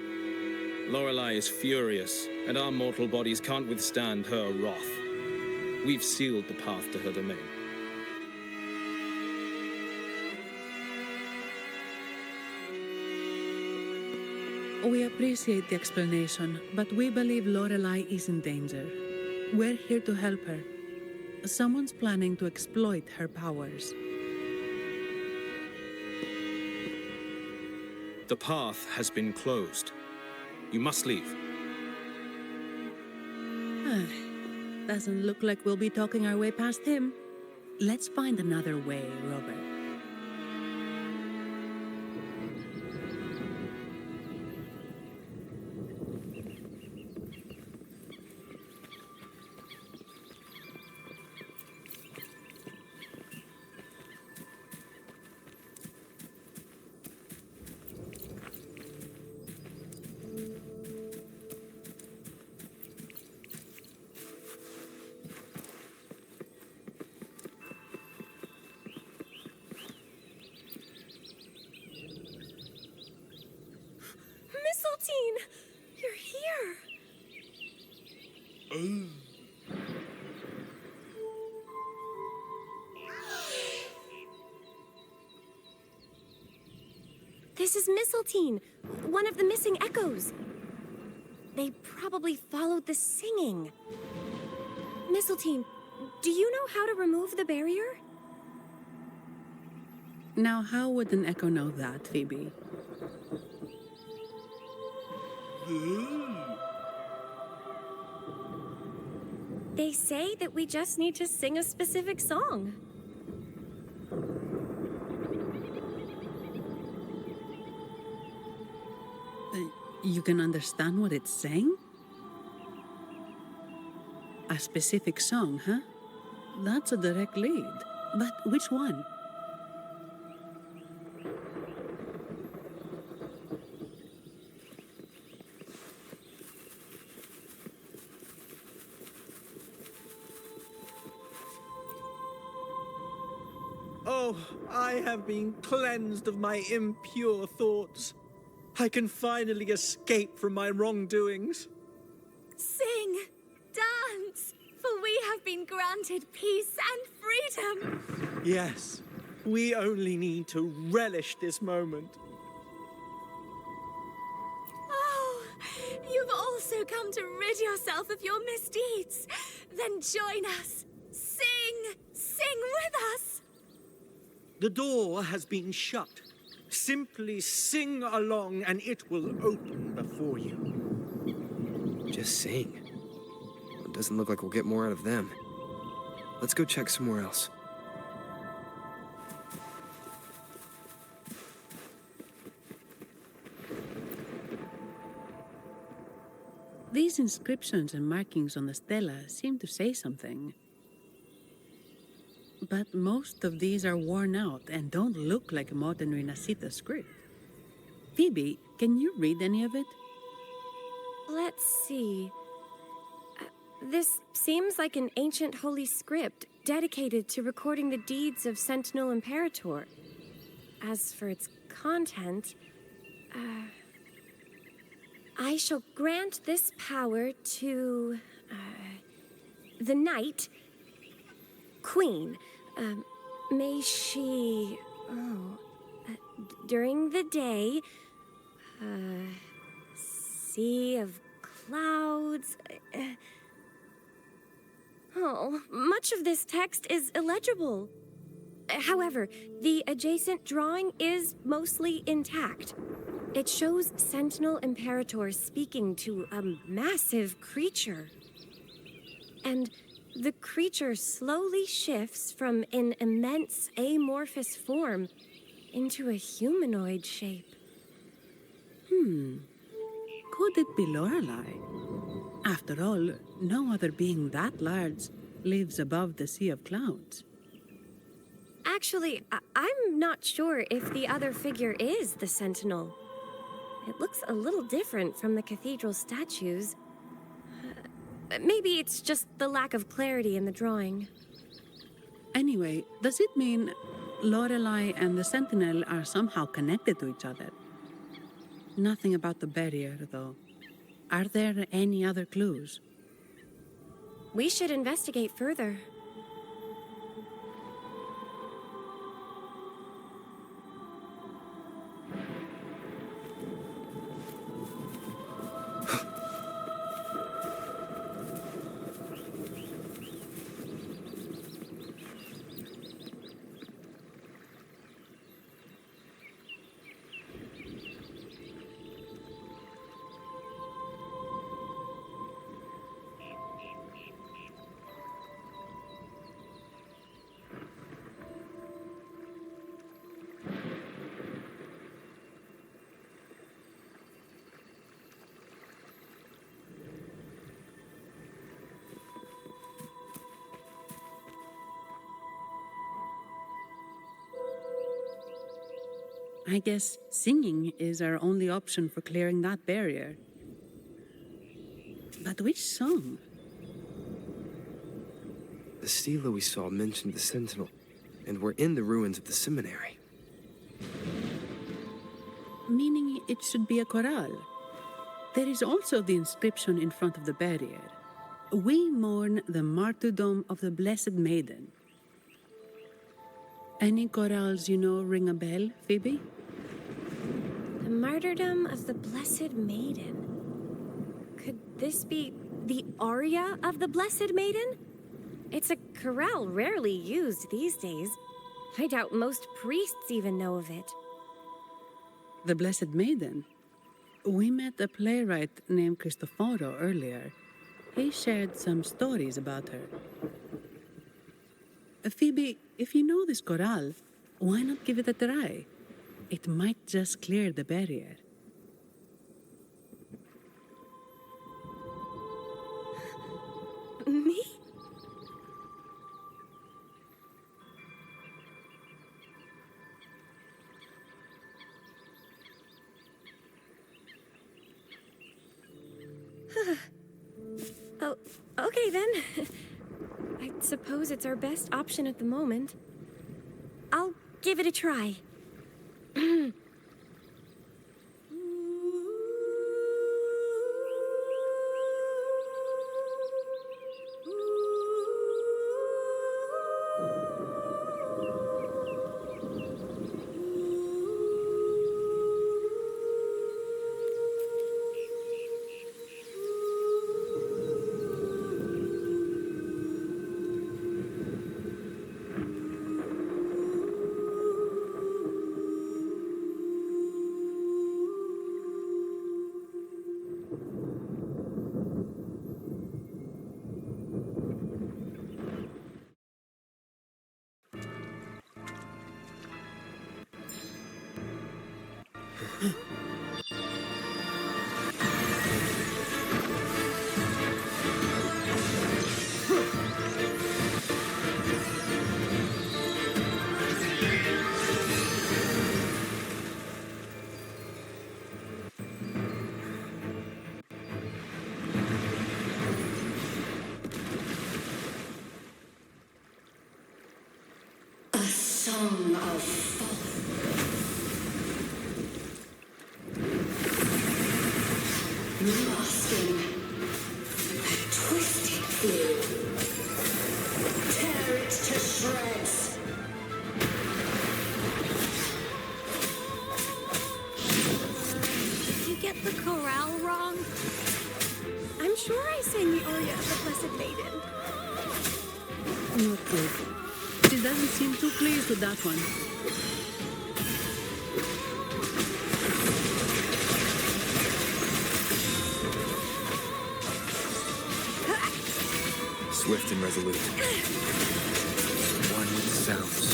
Lorelei is furious, and our mortal bodies can't withstand her wrath. We've sealed the path to her domain. We appreciate the explanation, but we believe Lorelei is in danger. We're here to help her. Someone's planning to exploit her powers. The path has been closed. You must leave. Doesn't look like we'll be talking our way past him. Let's find another way, Rover. You're here! This is Mistletoe, one of the missing echoes. They probably followed the singing. Mistletoe, do you know how to remove the barrier? Now, how would an echo know that, Phoebe? They say that we just need to sing a specific song. You can understand what it's saying? A specific song, huh? That's a direct lead. But which one? Oh, I have been cleansed of my impure thoughts. I can finally escape from my wrongdoings. Sing, dance, for we have been granted peace and freedom. Yes, we only need to relish this moment. Oh, you've also come to rid yourself of your misdeeds. Then join us. Sing with us. The door has been shut. Simply sing along and it will open before you. Just sing. It doesn't look like we'll get more out of them. Let's go check somewhere else. These inscriptions and markings on the stela seem to say something. But most of these are worn out and don't look like a modern Renasita script. Phoebe, can you read any of it? Let's see. This seems like an ancient holy script dedicated to recording the deeds of Sentinel Imperator. As for its content, I shall grant this power to the Knight Queen. May she, during the day, sea of clouds. Much of this text is illegible. However, the adjacent drawing is mostly intact. It shows Sentinel Imperator speaking to a massive creature. And the creature slowly shifts from an immense amorphous form into a humanoid shape. Could it be Lorelei? After all, no other being that large lives above the sea of clouds. Actually, I'm not sure if the other figure is the Sentinel. It looks a little different from the cathedral statues. Maybe it's just the lack of clarity in the drawing. Anyway, does it mean Lorelei and the Sentinel are somehow connected to each other? Nothing about the barrier, though. Are there any other clues? We should investigate further. I guess singing is our only option for clearing that barrier. But which song? The stela we saw mentioned the Sentinel, and we're in the ruins of the seminary. Meaning it should be a chorale. There is also the inscription in front of the barrier. We mourn the martyrdom of the Blessed Maiden. Any chorales you know ring a bell, Phoebe? The martyrdom of the Blessed Maiden. Could this be the aria of the Blessed Maiden? It's a chorale rarely used these days. I doubt most priests even know of it. The Blessed Maiden? We met a playwright named Cristoforo earlier. He shared some stories about her. Phoebe, if you know this chorale, why not give it a try? It might just clear the barrier. Me? Oh, okay then. I suppose it's our best option at the moment. I'll give it a try. Song of Fall. Masking a twisted blue. Tear it to shreds. Did you get the chorale wrong? I'm sure I sang the aria of the Blessed Maiden. Not good. She doesn't seem too pleased with that one. Swift and resolute. One with the sounds.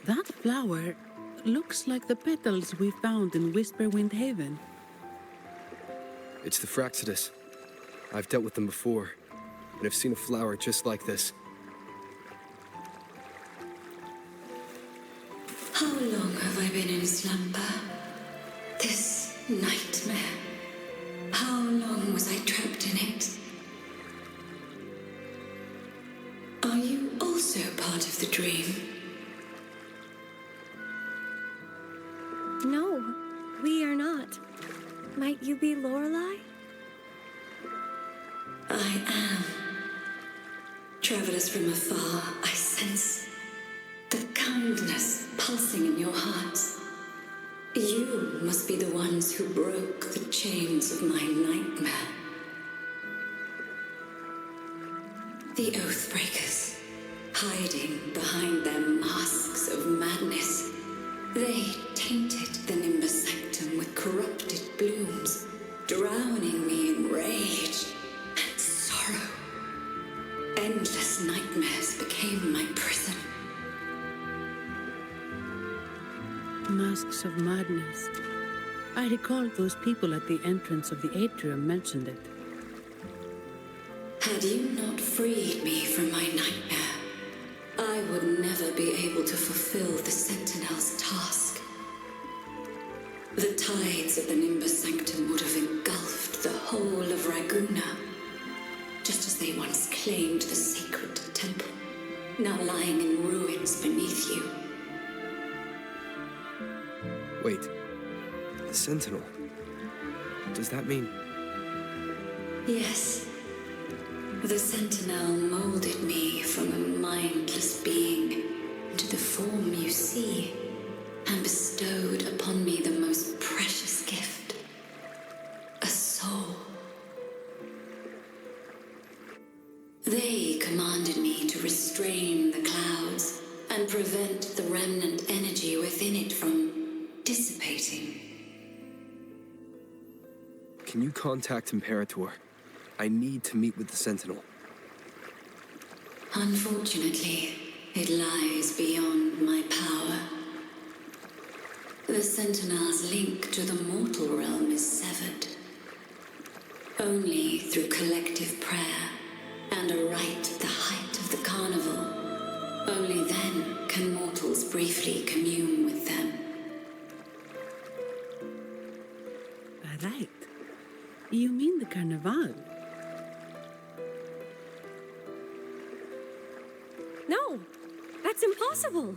That flower looks like the petals we found in Whisperwind Haven. It's the Fraxidus. I've dealt with them before, and I've seen a flower just like this. How long have I been in slumber? This nightmare. How long was I trapped in it? Are you also part of the dream? No, we are not. Might you be Lorelei? I am. Travelers from afar, I sense the kindness pulsing in your hearts. You must be the ones who broke the chains of my nightmare. The Oathbreakers, hiding behind their masks of madness. They tainted the Nimbus Sanctum with corrupted blooms, drowning me in rage and sorrow. Endless nightmares became my prison. Masks of madness. I recall those people at the entrance of the atrium mentioned it. Had you not freed me from my nightmare, I would never be able to fulfill the Sentinel's task. The tides of the Nimbus Sanctum would have engulfed the whole of Raguna, just as they once claimed the sacred temple, now lying in ruins beneath you. Wait, the Sentinel. Does that mean... Yes. The Sentinel molded me from a mindless being into the form you see, and bestowed upon me the most precious gift, a soul. They commanded me to restrain the clouds and prevent the remnant energy within it from dissipating. Can you contact Imperator? I need to meet with the Sentinel. Unfortunately, it lies beyond my power. The Sentinel's link to the mortal realm is severed. Only through collective prayer and a rite at the height of the carnival, only then can mortals briefly commune with them. Right. You mean the carnival? No, that's impossible.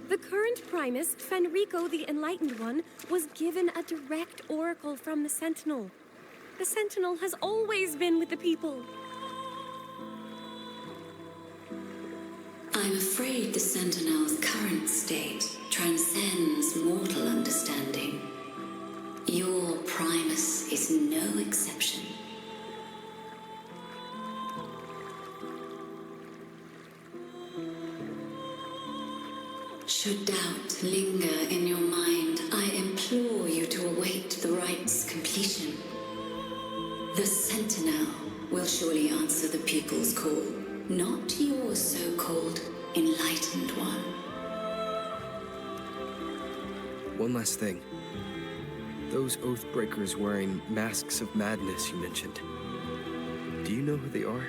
The current Primus, Fenrico the Enlightened One, was given a direct oracle from the Sentinel. The Sentinel has always been with the people. I'm afraid the Sentinel's current state transcends mortal understanding. Your Primus is no exception. Should doubt linger in your mind, I implore you to await the rite's completion. The Sentinel will surely answer the people's call, not your so-called Enlightened One. One last thing. Those Oathbreakers wearing masks of madness you mentioned. Do you know who they are?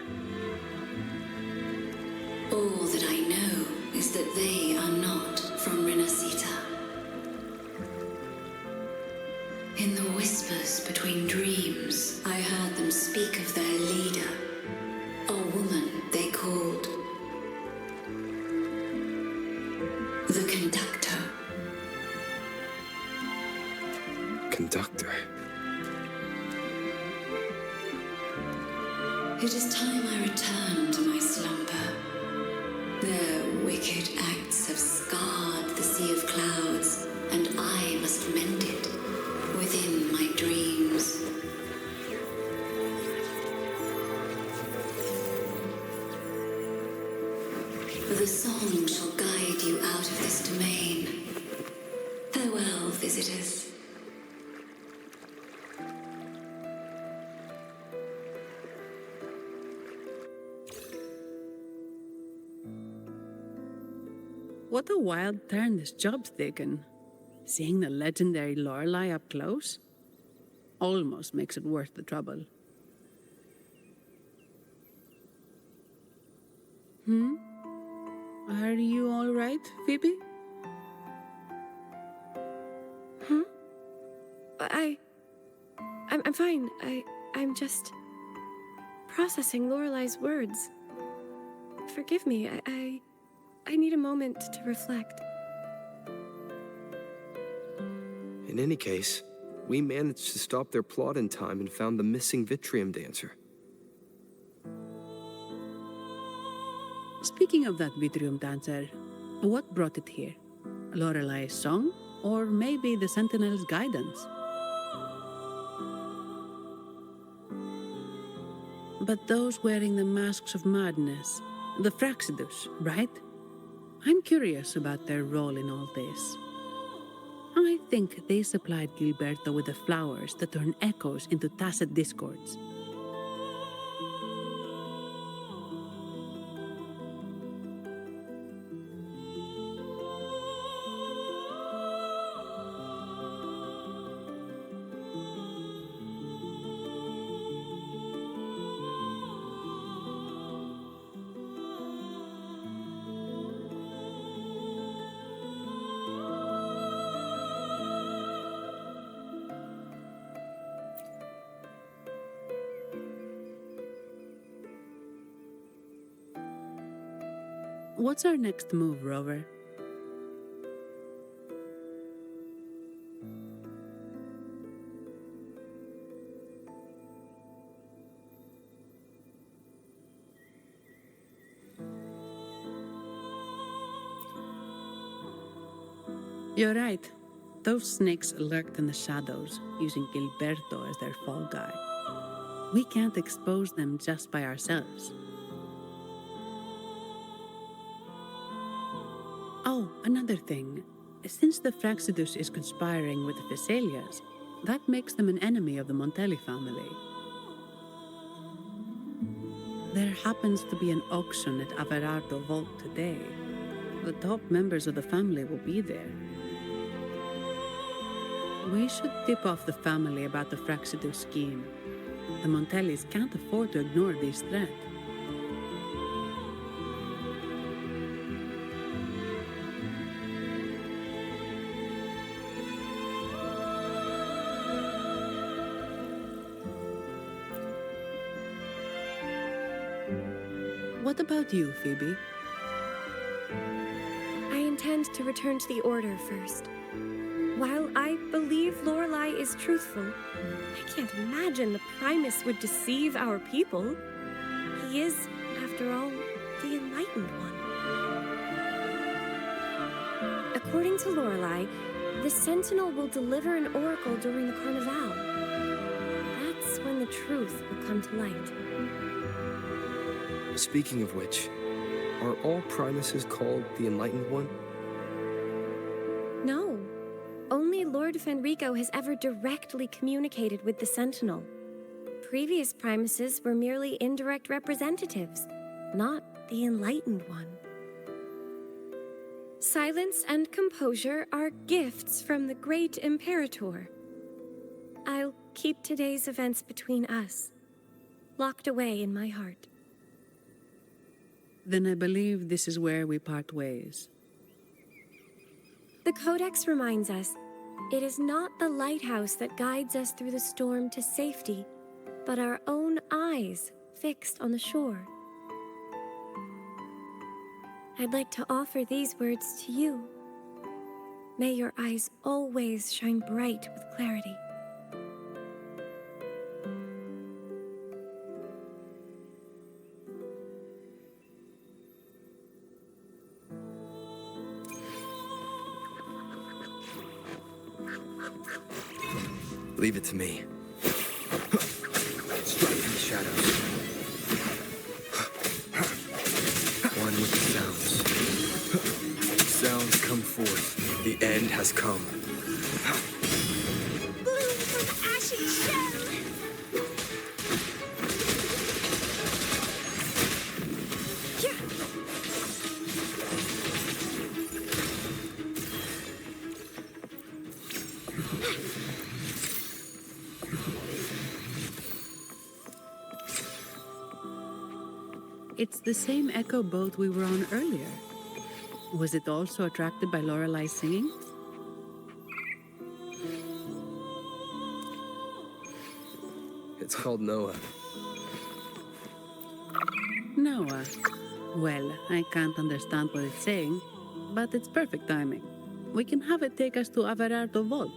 All that I know is that they are not from Renasita. In the whispers between dreams, I heard them speak of their leader, a woman they called the Conductor. Conductor? It is time I returned to my slumber. Their wicked acts have scarred the sea of clouds, and I must mend it within my dreams. The song shall guide you out of this domain. Farewell, visitors. What a wild turn this job's taken. Seeing the legendary Lorelei up close almost makes it worth the trouble. Are you all right, Phoebe? I'm fine. I'm just processing Lorelei's words. Forgive me. I need a moment to reflect. In any case, we managed to stop their plot in time and found the missing Vitrium dancer. Speaking of that Vitrium dancer, what brought it here? Lorelei's song? Or maybe the Sentinel's guidance? But those wearing the masks of madness, the Fraxidus, right? I'm curious about their role in all this. I think they supplied Gilberto with the flowers that turn echoes into tacit discords. What's our next move, Rover? You're right. Those snakes lurked in the shadows, using Gilberto as their fall guy. We can't expose them just by ourselves. Oh, another thing. Since the Fraxidus is conspiring with the Thessalias, that makes them an enemy of the Montelli family. There happens to be an auction at Averardo Vault today. The top members of the family will be there. We should tip off the family about the Fraxidus scheme. The Montellis can't afford to ignore this threat. What about you, Phoebe? I intend to return to the Order first. While I believe Lorelei is truthful, I can't imagine the Primus would deceive our people. He is, after all, the Enlightened One. According to Lorelei, the Sentinel will deliver an oracle during the Carnival. That's when the truth will come to light. Speaking of which, are all Primuses called the Enlightened One? No. Only Lord Fenrico has ever directly communicated with the Sentinel. Previous Primuses were merely indirect representatives, not the Enlightened One. Silence and composure are gifts from the great Imperator. I'll keep today's events between us, locked away in my heart. Then I believe this is where we part ways. The Codex reminds us, it is not the lighthouse that guides us through the storm to safety, but our own eyes fixed on the shore. I'd like to offer these words to you. May your eyes always shine bright with clarity. Leave it to me. Strike in the shadows. One with the sounds. Sounds come forth. The end has come. Bloom from ashen shell! It's the same echo boat we were on earlier. Was it also attracted by Lorelei's singing? It's called Noah. Noah. Well, I can't understand what it's saying, but it's perfect timing. We can have it take us to Averardo Vault.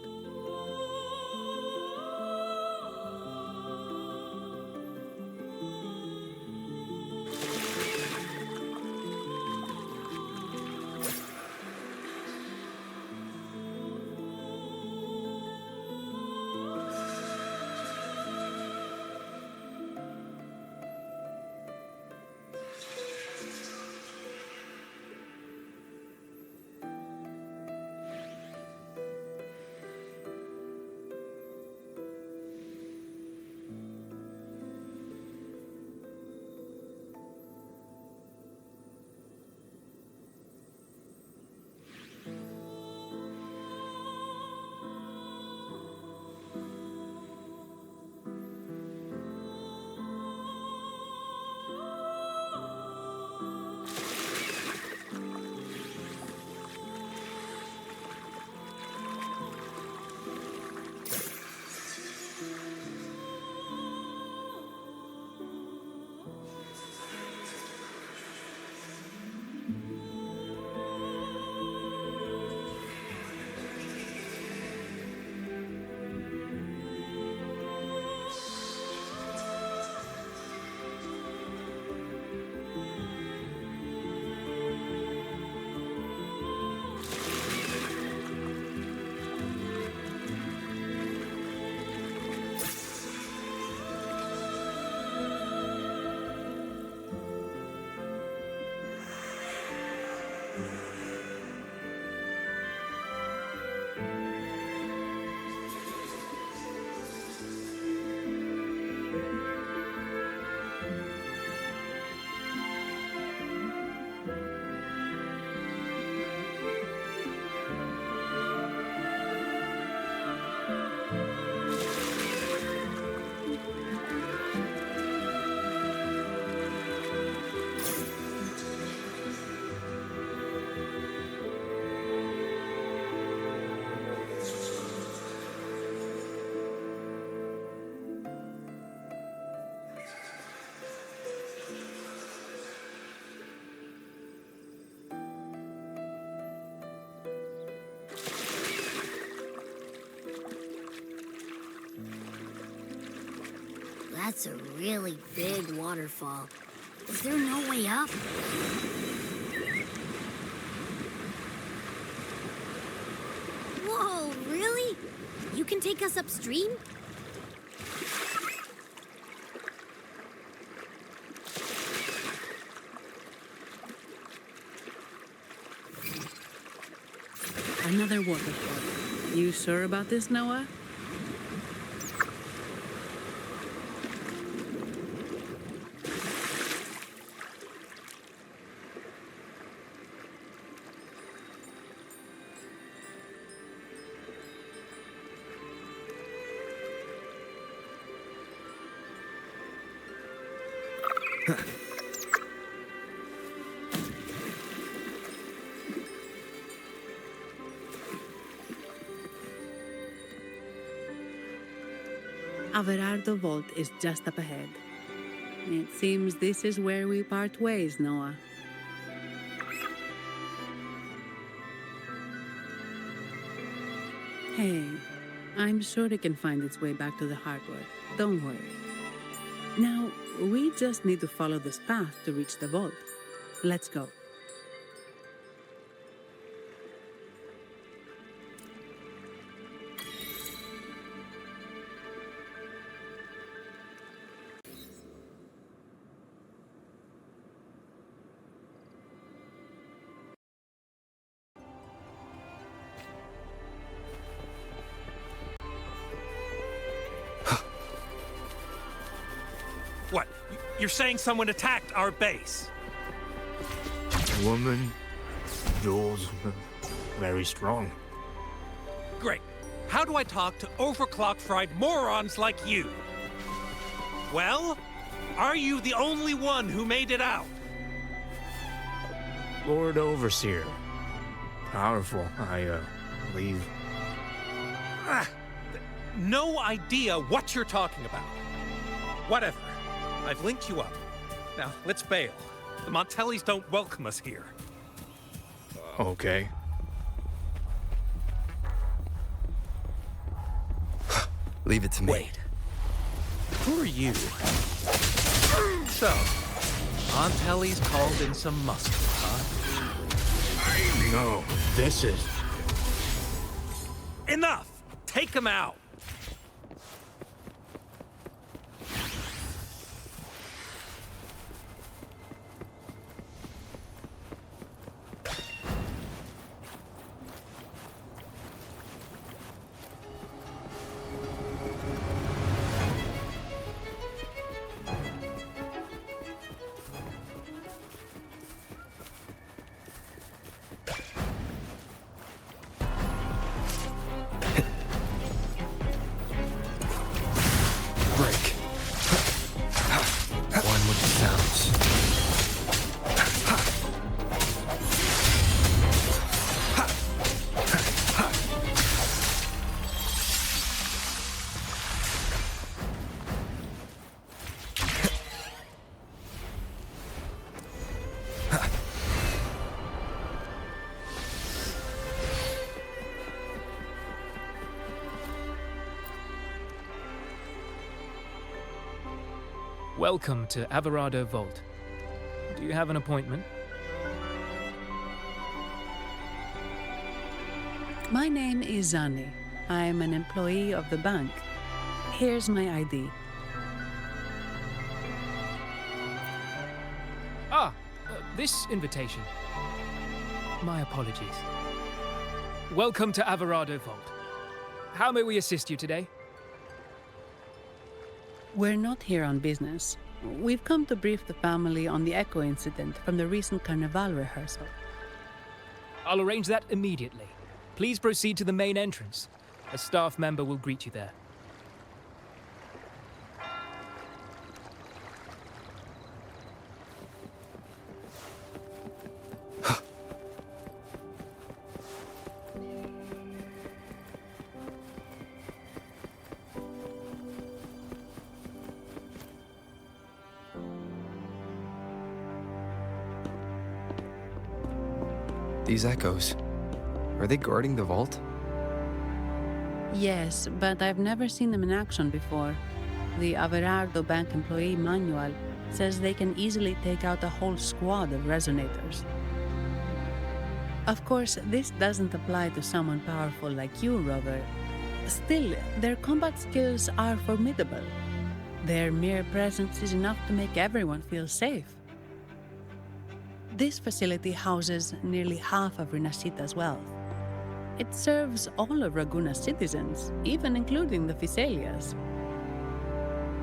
That's a really big waterfall. Is there no way up? Whoa, really? You can take us upstream? Another waterfall. You sure about this, Noah? Averardo Vault is just up ahead. It seems this is where we part ways, Noah. Hey, I'm sure it can find its way back to the hardwood. Don't worry. Now, we just need to follow this path to reach the vault. Let's go. What? You're saying someone attacked our base? Woman, Jules, very strong. Great. How do I talk to overclock-fried morons like you? Well, are you the only one who made it out? Lord Overseer. Powerful, I believe. No idea what you're talking about. Whatever. I've linked you up. Now, let's bail. The Montellis don't welcome us here. Okay. Leave it to me. Wait. Who are you? So, Montelli's called in some muscle, huh? No, this is... Enough! Take him out! Welcome to Averardo Vault. Do you have an appointment? My name is Zani. I'm an employee of the bank. Here's my ID. This invitation. My apologies. Welcome to Averardo Vault. How may we assist you today? We're not here on business. We've come to brief the family on the Echo incident from the recent Carnival rehearsal. I'll arrange that immediately. Please proceed to the main entrance. A staff member will greet you there. These echoes, are they guarding the vault? Yes, but I've never seen them in action before. The Averardo Bank employee manual says they can easily take out a whole squad of resonators. Of course, this doesn't apply to someone powerful like you, Rover. Still, their combat skills are formidable. Their mere presence is enough to make everyone feel safe. This facility houses nearly half of Renasita's wealth. It serves all of Raguna's citizens, even including the Physaelias.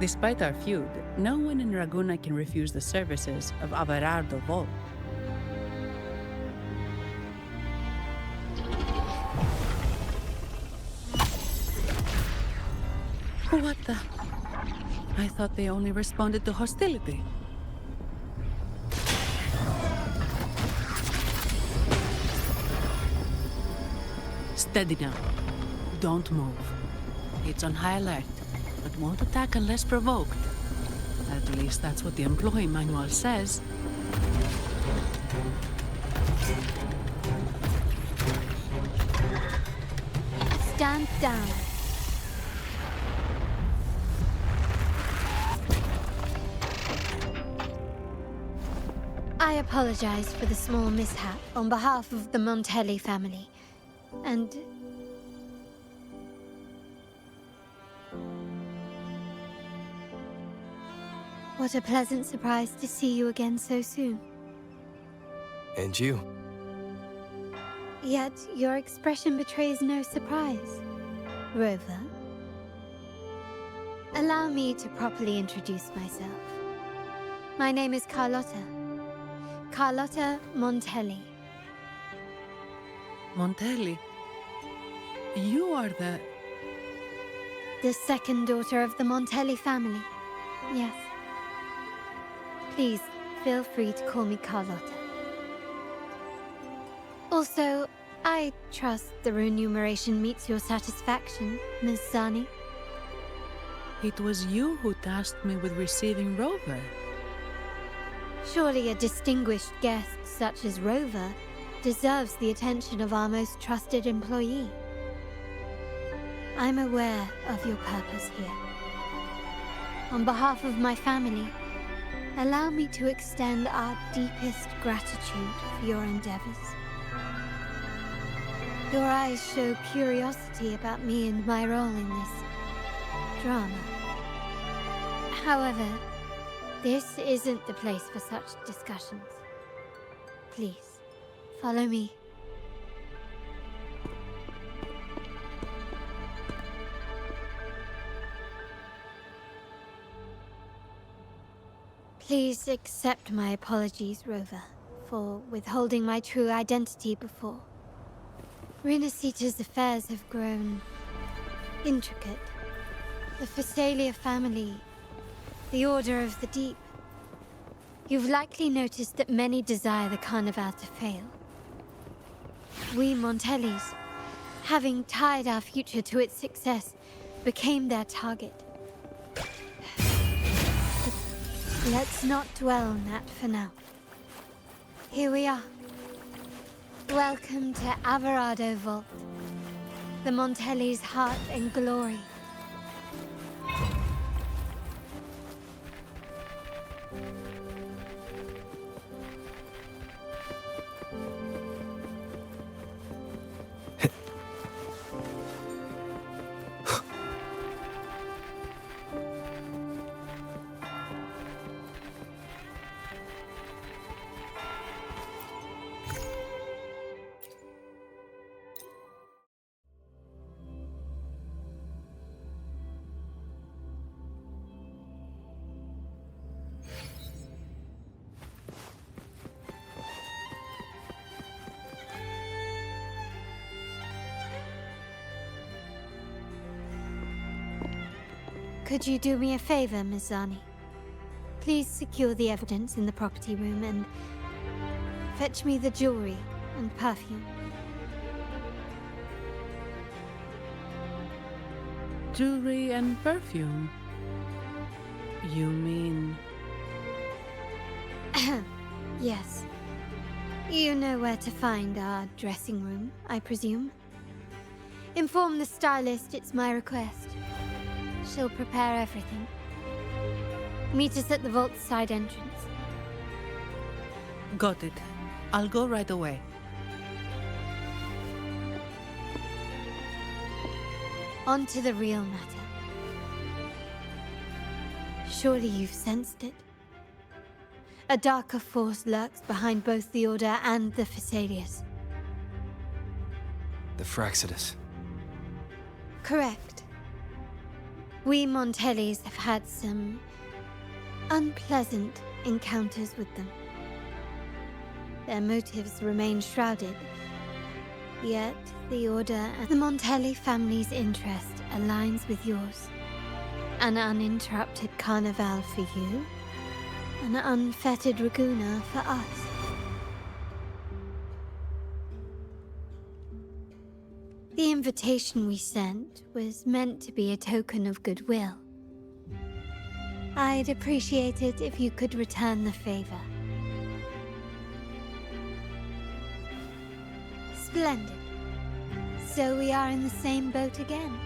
Despite our feud, no one in Raguna can refuse the services of Averardo Vault. What the? I thought they only responded to hostility. Steady now. Don't move. It's on high alert, but won't attack unless provoked. At least that's what the employee manual says. Stand down. I apologize for the small mishap on behalf of the Montelli family. And... what a pleasant surprise to see you again so soon. And you. Yet your expression betrays no surprise, Rover. Allow me to properly introduce myself. My name is Carlotta. Carlotta Montelli. Montelli? You are the second daughter of the Montelli family. Yes. Please, feel free to call me Carlotta. Also, I trust the remuneration meets your satisfaction, Ms. Zani. It was you who tasked me with receiving Rover. Surely a distinguished guest such as Rover deserves the attention of our most trusted employee. I'm aware of your purpose here. On behalf of my family, allow me to extend our deepest gratitude for your endeavors. Your eyes show curiosity about me and my role in this drama. However, this isn't the place for such discussions. Please, follow me. Please accept my apologies, Rover, for withholding my true identity before. Renasita's affairs have grown intricate. The Physaelia family, the Order of the Deep. You've likely noticed that many desire the Carnival to fail. We Montellis, having tied our future to its success, became their target. But let's not dwell on that for now. Here we are. Welcome to Averardo Vault, the Montelli's heart and glory. Could you do me a favor, Ms. Zani? Please secure the evidence in the property room and fetch me the jewelry and perfume. Jewelry and perfume? You mean... Yes. You know where to find our dressing room, I presume? Inform the stylist it's my request. She'll prepare everything. Meet us at the vault's side entrance. Got it. I'll go right away. On to the real matter. Surely you've sensed it. A darker force lurks behind both the Order and the Phasaelius. The Fraxidus. Correct. We Montellis have had some unpleasant encounters with them. Their motives remain shrouded, yet the Order and the Montelli family's interest aligns with yours. An uninterrupted carnival for you, an unfettered Raguna for us. The invitation we sent was meant to be a token of goodwill. I'd appreciate it if you could return the favor. Splendid. So we are in the same boat again.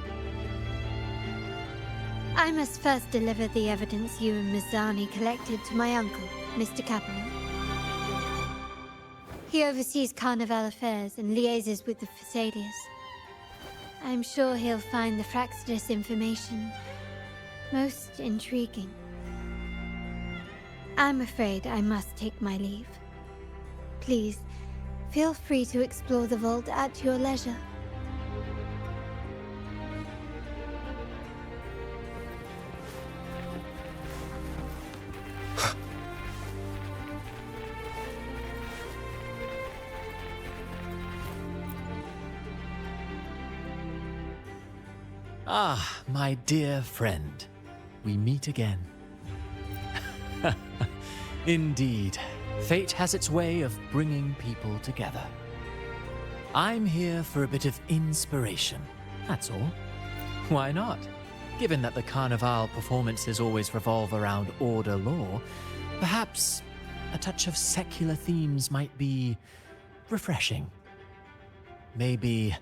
I must first deliver the evidence you and Mizani collected to my uncle, Mr. Capello. He oversees Carnival affairs and liaises with the Phasaelius. I'm sure he'll find the Fraxidus information most intriguing. I'm afraid I must take my leave. Please, feel free to explore the vault at your leisure. Ah, my dear friend. We meet again. Indeed, fate has its way of bringing people together. I'm here for a bit of inspiration, that's all. Why not? Given that the Carnival performances always revolve around Order law, perhaps a touch of secular themes might be refreshing. Maybe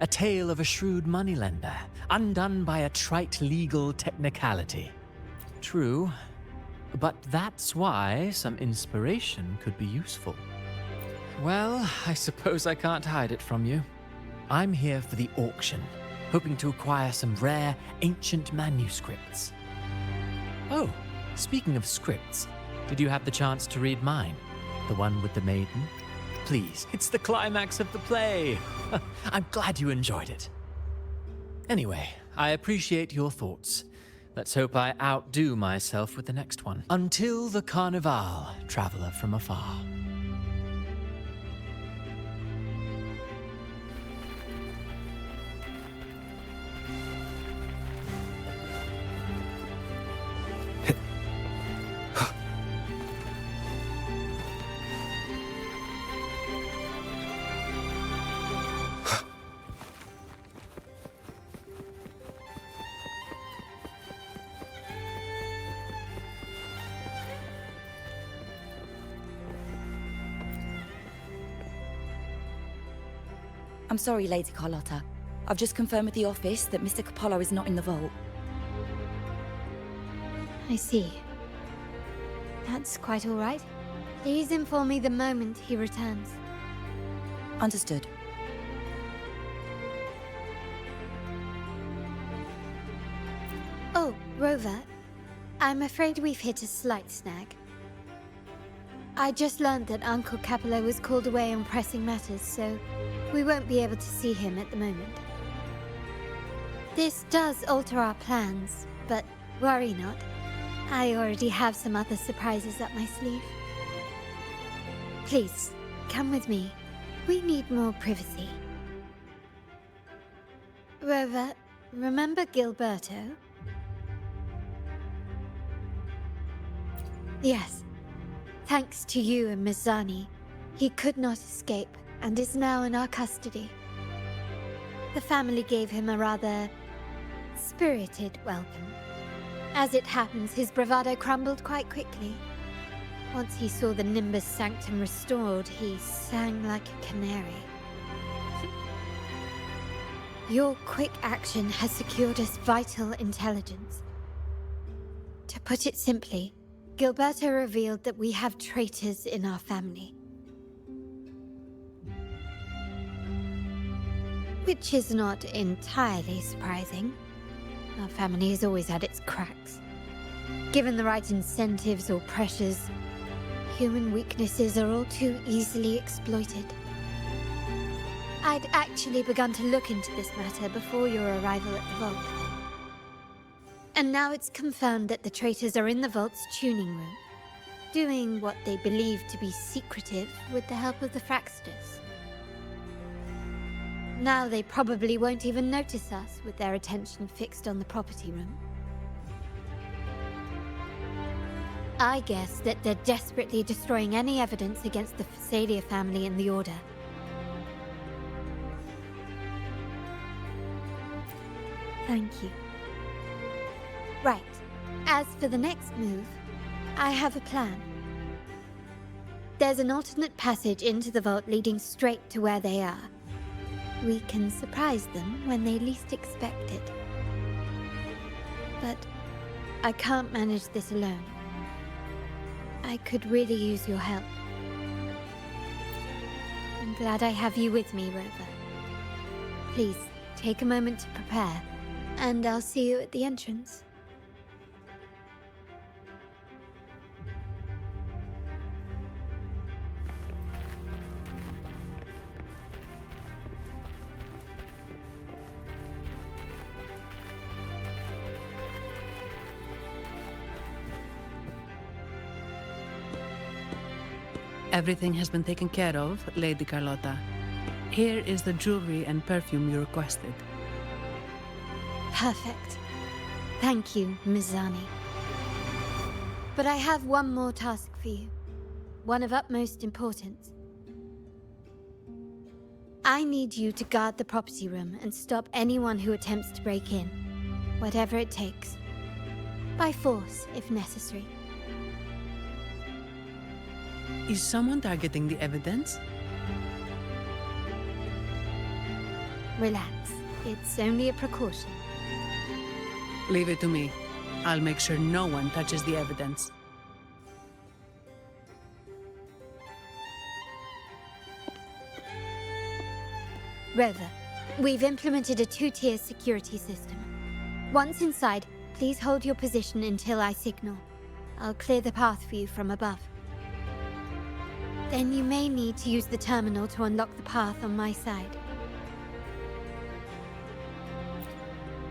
a tale of a shrewd moneylender, undone by a trite legal technicality. True, but that's why some inspiration could be useful. Well, I suppose I can't hide it from you. I'm here for the auction, hoping to acquire some rare, ancient manuscripts. Oh, speaking of scripts, did you have the chance to read mine? The one with the maiden? Please, it's the climax of the play. I'm glad you enjoyed it. Anyway, I appreciate your thoughts. Let's hope I outdo myself with the next one. Until the Carnival, traveler from afar. I'm sorry, Lady Carlotta. I've just confirmed with the office that Mr. Capello is not in the vault. I see. That's quite all right. Please inform me the moment he returns. Understood. Oh, Rover. I'm afraid we've hit a slight snag. I just learned that Uncle Capello was called away on pressing matters, so we won't be able to see him at the moment. This does alter our plans, but worry not. I already have some other surprises up my sleeve. Please, come with me. We need more privacy. Rover, remember Gilberto? Yes. Thanks to you and Mizani, he could not escape and is now in our custody. The family gave him a rather spirited welcome. As it happens, his bravado crumbled quite quickly. Once he saw the Nimbus Sanctum restored, he sang like a canary. Your quick action has secured us vital intelligence. To put it simply, Gilberto revealed that we have traitors in our family. Which is not entirely surprising. Our family has always had its cracks. Given the right incentives or pressures, human weaknesses are all too easily exploited. I'd actually begun to look into this matter before your arrival at the vault. And now it's confirmed that the traitors are in the vault's tuning room, doing what they believe to be secretive with the help of the Fraxters. Now they probably won't even notice us with their attention fixed on the property room. I guess that they're desperately destroying any evidence against the Phasalia family and the Order. Thank you. Right. As for the next move, I have a plan. There's an alternate passage into the vault leading straight to where they are. We can surprise them when they least expect it. But I can't manage this alone. I could really use your help. I'm glad I have you with me, Rover. Please, take a moment to prepare, and I'll see you at the entrance. Everything has been taken care of, Lady Carlotta. Here is the jewelry and perfume you requested. Perfect. Thank you, Mizani. But I have one more task for you. One of utmost importance. I need you to guard the property room and stop anyone who attempts to break in. Whatever it takes. By force, if necessary. Is someone targeting the evidence? Relax. It's only a precaution. Leave it to me. I'll make sure no one touches the evidence. Rover, we've implemented a 2-tier security system. Once inside, please hold your position until I signal. I'll clear the path for you from above. Then you may need to use the terminal to unlock the path on my side.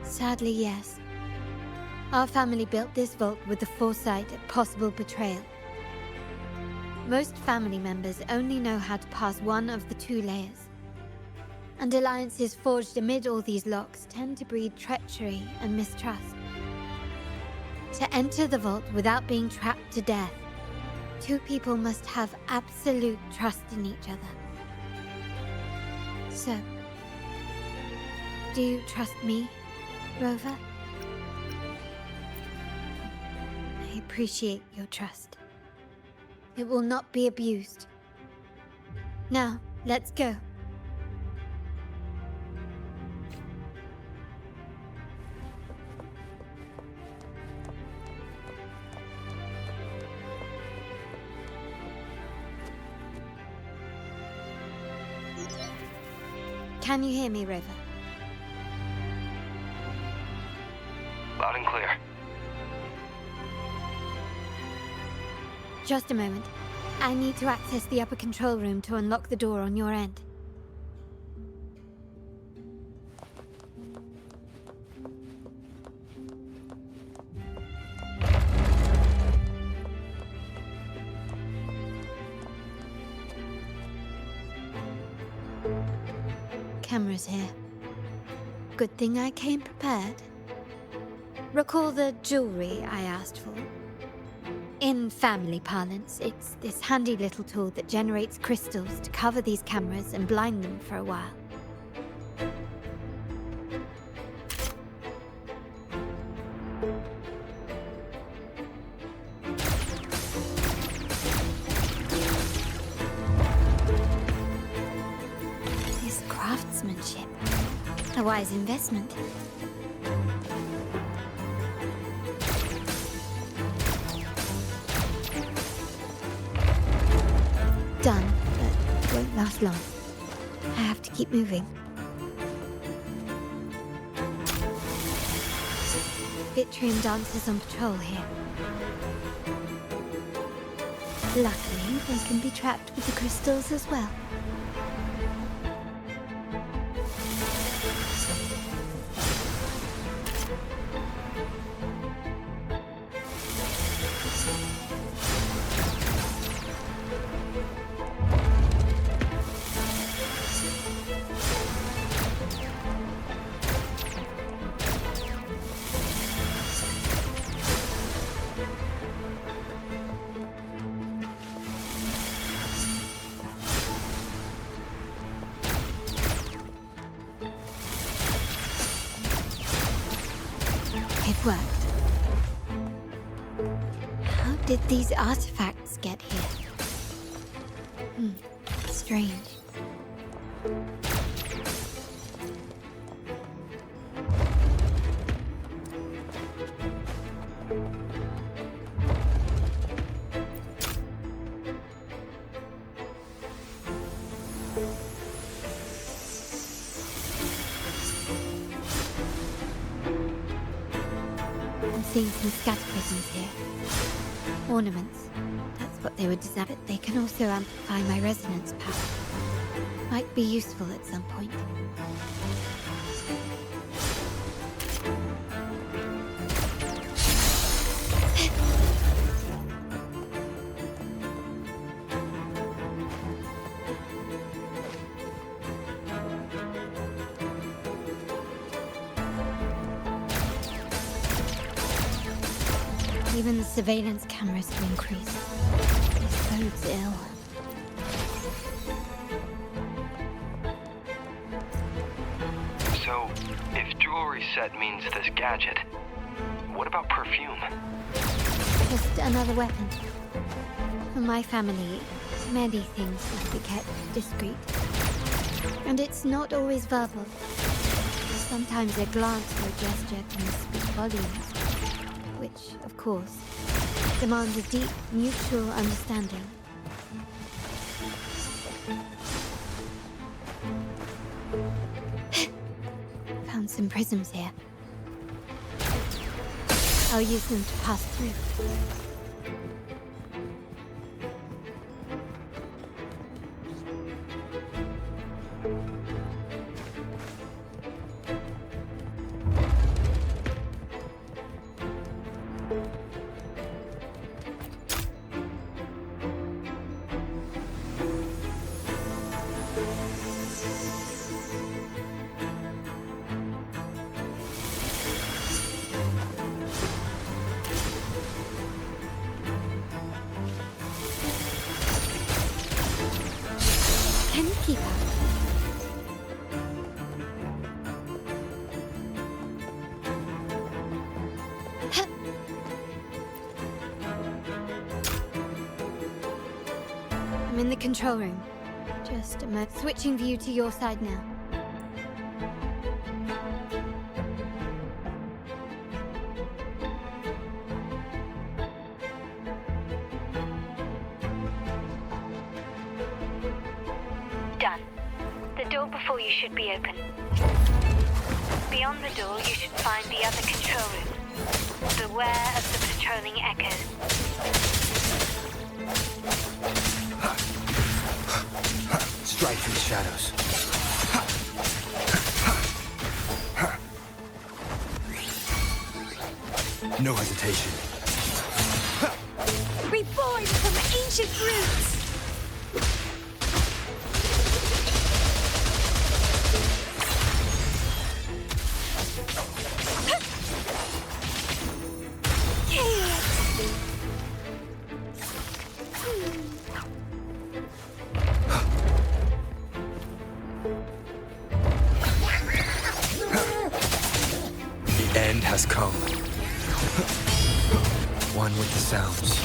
Sadly, yes. Our family built this vault with the foresight of possible betrayal. Most family members only know how to pass one of the 2 layers. And alliances forged amid all these locks tend to breed treachery and mistrust. To enter the vault without being trapped to death, 2 people must have absolute trust in each other. So, do you trust me, Rover? I appreciate your trust. It will not be abused. Now, let's go. Can you hear me, Rover? Loud and clear. Just a moment. I need to access the upper control room to unlock the door on your end. Cameras here. Good thing I came prepared. Recall the jewelry I asked for? In family parlance, it's this handy little tool that generates crystals to cover these cameras and blind them for a while. Craftsmanship. A wise investment. last long. I have to keep moving. Wuthering dancers on patrol here. Luckily, they can be trapped with the crystals as well. It worked. How did these artifacts get here? Strange. I'm seeing some scatter prisms here. Ornaments. That's what they would design, but they can also amplify my resonance power. Might be useful at some point. Even the surveillance cameras have increased. This bodes ill. So, if jewelry set means this gadget, what about perfume? Just another weapon. For my family, many things must be kept discreet. And it's not always verbal. Sometimes a glance or a gesture can speak volumes. Which, of course, demands a deep, mutual understanding. Found some prisms here. I'll use them to pass through. Can you keep up? I'm in the control room. Just a moment. Switching view to your side now. Done. The door before you should be open. Beyond the door, you should find the other control room. Beware of the patrolling echoes. Strike through the shadows. No hesitation. Reborn from ancient roots! The end has come. One with the sounds.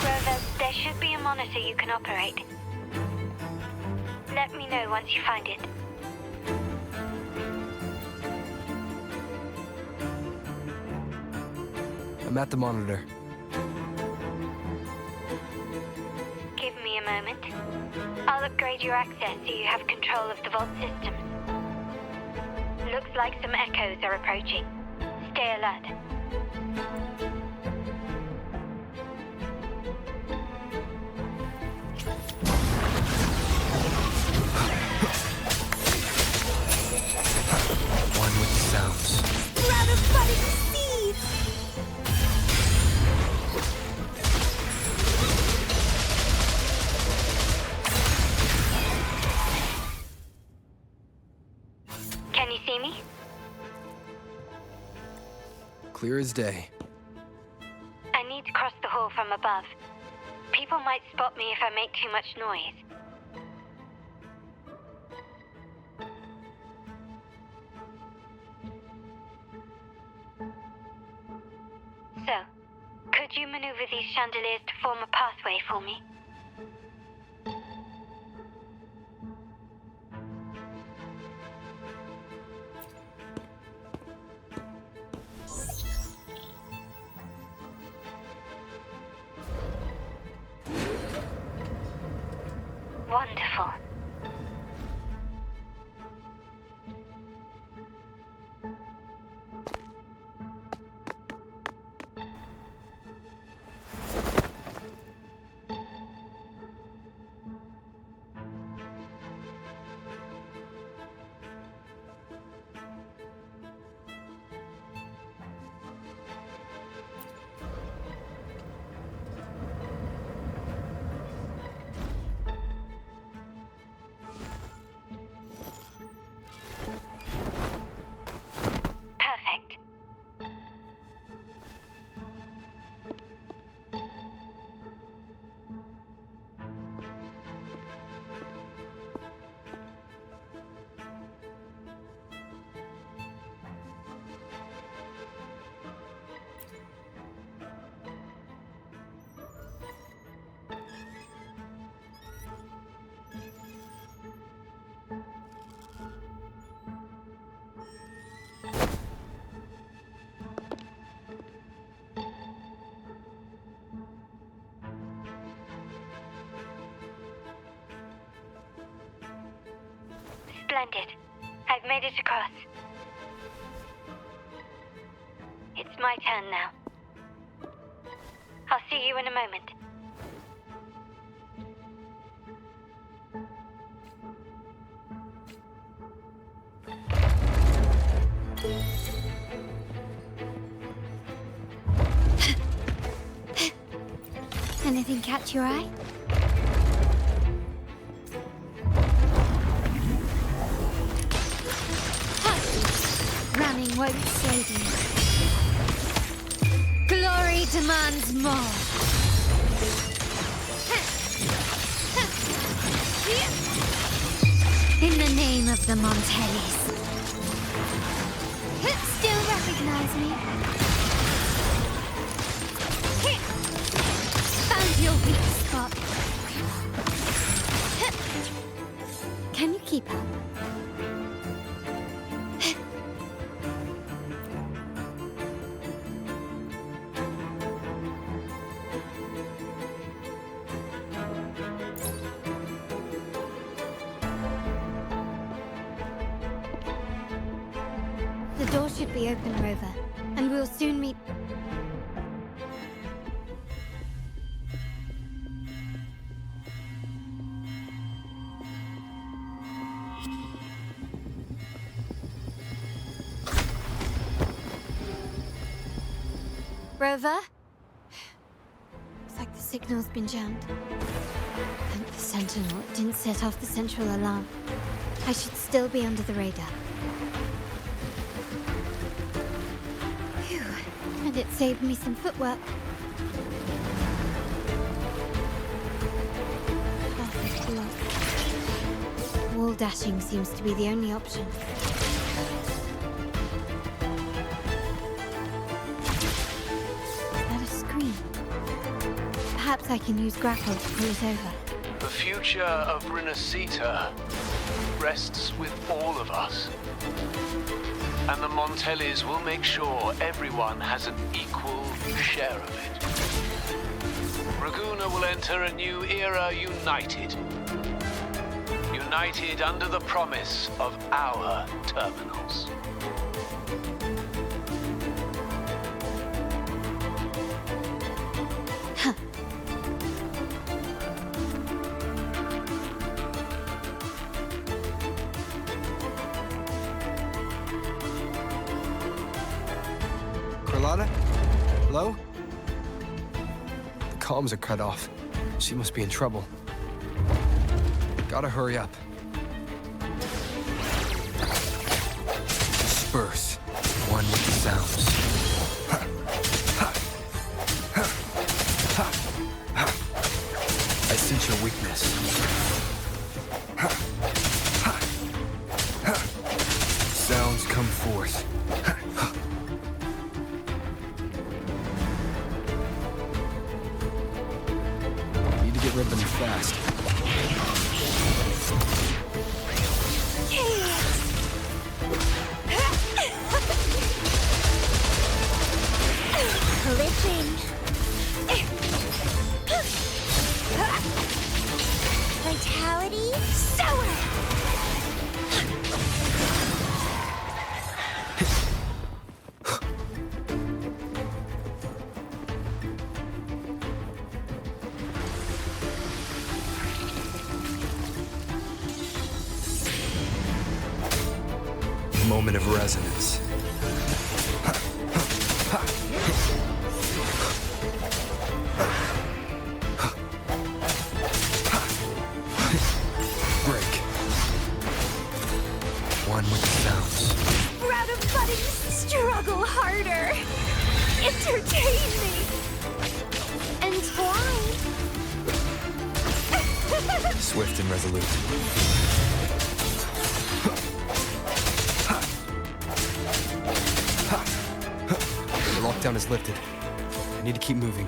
Rover, there should be a monitor you can operate. Let me know once you find it. I'm at the monitor. your access so you have control of the vault systems. Looks like some echoes are approaching. Stay alert. One with the sounds. Sprout of budding seeds! Can you see me? Clear as day. I need to cross the hall from above. People might spot me if I make too much noise. So, could you maneuver these chandeliers to form a pathway for me? Wonderful. Perfect. Splendid. I've made it across. It's my turn now. I'll see you in a moment. Anything catch your eye? Running won't save you. Glory demands more. In the name of the Montellis. Still recognize me? Found your weak spot. Can you keep up? The door should be open, Rover, and we'll soon meet. Rover? Looks like the signal's been jammed. Thank the Sentinel it didn't set off the central alarm. I should still be under the radar. Phew. And it saved me some footwork. Perfect block. Wall dashing seems to be the only option. Perhaps I can use grapple to pull it over. The future of Renasita rests with all of us. And the Montellis will make sure everyone has an equal share of it. Raguna will enter a new era united. united under the promise of our terminals. Carlotta? Hello? The comms are cut off. She must be in trouble. Gotta hurry up. Disperse. One with the sounds. I sense your weakness. Sounds come forth. Need to get rid of them fast. Glitching. Vitality sour. Moment of resonance. Break. One with the sounds. Sprout of budding, struggle harder. Entertain me. Entwine. Swift and resolute. The lockdown is lifted. I need to keep moving.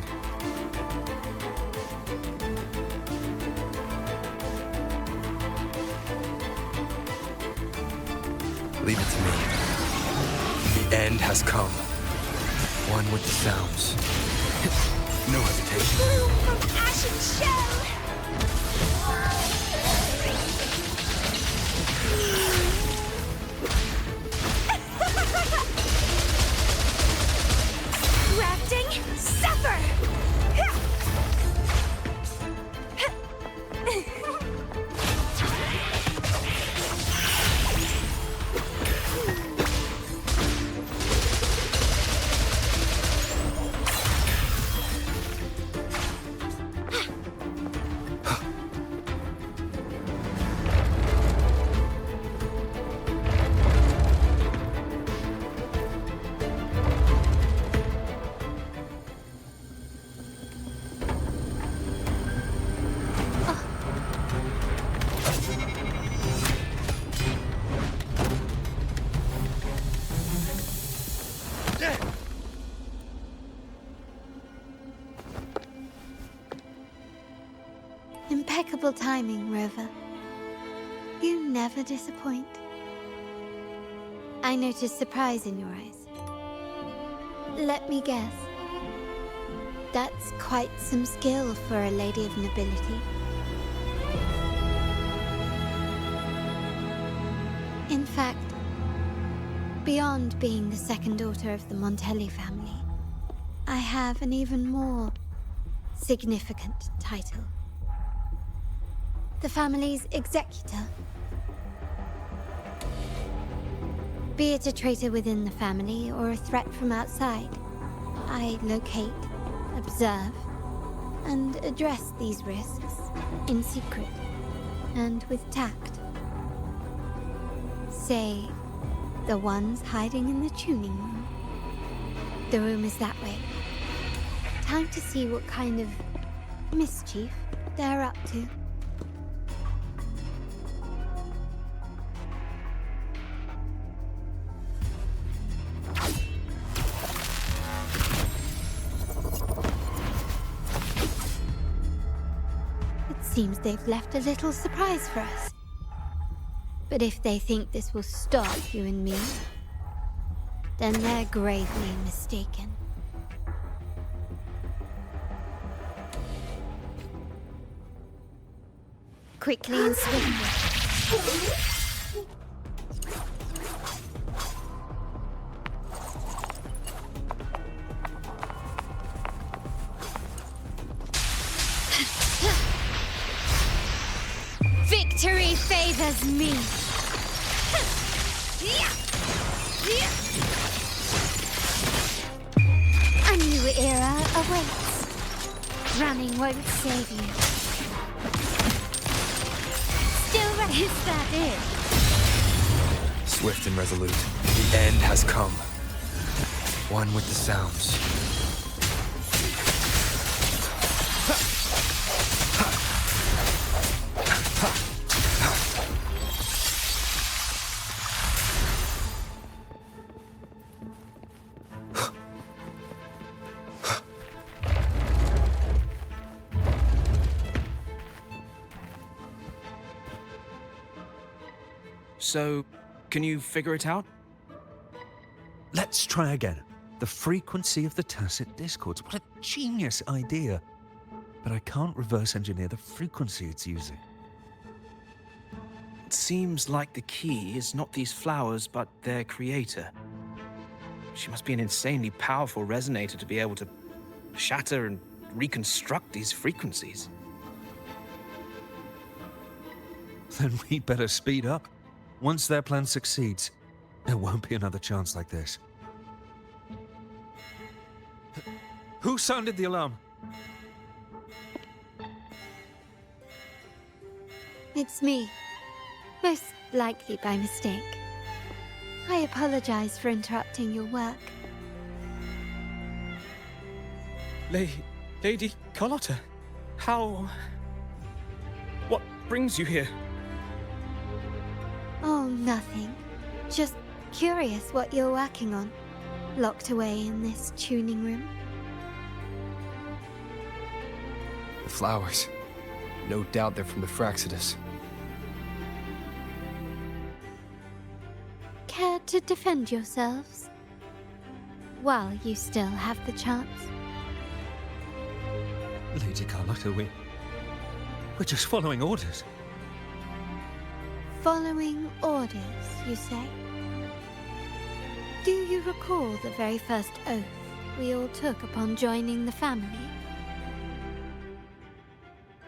Leave it to me. The end has come. One with the sounds. No hesitation. Bloom from ashen shell. Grafting, suffer! Impeccable timing, Rover. You never disappoint. I noticed surprise in your eyes. Let me guess. That's quite some skill for a lady of nobility. In fact, beyond being the second daughter of the Montelli family, I have an even more significant title. The family's executor. Be it a traitor within the family or a threat from outside, I locate, observe, and address these risks in secret and with tact. Say, the ones hiding in the tuning room. The room is that way. Time to see what kind of mischief they're up to. Seems they've left a little surprise for us. But if they think this will stop you and me, then they're gravely mistaken. Quickly and swiftly, Victory favors me. A new era awaits. Running won't save you. Still right, is that it? Swift and resolute, the end has come. One with the sounds. So, can you figure it out? Let's try again. The frequency of the tacit discords. What a genius idea. But I can't reverse engineer the frequency it's using. It seems like the key is not these flowers, but their creator. She must be an insanely powerful resonator to be able to shatter and reconstruct these frequencies. Then we better speed up. Once their plan succeeds, there won't be another chance like this. Who sounded the alarm? It's me. Most likely by mistake. I apologize for interrupting your work. Lady Carlotta, how... What brings you here? Oh, nothing. Just curious what you're working on. Locked away in this tuning room. The flowers. No doubt they're from the Fraxidus. Care to defend yourselves? While you still have the chance. Lady Carlotta, we're just following orders. Following orders, you say? Do you recall the very first oath we all took upon joining the family?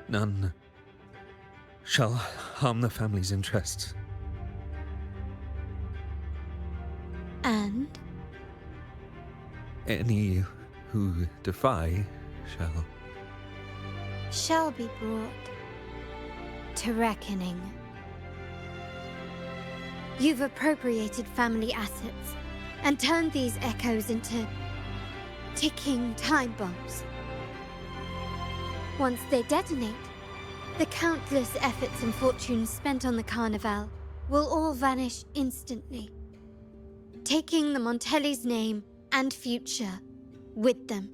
None shall harm the family's interests. And? Any who defy shall be brought to reckoning. You've appropriated family assets and turned these echoes into ticking time bombs. Once they detonate, the countless efforts and fortunes spent on the Carnival will all vanish instantly, taking the Montelli's name and future with them.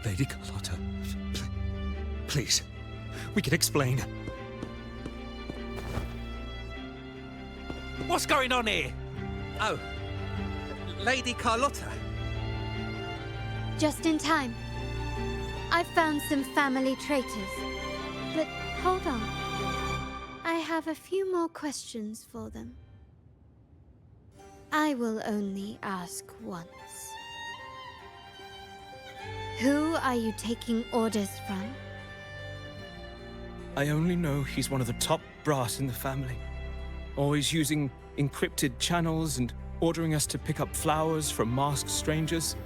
Lady Carlotta, please, we can explain. What's going on here? Oh, Lady Carlotta. Just in time. I've found some family traitors. But hold on. I have a few more questions for them. I will only ask once. Who are you taking orders from? I only know he's one of the top brass in the family. Always using encrypted channels and ordering us to pick up flowers from masked strangers.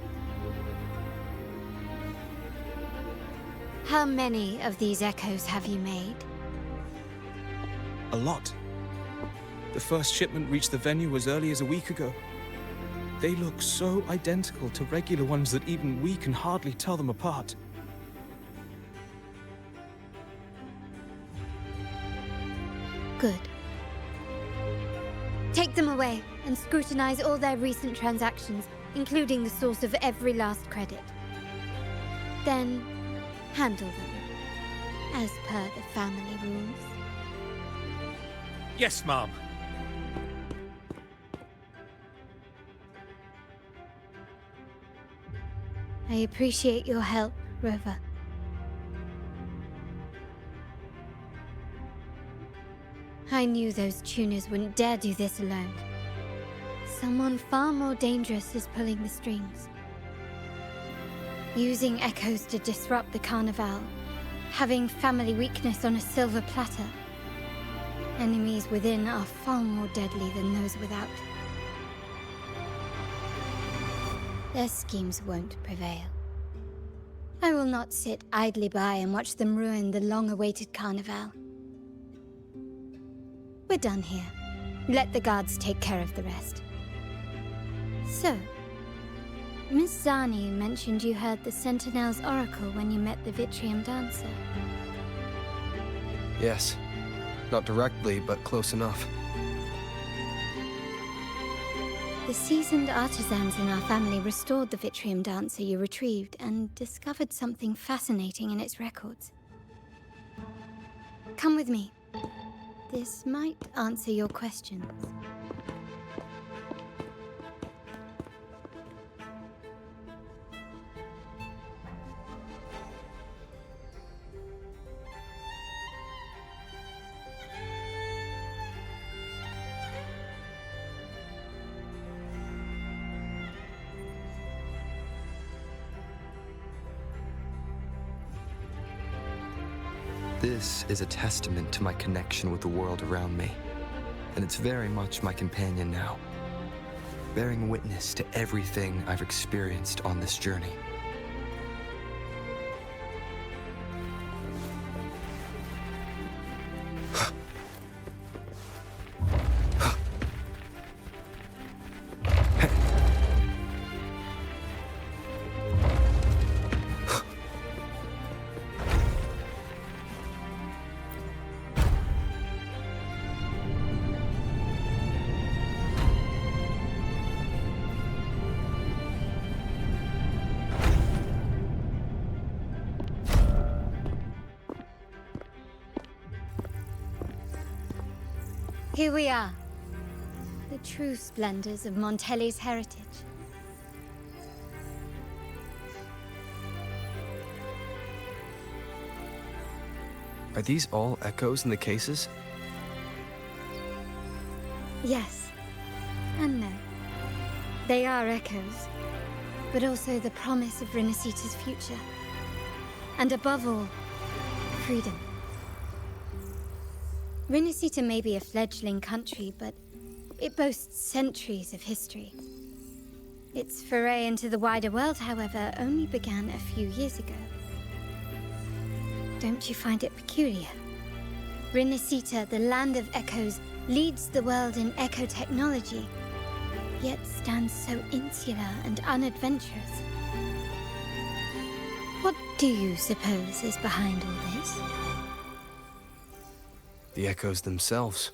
How many of these echoes have you made? A lot. The first shipment reached the venue as early as a week ago. They look so identical to regular ones that even we can hardly tell them apart. Good. Take them away and scrutinize all their recent transactions, including the source of every last credit. Then, handle them, as per the family rules. Yes, Mom. I appreciate your help, Rover. I knew those tuners wouldn't dare do this alone. Someone far more dangerous is pulling the strings. Using echoes to disrupt the Carnival. Having family weakness on a silver platter. Enemies within are far more deadly than those without. Their schemes won't prevail. I will not sit idly by and watch them ruin the long-awaited Carnival. We're done here. Let the guards take care of the rest. So, Miss Zani mentioned you heard the Sentinel's oracle when you met the Vitrium dancer. Yes. Not directly, but close enough. The seasoned artisans in our family restored the Vitrium dancer you retrieved and discovered something fascinating in its records. Come with me. This might answer your questions. This is a testament to my connection with the world around me, and it's very much my companion now, bearing witness to everything I've experienced on this journey. Here we are. The true splendors of Montelli's heritage. Are these all echoes in the cases? Yes. And no. They are echoes, but also the promise of Renasita's future. And above all, freedom. Renasita may be a fledgling country, but it boasts centuries of history. Its foray into the wider world, however, only began a few years ago. Don't you find it peculiar? Renasita, the land of echoes, leads the world in echo technology, yet stands so insular and unadventurous. What do you suppose is behind all this? The echoes themselves.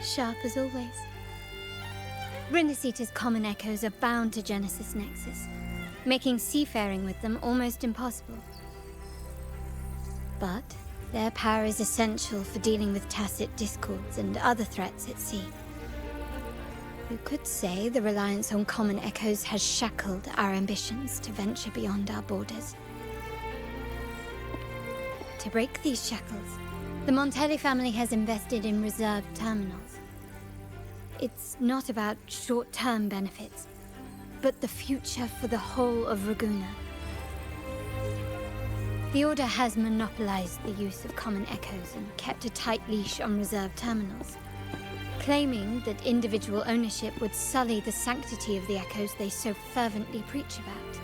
Sharp as always. Renasita's common echoes are bound to Genesis Nexus, making seafaring with them almost impossible. But their power is essential for dealing with tacit discords and other threats at sea. You could say the reliance on common echoes has shackled our ambitions to venture beyond our borders. To break these shackles, the Montelli family has invested in reserved terminals. It's not about short-term benefits, but the future for the whole of Ragunna. The Order has monopolized the use of common echoes and kept a tight leash on reserved terminals, claiming that individual ownership would sully the sanctity of the echoes they so fervently preach about.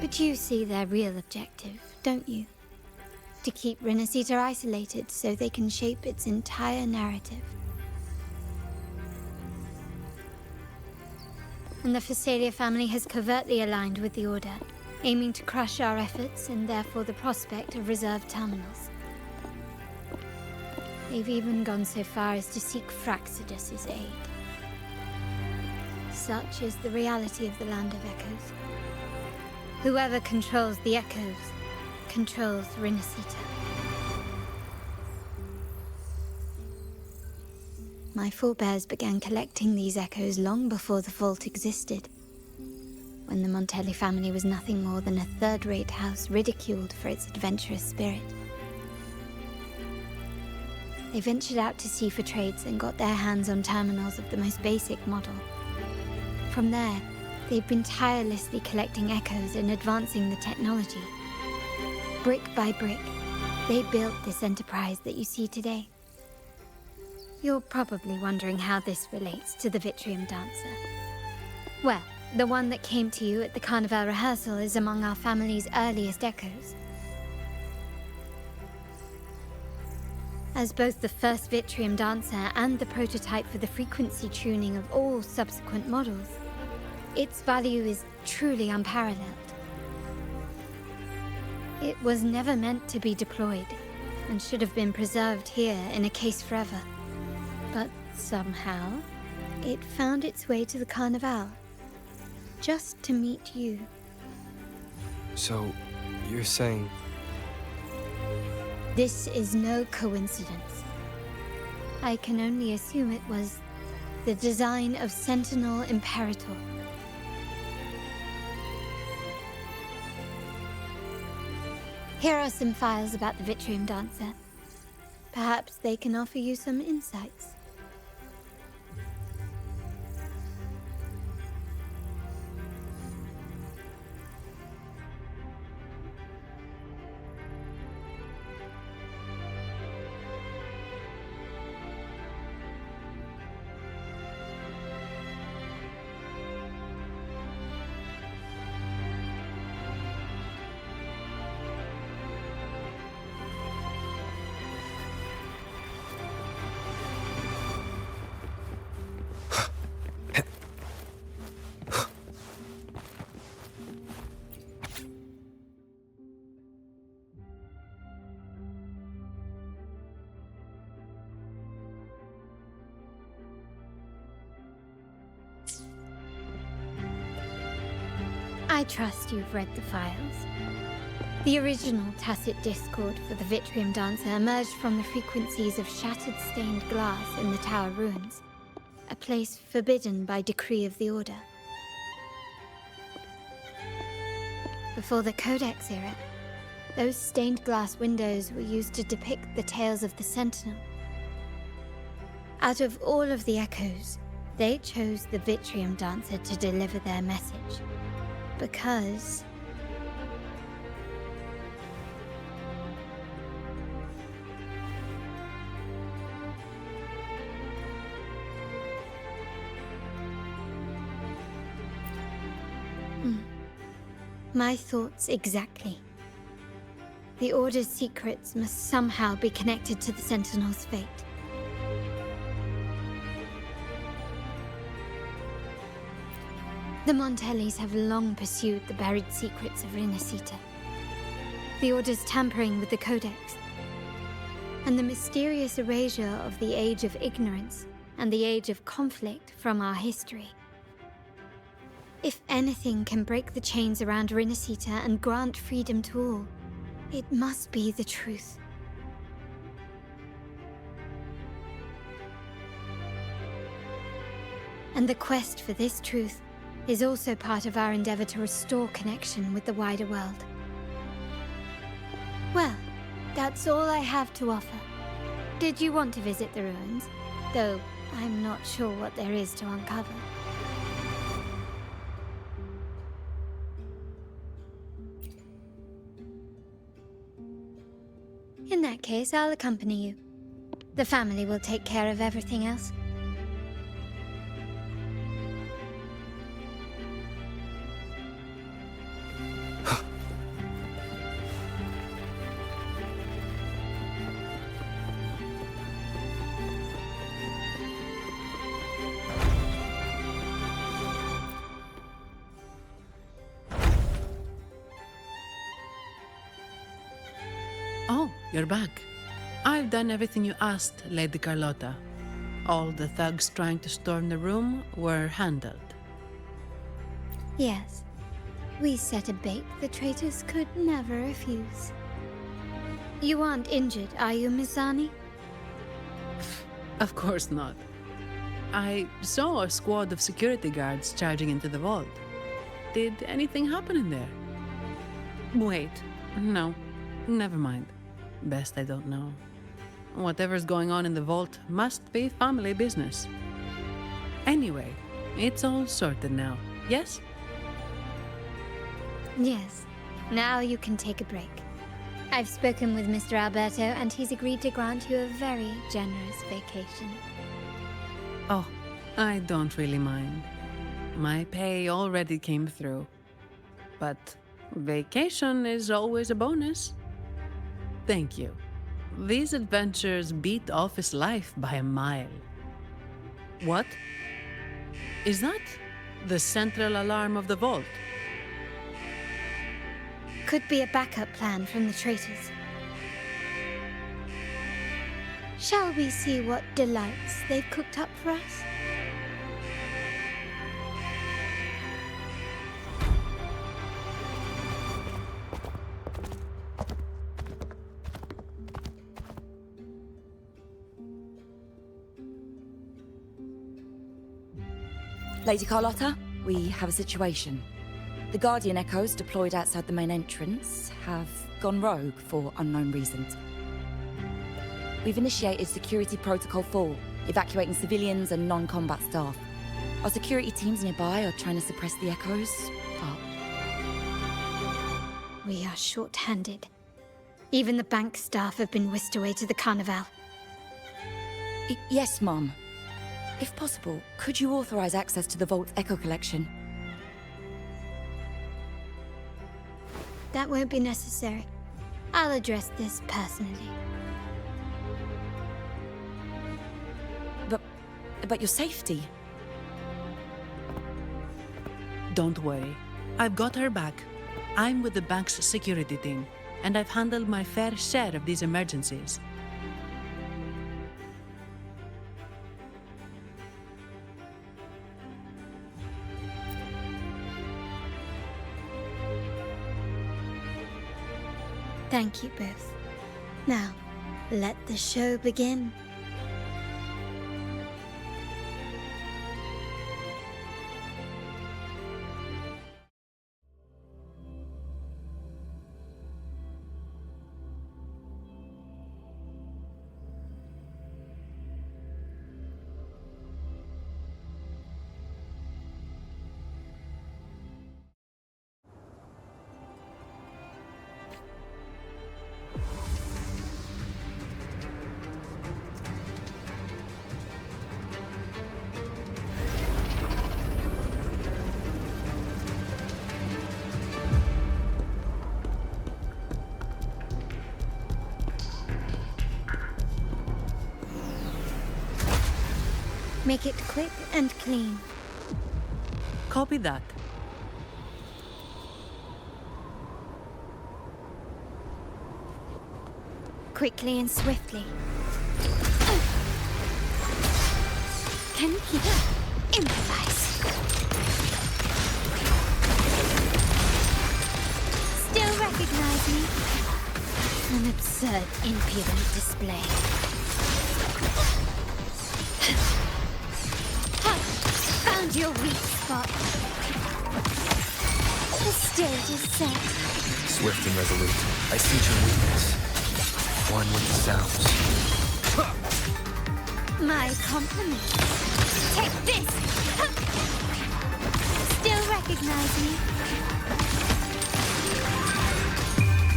But you see their real objective, don't you? To keep Renasita isolated so they can shape its entire narrative. And the Phasalia family has covertly aligned with the Order, aiming to crush our efforts and therefore the prospect of reserved terminals. They've even gone so far as to seek Fraxidus's aid. Such is the reality of the Land of Echoes. Whoever controls the Echoes controls Renasita. My forebears began collecting these echoes long before the vault existed, when the Montelli family was nothing more than a third-rate house ridiculed for its adventurous spirit. They ventured out to sea for trades and got their hands on terminals of the most basic model. From there, they've been tirelessly collecting echoes and advancing the technology. Brick by brick, they built this enterprise that you see today. You're probably wondering how this relates to the Vitrium Dancer. Well, the one that came to you at the Carnival rehearsal is among our family's earliest echoes. As both the first Vitrium Dancer and the prototype for the frequency tuning of all subsequent models, its value is truly unparalleled. It was never meant to be deployed, and should have been preserved here in a case forever. But somehow, it found its way to the Carnival, just to meet you. So, you're saying... This is no coincidence. I can only assume it was the design of Sentinel Imperator. Here are some files about the Vitrium Dancer. Perhaps they can offer you some insights. I trust you've read the files. The original tacit discord for the Vitrium Dancer emerged from the frequencies of shattered stained glass in the tower ruins, a place forbidden by decree of the Order. Before the Codex era, those stained glass windows were used to depict the tales of the Sentinel. Out of all of the echoes, they chose the Vitrium Dancer to deliver their message. Because... My thoughts exactly. The Order's secrets must somehow be connected to the Sentinel's fate. The Montellis have long pursued the buried secrets of Renasita. The Order's tampering with the Codex, and the mysterious erasure of the Age of Ignorance and the Age of Conflict from our history. If anything can break the chains around Renasita and grant freedom to all, it must be the truth. And the quest for this truth is also part of our endeavor to restore connection with the wider world. Well, that's all I have to offer. Did you want to visit the ruins? Though I'm not sure what there is to uncover. In that case, I'll accompany you. The family will take care of everything else. Oh, you're back. I've done everything you asked, Lady Carlotta. All the thugs trying to storm the room were handled. Yes. We set a bait the traitors could never refuse. You aren't injured, are you, Miss Zani? Of course not. I saw a squad of security guards charging into the vault. Did anything happen in there? Wait, no. Never mind. Best I don't know. whatever's going on in the vault must be family business. Anyway, it's all sorted now, yes? Yes. Now you can take a break. I've spoken with Mr. Alberto, and he's agreed to grant you a very generous vacation. Oh, I don't really mind. My pay already came through. But vacation is always a bonus. Thank you. These adventures beat office life by a mile. What? Is that the central alarm of the vault? Could be a backup plan from the traitors. Shall we see what delights they've cooked up for us? Lady Carlotta, we have a situation. The Guardian Echoes deployed outside the main entrance have gone rogue for unknown reasons. We've initiated Security Protocol 4, evacuating civilians and non-combat staff. Our security teams nearby are trying to suppress the Echoes, but... We are short-handed. Even the bank staff have been whisked away to the Carnival. Yes, Mum. If possible, could you authorize access to the Vault's Echo collection? That won't be necessary. I'll address this personally. But your safety? Don't worry. I've got her back. I'm with the bank's security team, and I've handled my fair share of these emergencies. Thank you both. Now, let the show begin. Make it quick and clean. Copy that. Quickly and swiftly. Can you improvise? Still recognize me? An absurd, impudent display. Found your weak spot. The stage is set. Swift and resolute. I sense your weakness. One with the sounds. My compliments. Take this! Still recognize me?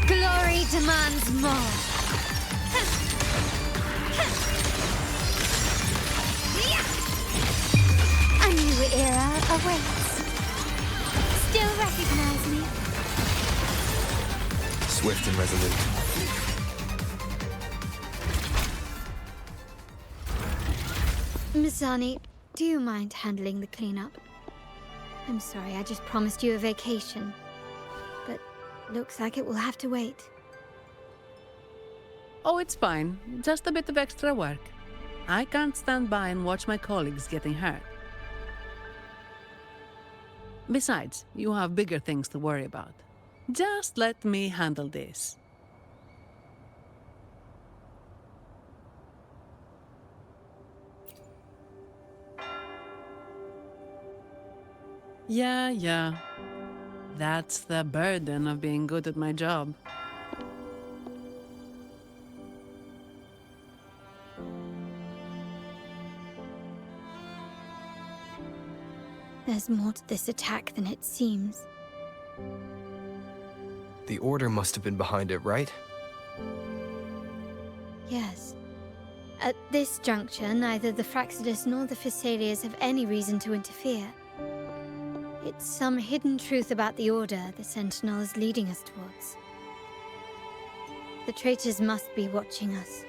Glory demands more. A new era awaits. Still recognize me? Swift and resolute. Misani, do you mind handling the cleanup? I'm sorry, I just promised you a vacation. But looks like it will have to wait. Oh, it's fine. Just a bit of extra work. I can't stand by and watch my colleagues getting hurt. Besides, you have bigger things to worry about. Just let me handle this. Yeah. That's the burden of being good at my job. There's more to this attack than it seems. The Order must have been behind it, right? Yes. At this juncture, neither the Fraxidus nor the Phassalias have any reason to interfere. It's some hidden truth about the Order the Sentinel is leading us towards. The traitors must be watching us,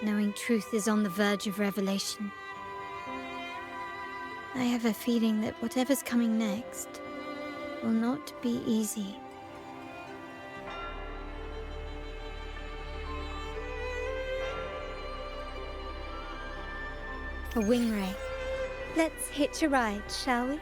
knowing truth is on the verge of revelation. I have a feeling that whatever's coming next will not be easy. A wing ray. Let's hitch a ride, shall we?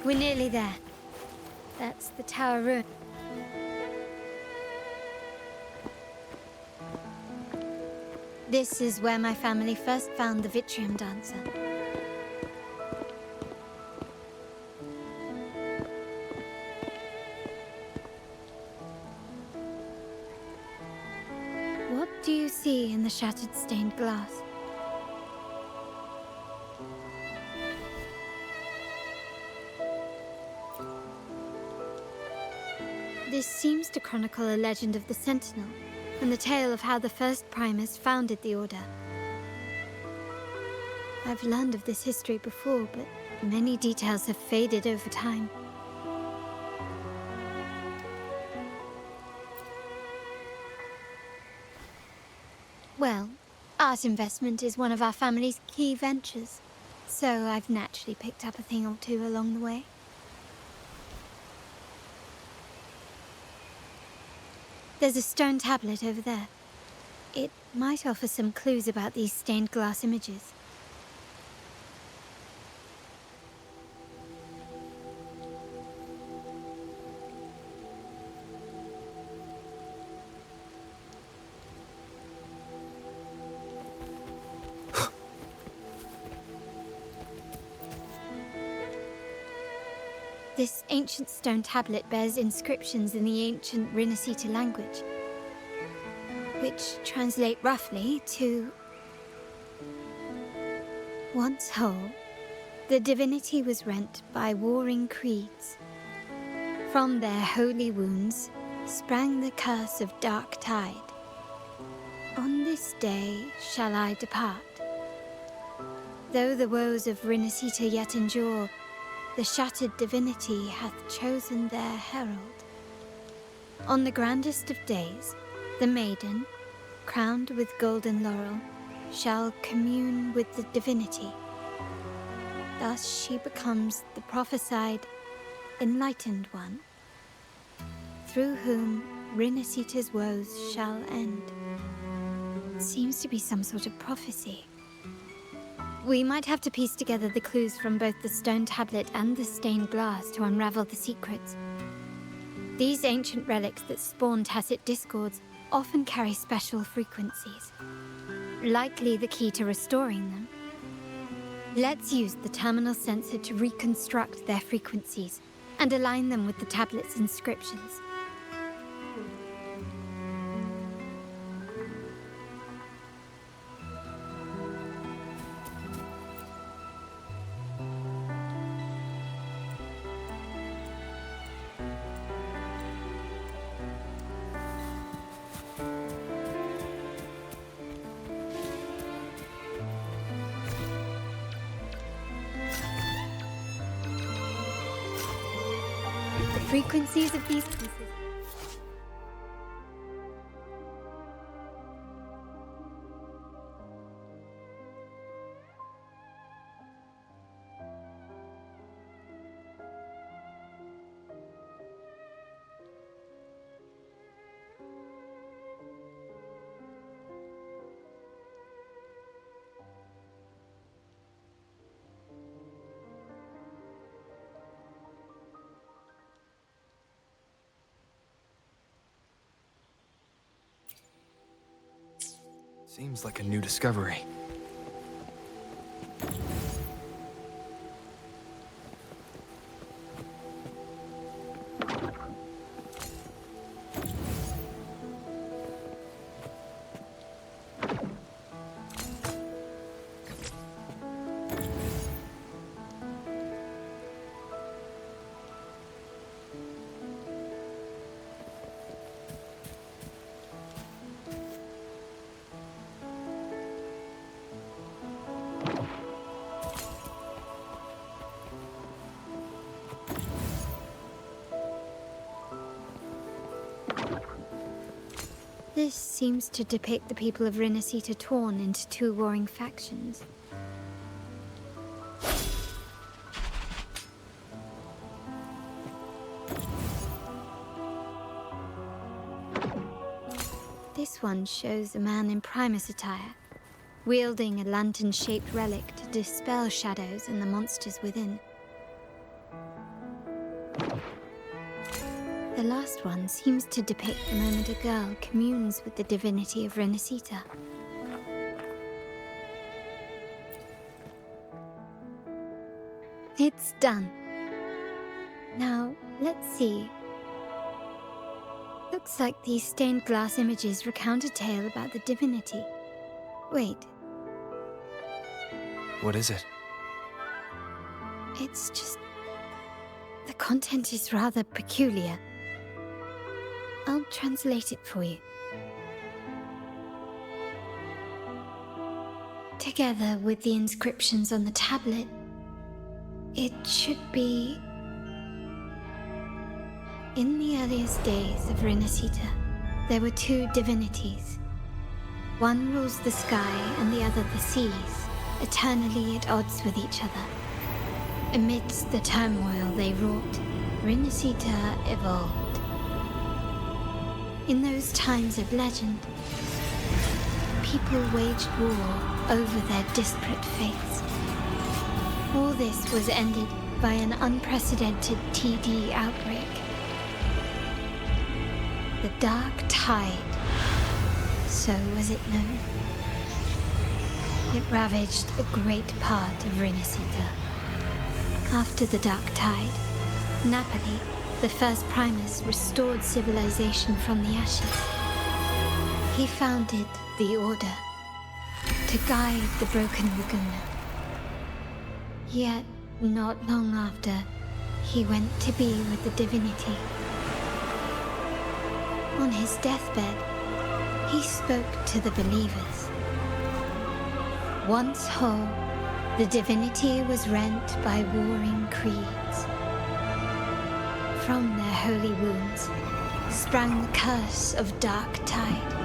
We're nearly there. That's the tower ruin. This is where my family first found the Vitrium Dancer. What do you see in the shattered stained glass? This seems to chronicle a legend of the Sentinel, and the tale of how the first Primus founded the Order. I've learned of this history before, but many details have faded over time. Well, art investment is one of our family's key ventures, so I've naturally picked up a thing or two along the way. There's a stone tablet over there. It might offer some clues about these stained glass images. This ancient stone tablet bears inscriptions in the ancient Renasita language, which translate roughly to... Once whole, the divinity was rent by warring creeds. From their holy wounds sprang the curse of dark tide. On this day shall I depart. Though the woes of Renasita yet endure, the shattered divinity hath chosen their herald. On the grandest of days, the maiden, crowned with golden laurel, shall commune with the divinity. Thus she becomes the prophesied, enlightened one, through whom Renasita's woes shall end. It seems to be some sort of prophecy. We might have to piece together the clues from both the stone tablet and the stained glass to unravel the secrets. These ancient relics that spawn tacit discords often carry special frequencies, likely the key to restoring them. Let's use the terminal sensor to reconstruct their frequencies and align them with the tablet's inscriptions. frequencies of these pieces. Seems like a new discovery. This seems to depict the people of Renasita torn into two warring factions. This one shows a man in Primus attire, wielding a lantern-shaped relic to dispel shadows and the monsters within. The last one seems to depict the moment a girl communes with the divinity of Renasita. It's done. Now, let's see. Looks like these stained glass images recount a tale about the divinity. Wait, What is it? it's just... the content is rather peculiar. I'll translate it for you. Together with the inscriptions on the tablet, it should be... In the earliest days of Renasita, there were two divinities. One rules the sky and the other the seas, eternally at odds with each other. Amidst the turmoil they wrought, Renasita evolved. In those times of legend, people waged war over their disparate fates. All this was ended by an unprecedented TD outbreak. The Dark Tide, so was it known. It ravaged a great part of Renasita. After the Dark Tide, Napoli, the first Primus, restored civilization from the ashes. He founded the Order to guide the broken Laguna. Yet, not long after, he went to be with the divinity. On his deathbed, he spoke to the believers. Once whole, the divinity was rent by warring creeds. From their holy wounds sprang the curse of Dark Tide.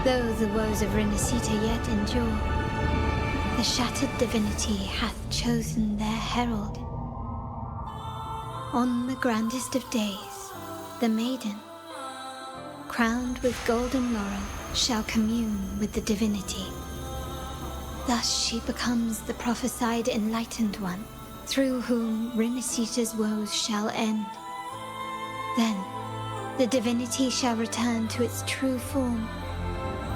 Though the woes of Renasita yet endure, the shattered divinity hath chosen their herald. On the grandest of days, the maiden, crowned with golden laurel, shall commune with the divinity. Thus she becomes the prophesied enlightened one, through whom Renasita's woes shall end. Then, the divinity shall return to its true form,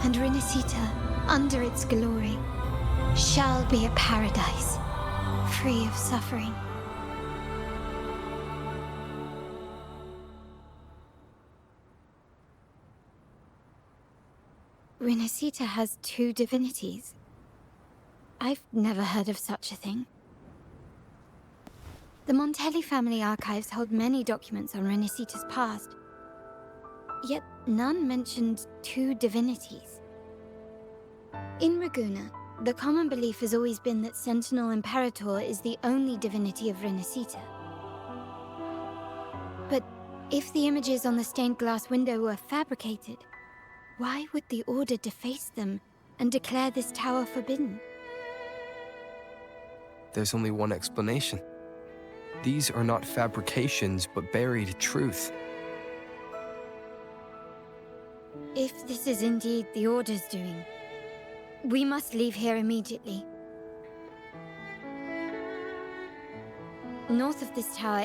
and Renasita, under its glory, shall be a paradise, free of suffering. Renasita has two divinities. I've never heard of such a thing. The Montelli family archives hold many documents on Renasita's past, yet none mentioned two divinities. In Ragunna, the common belief has always been that Sentinel Imperator is the only divinity of Renasita. But If the images on the stained glass window were fabricated, why would the Order deface them and declare this tower forbidden? There's only one explanation. These are not fabrications, but buried truth. If this is indeed the Order's doing, we must leave here immediately. North of this tower